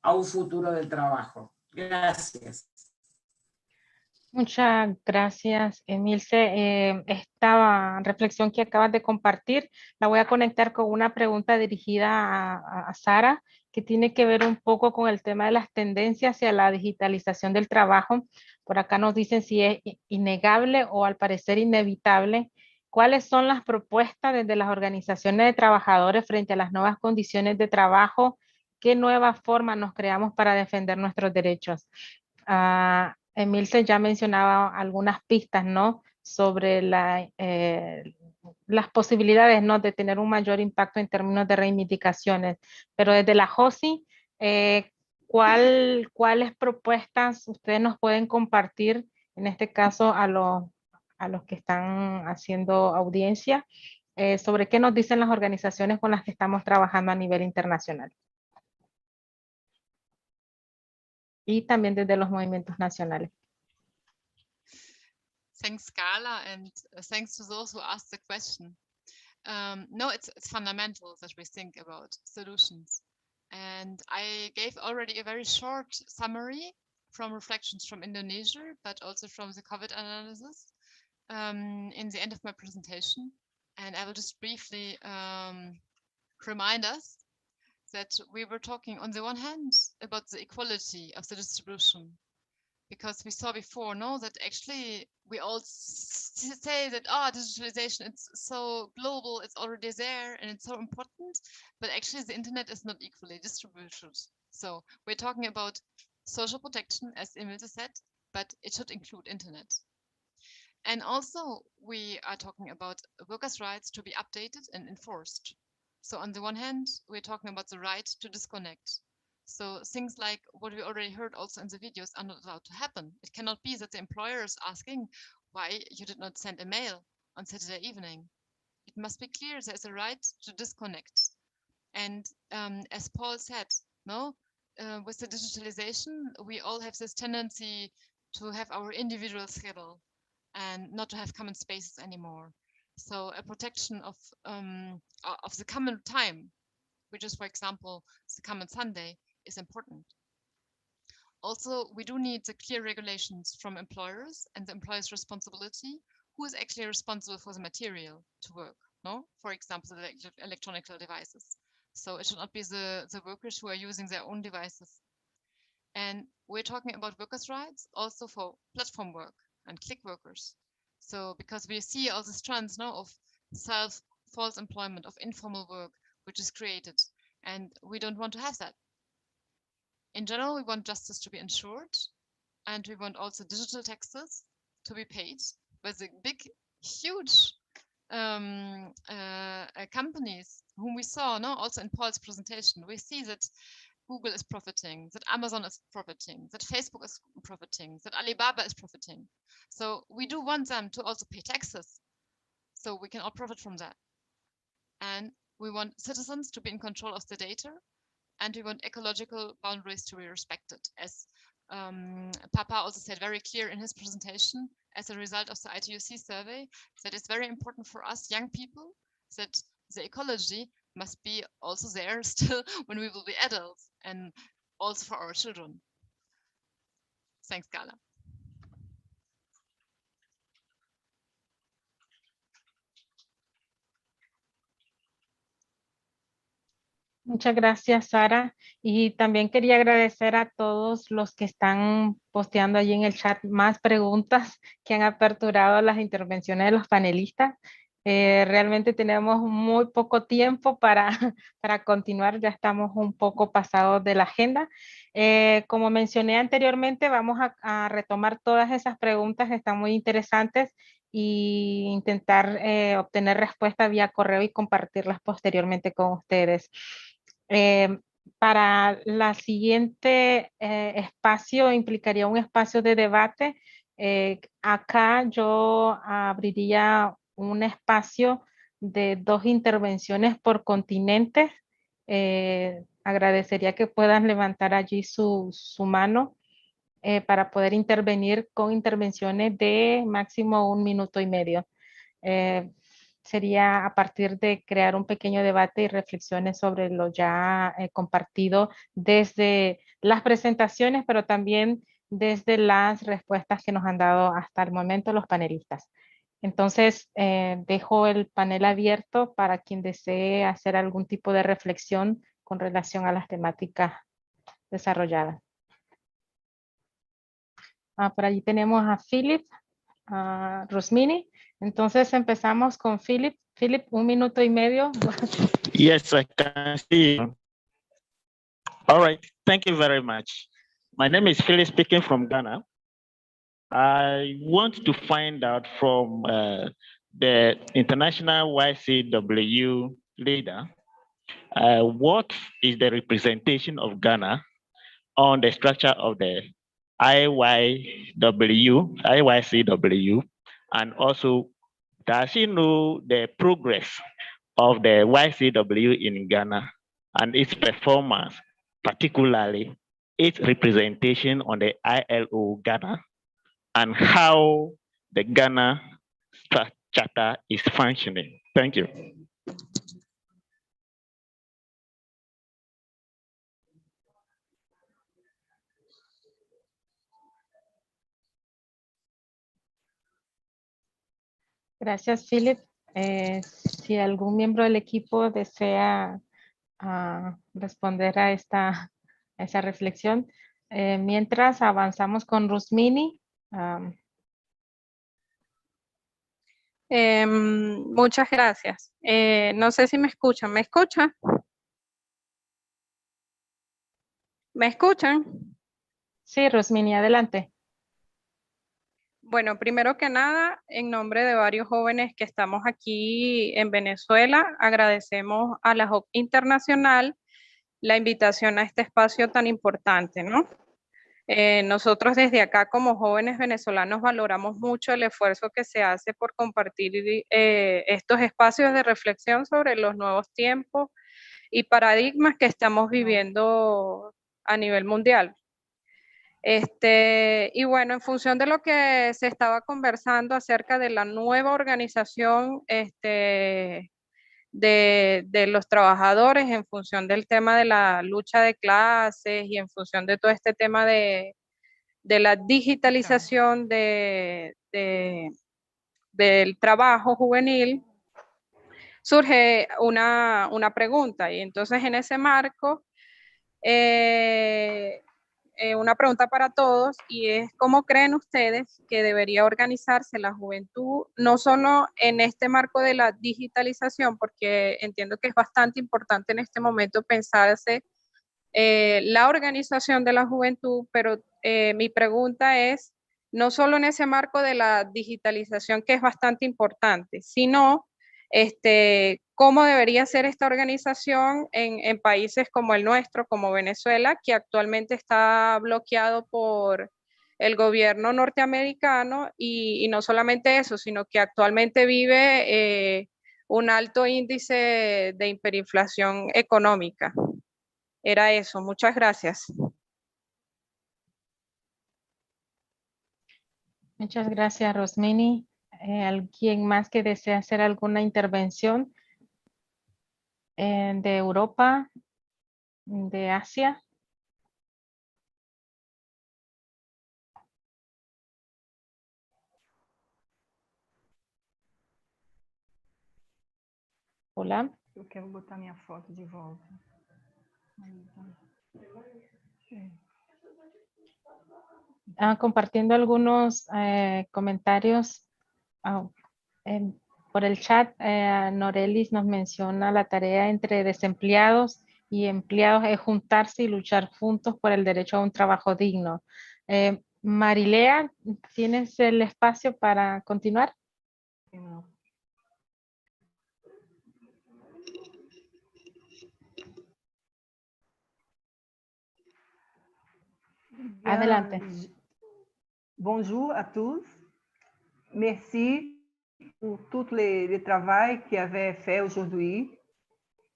a un futuro del trabajo. Gracias. Muchas gracias, Emilce. Esta reflexión que acabas de compartir la voy a conectar con una pregunta dirigida a Sara, que tiene que ver un poco con el tema de las tendencias hacia la digitalización del trabajo. Por acá nos dicen si es innegable o al parecer inevitable. ¿Cuáles son las propuestas desde las organizaciones de trabajadores frente a las nuevas condiciones de trabajo? ¿Qué nuevas formas nos creamos para defender nuestros derechos? Emilce ya mencionaba algunas pistas, ¿no? Sobre las posibilidades, ¿no? De tener un mayor impacto en términos de reivindicaciones. Pero desde la Joci, ¿cuáles propuestas ustedes nos pueden compartir, en este caso a los que están haciendo audiencia, sobre qué nos dicen las organizaciones con las que estamos trabajando a nivel internacional? Y también desde los movimientos nacionales. Thanks, Carla, and thanks to those who asked the question. No, it's fundamental that we think about solutions. And I gave already a very short summary from reflections from Indonesia, but also from the COVID analysis in the end of my presentation. And I will just briefly remind us that we were talking on the one hand about the equality of the distribution, because we saw before, no, that actually we all say that, digitalization, it's so global, it's already there and it's so important, but actually the internet is not equally distributed. So we're talking about social protection, as Emilce said, but it should include internet. And also we are talking about workers' rights to be updated and enforced. So on the one hand, we're talking about the right to disconnect. So things like what we already heard also in the videos are not allowed to happen. It cannot be that the employer is asking why you did not send a mail on Saturday evening. It must be clear there's a right to disconnect. And as Paul said, no, with the digitalization, we all have this tendency to have our individual schedule and not to have common spaces anymore. So a protection of the common time, which is, for example, the common Sunday, is important. Also, we do need the clear regulations from employers and the employer's responsibility. Who is actually responsible for the material to work? No, for example, the electronic devices. So it should not be the workers who are using their own devices. And we're talking about workers' rights also for platform work and click workers. So because we see all these trends now of false employment, of informal work, which is created, and we don't want to have that. In general, we want justice to be ensured, and we want also digital taxes to be paid by the big, huge companies whom we saw now also in Paul's presentation. We see that Google is profiting, that Amazon is profiting, that Facebook is profiting, that Alibaba is profiting. So we do want them to also pay taxes, so we can all profit from that. And we want citizens to be in control of the data, and we want ecological boundaries to be respected, as Papa also said very clear in his presentation, as a result of the Iycw survey, that it's very important for us young people that the ecology must be also there still when we will be adults, and also for our children. Thanks, Carla. Muchas gracias, Sara. Y también quería agradecer a todos los que están posteando allí en el chat más preguntas que han aperturado las intervenciones de los panelistas. Realmente tenemos muy poco tiempo para continuar, ya estamos un poco pasados de la agenda. Como mencioné anteriormente, vamos a retomar todas esas preguntas que están muy interesantes e intentar obtener respuesta vía correo y compartirlas posteriormente con ustedes. Para la siguiente espacio implicaría un espacio de debate. Acá yo abriría un espacio de 2 intervenciones por continente. Agradecería que puedan levantar allí su mano para poder intervenir con intervenciones de máximo 1 minuto y medio. Sería a partir de crear un pequeño debate y reflexiones sobre lo ya compartido desde las presentaciones, pero también desde las respuestas que nos han dado hasta el momento los panelistas. Entonces, dejo el panel abierto para quien desee hacer algún tipo de reflexión con relación a las temáticas desarrolladas. Por allí tenemos a Philip, a Rosmini. Entonces empezamos con Philip. Philip, 1 minuto y medio. Yes, I can see you. All right, thank you very much. My name is Philip speaking from Ghana. I want to find out from the international YCW leader, what is the representation of Ghana on the structure of the IYCW, and also does he know the progress of the YCW in Ghana and its performance, particularly its representation on the ILO Ghana, and how the Ghana Charter is functioning? Thank you. Gracias, Philip. Si algún miembro del equipo desea responder a esa reflexión, mientras avanzamos con Rusmini. Muchas gracias. No sé si me escuchan. ¿Me escuchan? ¿Me escuchan? Sí, Rusmini, adelante. Bueno, primero que nada, en nombre de varios jóvenes que estamos aquí en Venezuela, agradecemos a la JOC Internacional la invitación a este espacio tan importante, ¿no? Nosotros desde acá como jóvenes venezolanos valoramos mucho el esfuerzo que se hace por compartir estos espacios de reflexión sobre los nuevos tiempos y paradigmas que estamos viviendo a nivel mundial. Y bueno, en función de lo que se estaba conversando acerca de la nueva organización de los trabajadores, en función del tema de la lucha de clases y en función de todo este tema de la digitalización del trabajo juvenil, surge una pregunta. Y entonces en ese marco, una pregunta para todos, y es: ¿cómo creen ustedes que debería organizarse la juventud, no solo en este marco de la digitalización, porque entiendo que es bastante importante en este momento pensarse la organización de la juventud, pero mi pregunta es, no solo en ese marco de la digitalización, que es bastante importante, sino cómo debería ser esta organización en países como el nuestro, como Venezuela, que actualmente está bloqueado por el gobierno norteamericano, y no solamente eso, sino que actualmente vive un alto índice de hiperinflación económica. Era eso, muchas gracias. Muchas gracias, Rosmini. ¿Alguien más que desea hacer alguna intervención de Europa, de Asia? Hola. Eu quero botar minha foto de volta. Compartiendo algunos comentarios por el chat. Norelis nos menciona la tarea entre desempleados y empleados es juntarse y luchar juntos por el derecho a un trabajo digno. Marilea, ¿tienes el espacio para continuar? No. Adelante. Bonjour à tous. Merci pour tout le travail qui avait fait aujourd'hui.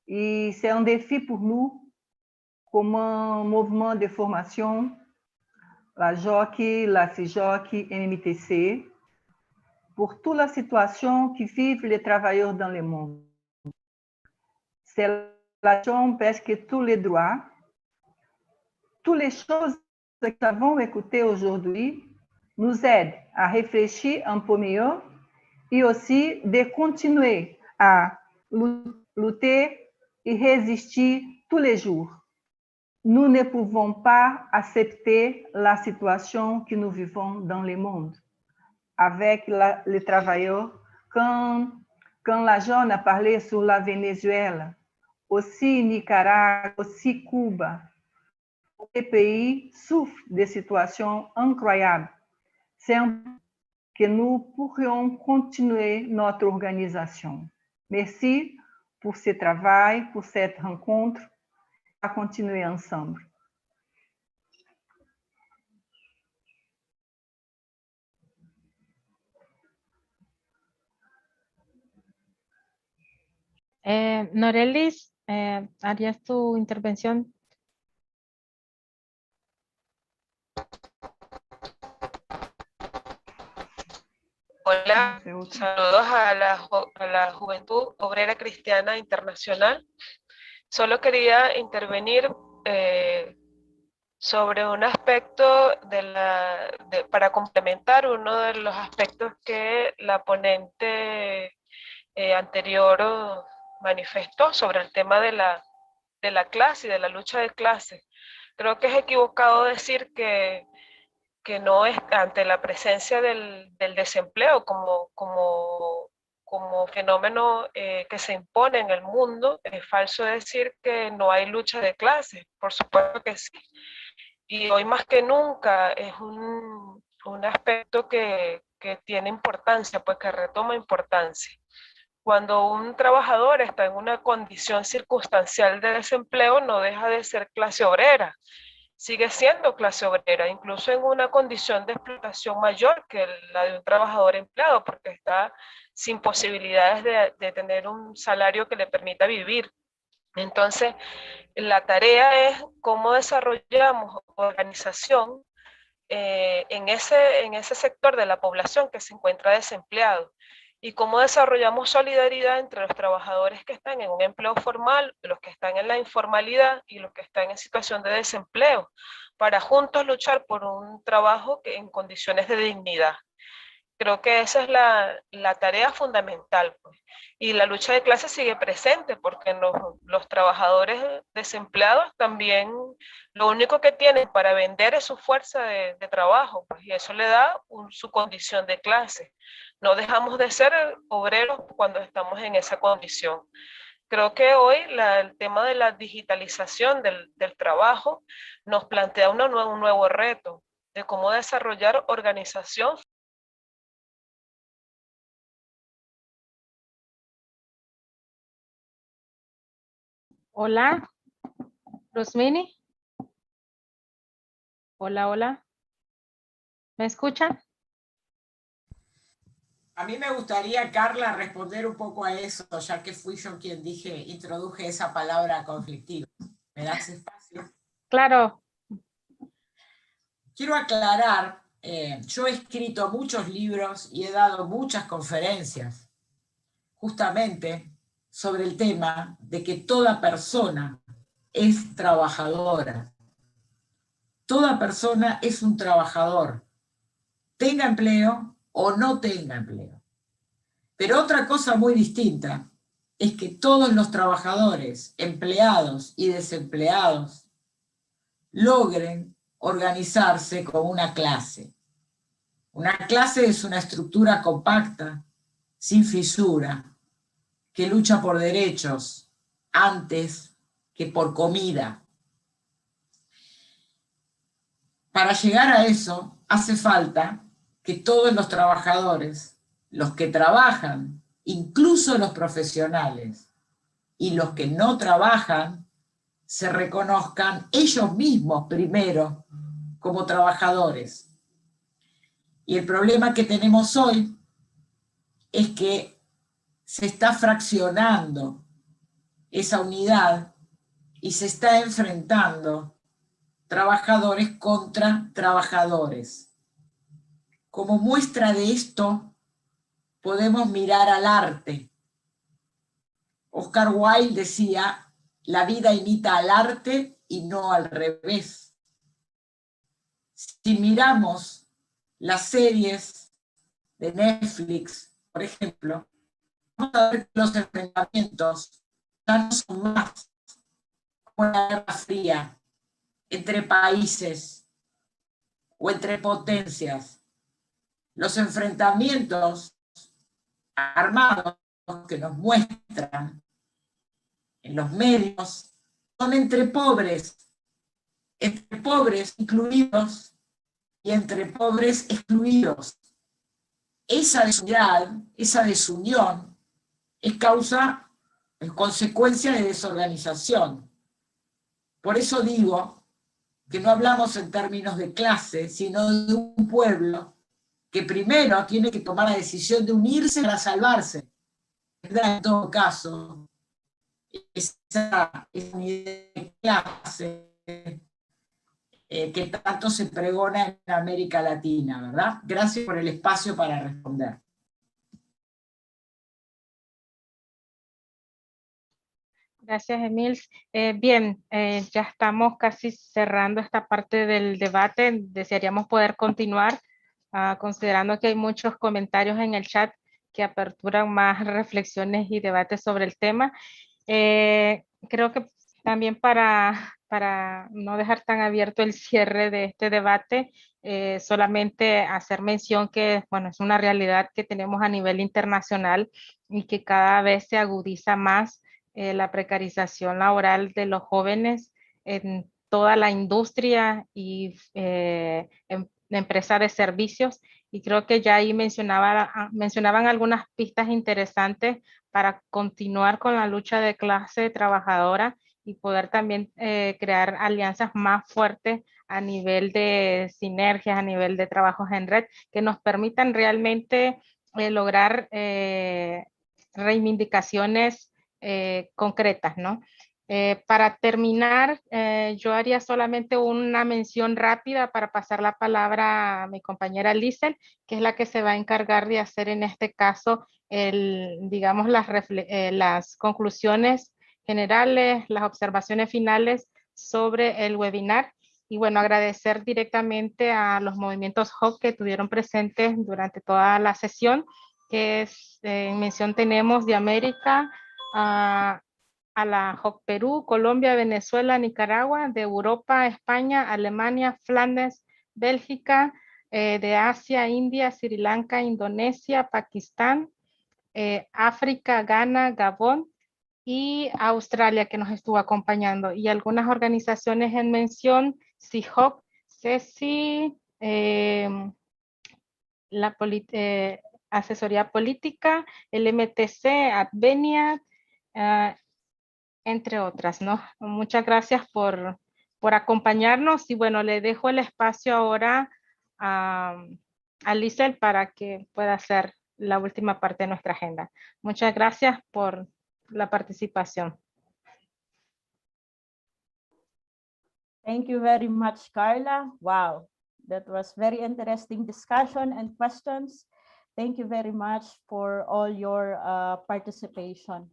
Et c'est un défi pour nous, comme un mouvement de formation, la Joci, la CJOC, MMTC, pour toute la situation que vivent les travailleurs dans le monde. C'est la situation presque tous les droits, toutes les choses que nous avons écoutées aujourd'hui nous aident à réfléchir un peu mieux et aussi de continuer à lutter et résister tous les jours. Nous ne pouvons pas accepter la situation que nous vivons dans le monde avec les travailleurs. Quand la jeune a parlé sur la Venezuela, aussi Nicaragua, aussi Cuba, les pays souffrent de situations incroyables. Sempre que nous pourrions continuer notre organisation. Merci pour ce travail, pour cette rencontre, à continuer ensemble. Norelis, ¿harías tu intervención? Hola, saludos a la Juventud Obrera Cristiana Internacional. Solo quería intervenir sobre un aspecto para complementar uno de los aspectos que la ponente anterior manifestó sobre el tema de la clase y de la lucha de clase. Creo que es equivocado decir que no es ante la presencia del desempleo como fenómeno que se impone en el mundo, es falso decir que no hay lucha de clases, por supuesto que sí. Y hoy más que nunca es un aspecto que tiene importancia, pues que retoma importancia. Cuando un trabajador está en una condición circunstancial de desempleo, no deja de ser clase obrera. Sigue siendo clase obrera, incluso en una condición de explotación mayor que la de un trabajador empleado, porque está sin posibilidades de tener un salario que le permita vivir. Entonces, la tarea es cómo desarrollamos organización en ese sector de la población que se encuentra desempleado y cómo desarrollamos solidaridad entre los trabajadores que están en un empleo formal, los que están en la informalidad y los que están en situación de desempleo, para juntos luchar por un trabajo en condiciones de dignidad. Creo que esa es la tarea fundamental, pues. Y la lucha de clases sigue presente porque los trabajadores desempleados también lo único que tienen para vender es su fuerza de trabajo, pues, y eso le da su condición de clase. No dejamos de ser obreros cuando estamos en esa condición. Creo que hoy el tema de la digitalización del trabajo nos plantea un nuevo reto de cómo desarrollar organización. Hola, Rosmini. Hola, hola. ¿Me escuchan? A mí me gustaría, Carla, responder un poco a eso, ya que fui yo quien introduje esa palabra conflictiva. ¿Me das espacio? Claro. Quiero aclarar, yo he escrito muchos libros y he dado muchas conferencias, justamente sobre el tema de que toda persona es trabajadora. Toda persona es un trabajador, tenga empleo o no tenga empleo. Pero otra cosa muy distinta es que todos los trabajadores, empleados y desempleados, logren organizarse como una clase. Una clase es una estructura compacta, sin fisura, que lucha por derechos antes que por comida. Para llegar a eso, hace falta que todos los trabajadores, los que trabajan, incluso los profesionales, y los que no trabajan, se reconozcan ellos mismos primero como trabajadores. Y el problema que tenemos hoy es que se está fraccionando esa unidad y se está enfrentando trabajadores contra trabajadores. Como muestra de esto, podemos mirar al arte. Oscar Wilde decía, la vida imita al arte y no al revés. Si miramos las series de Netflix, por ejemplo, vamos a ver que los enfrentamientos ya no son más como una guerra fría entre países o entre potencias. Los enfrentamientos armados que nos muestran en los medios son entre pobres incluidos y entre pobres excluidos. Esa desunidad, esa desunión, es consecuencia de desorganización. Por eso digo que no hablamos en términos de clase, sino de un pueblo que primero tiene que tomar la decisión de unirse para salvarse. En todo caso, esa unidad de clase que tanto se pregona en América Latina, ¿verdad? Gracias por el espacio para responder. Gracias, Emil. Bien, ya estamos casi cerrando esta parte del debate. Desearíamos poder continuar, considerando que hay muchos comentarios en el chat que aperturan más reflexiones y debates sobre el tema. Creo que también para no dejar tan abierto el cierre de este debate, solamente hacer mención que, bueno, es una realidad que tenemos a nivel internacional y que cada vez se agudiza más la precarización laboral de los jóvenes en toda la industria y empresa de servicios. Y creo que ya ahí mencionaban algunas pistas interesantes para continuar con la lucha de clase trabajadora y poder también crear alianzas más fuertes a nivel de sinergias, a nivel de trabajos en red, que nos permitan realmente lograr reivindicaciones concretas, ¿no? Para terminar, yo haría solamente una mención rápida para pasar la palabra a mi compañera Iycw, que es la que se va a encargar de hacer en este caso, digamos, las conclusiones generales, las observaciones finales sobre el webinar. Y bueno, agradecer directamente a los movimientos HOC que estuvieron presentes durante toda la sesión, que es, en mención tenemos de América, a la JOC Perú, Colombia, Venezuela, Nicaragua, de Europa, España, Alemania, Flandes, Bélgica, de Asia, India, Sri Lanka, Indonesia, Pakistán, África, Ghana, Gabón y Australia, que nos estuvo acompañando, y algunas organizaciones en mención: CIHOC, CECI, Asesoría Política, el MTC, Advenia, entre otras, ¿no? Muchas gracias por acompañarnos y bueno, le dejo el espacio ahora a Iycw para que pueda hacer la última parte de nuestra agenda. Muchas gracias por la participación. Thank you very much, Carla. Wow, that was very interesting discussion and questions. Thank you very much for all your participation.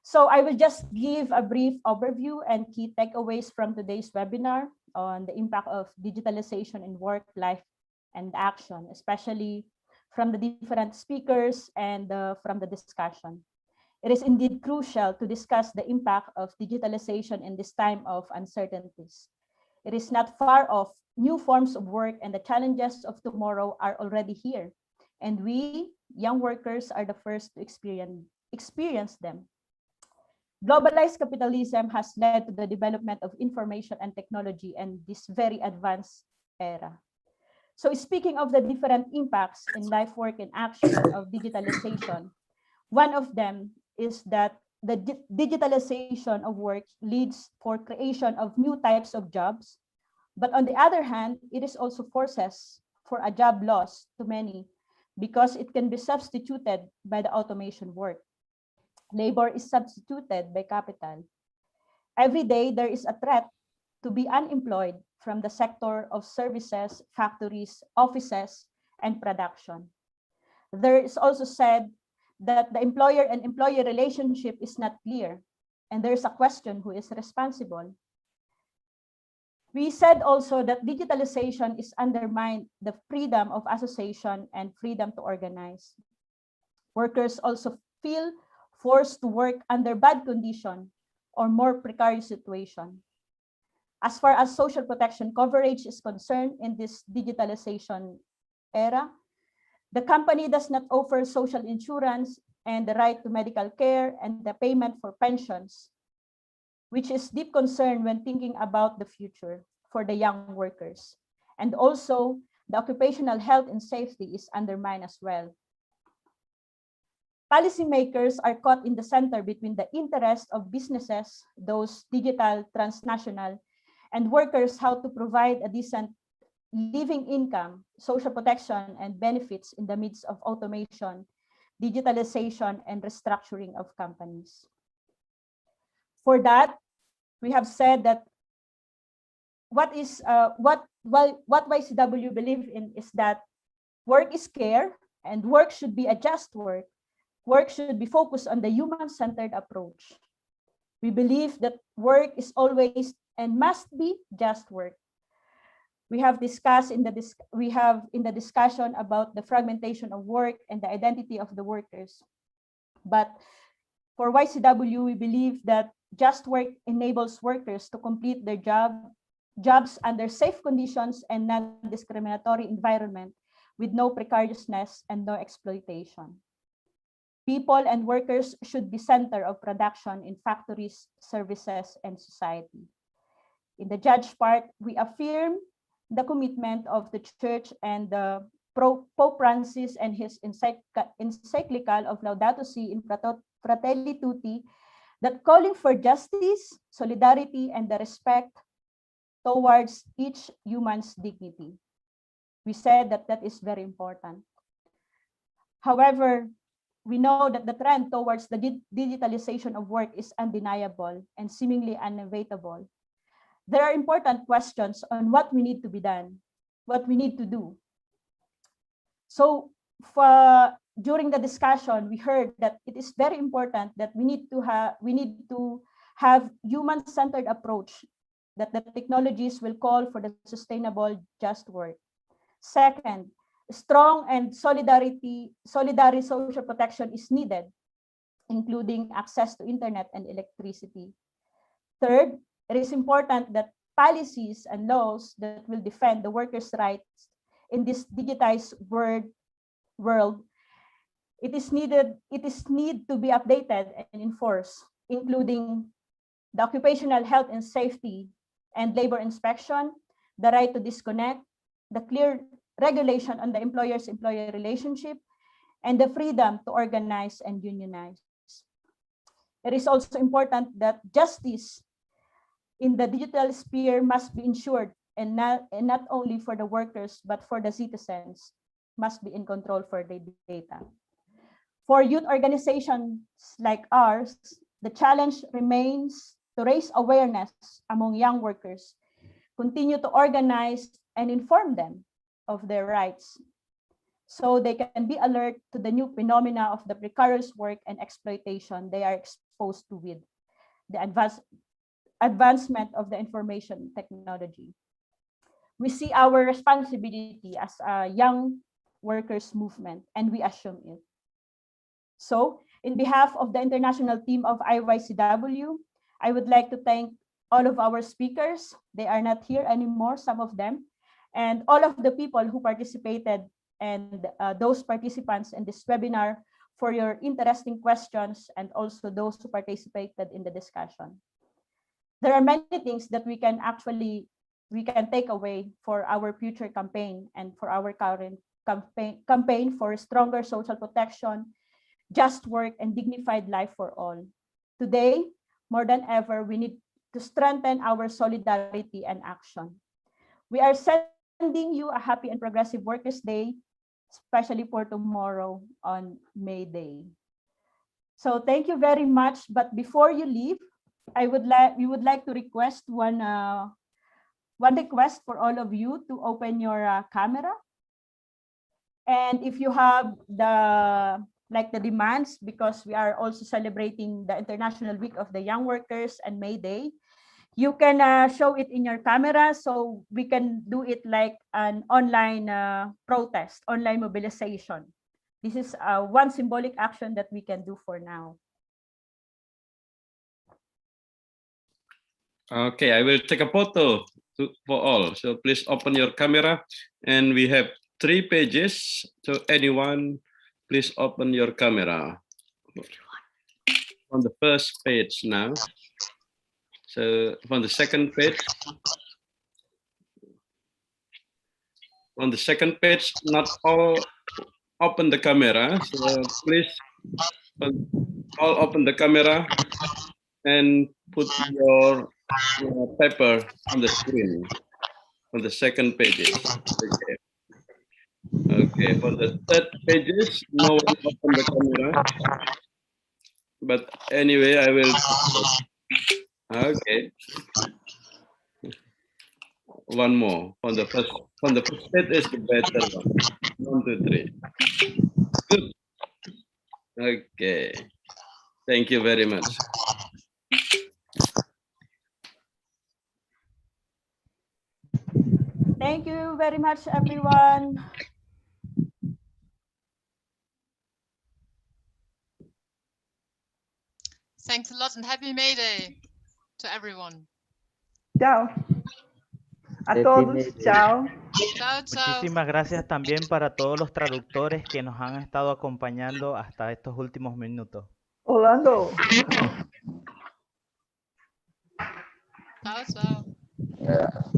So I will just give a brief overview and key takeaways from today's webinar on the impact of digitalization in work, life, and action, especially from the different speakers and from the discussion. It is indeed crucial to discuss the impact of digitalization in this time of uncertainties. It is not far off. New forms of work and the challenges of tomorrow are already here, and we, young workers, are the first to experience them. Globalized capitalism has led to the development of information and technology in this very advanced era. So speaking of the different impacts in life, work, and action of digitalization, one of them is that the digitalization of work leads for creation of new types of jobs. But on the other hand, it is also forces for a job loss to many because it can be substituted by the automation work. Labor is substituted by capital. Every day, there is a threat to be unemployed from the sector of services, factories, offices, and production. There is also said that the employer and employee relationship is not clear, and there's a question who is responsible. We said also that digitalization is undermined the freedom of association and freedom to organize. Workers also feel forced to work under bad condition or more precarious situation. As far as social protection coverage is concerned in this digitalization era, the company does not offer social insurance and the right to medical care and the payment for pensions, which is deep concern when thinking about the future for the young workers. And also, the occupational health and safety is undermined as well. Policymakers are caught in the center between the interest of businesses, those digital, transnational, and workers how to provide a decent living income, social protection, and benefits in the midst of automation, digitalization, and restructuring of companies. For that, we have said that what YCW believe in is that work is care and work should be a just work. Work should be focused on the human-centered approach. We believe that work is always and must be just work. We have discussed in the discussion about the fragmentation of work and the identity of the workers. But for YCW, we believe that just work enables workers to complete their jobs under safe conditions and non-discriminatory environment with no precariousness and no exploitation. People and workers should be center of production in factories, services, and society. In the judge part, we affirm the commitment of the Church and the Pope Francis and his encyclical of Laudato Si in Fratelli Tutti, that calling for justice, solidarity, and the respect towards each human's dignity. We said that that is very important. However, we know that the trend towards the digitalization of work is undeniable and seemingly unavoidable. There are important questions on what we need to be done, what we need to do. So during the discussion, we heard that it is very important that we need to have human-centered approach, that the technologies will call for the sustainable just work. Second, strong and solidary social protection is needed, including access to internet and electricity. Third, it is important that policies and laws that will defend the workers' rights in this digitized world, it is need to be updated and enforced, including the occupational health and safety and labor inspection, the right to disconnect, the clear regulation on the employers-employee relationship, and the freedom to organize and unionize. It is also important that justice in the digital sphere must be ensured, and not only for the workers, but for the citizens, must be in control for the data. For youth organizations like ours, the challenge remains to raise awareness among young workers, continue to organize and inform them of their rights, so they can be alert to the new phenomena of the precarious work and exploitation they are exposed to with the advancement of the information technology. We see our responsibility as a young workers movement, and we assume it. So, in behalf of the international team of IYCW, I would like to thank all of our speakers. They are not here anymore, some of them, and all of the people who participated and those participants in this webinar for your interesting questions, and also those who participated in the discussion. There are many things that we can take away for our future campaign and for our current campaign for stronger social protection, just work, and dignified life for all. Today, more than ever, we need to strengthen our solidarity and action. We are sending you a happy and progressive Workers' Day, especially for tomorrow on May Day. So thank you very much. But before you leave, we would like to request one request for all of you to open your camera. And if you have the demands, because we are also celebrating the International Week of the Young Workers and May Day, you can show it in your camera, so we can do it like an online protest, online mobilization. This is one symbolic action that we can do for now. Okay, I will take a photo for all. So please open your camera, and we have 3 pages. So anyone, please open your camera. On the first page now. So on the second page. On the second page, not all open the camera. So please all open the camera and put your paper on the screen on the second pages. Okay. Okay, for the third pages, no one open the camera. But anyway, I will. Okay. One more. On the first page is the better one. 1, 2, 3. Good. Okay. Thank you very much. Thank you very much, everyone. Thanks a lot and happy May Day to everyone. Chao. A todos, chao. Chao, chao. Muchísimas gracias también para todos los traductores que nos han estado acompañando hasta estos últimos minutos. Orlando. Chao, chao. Yeah.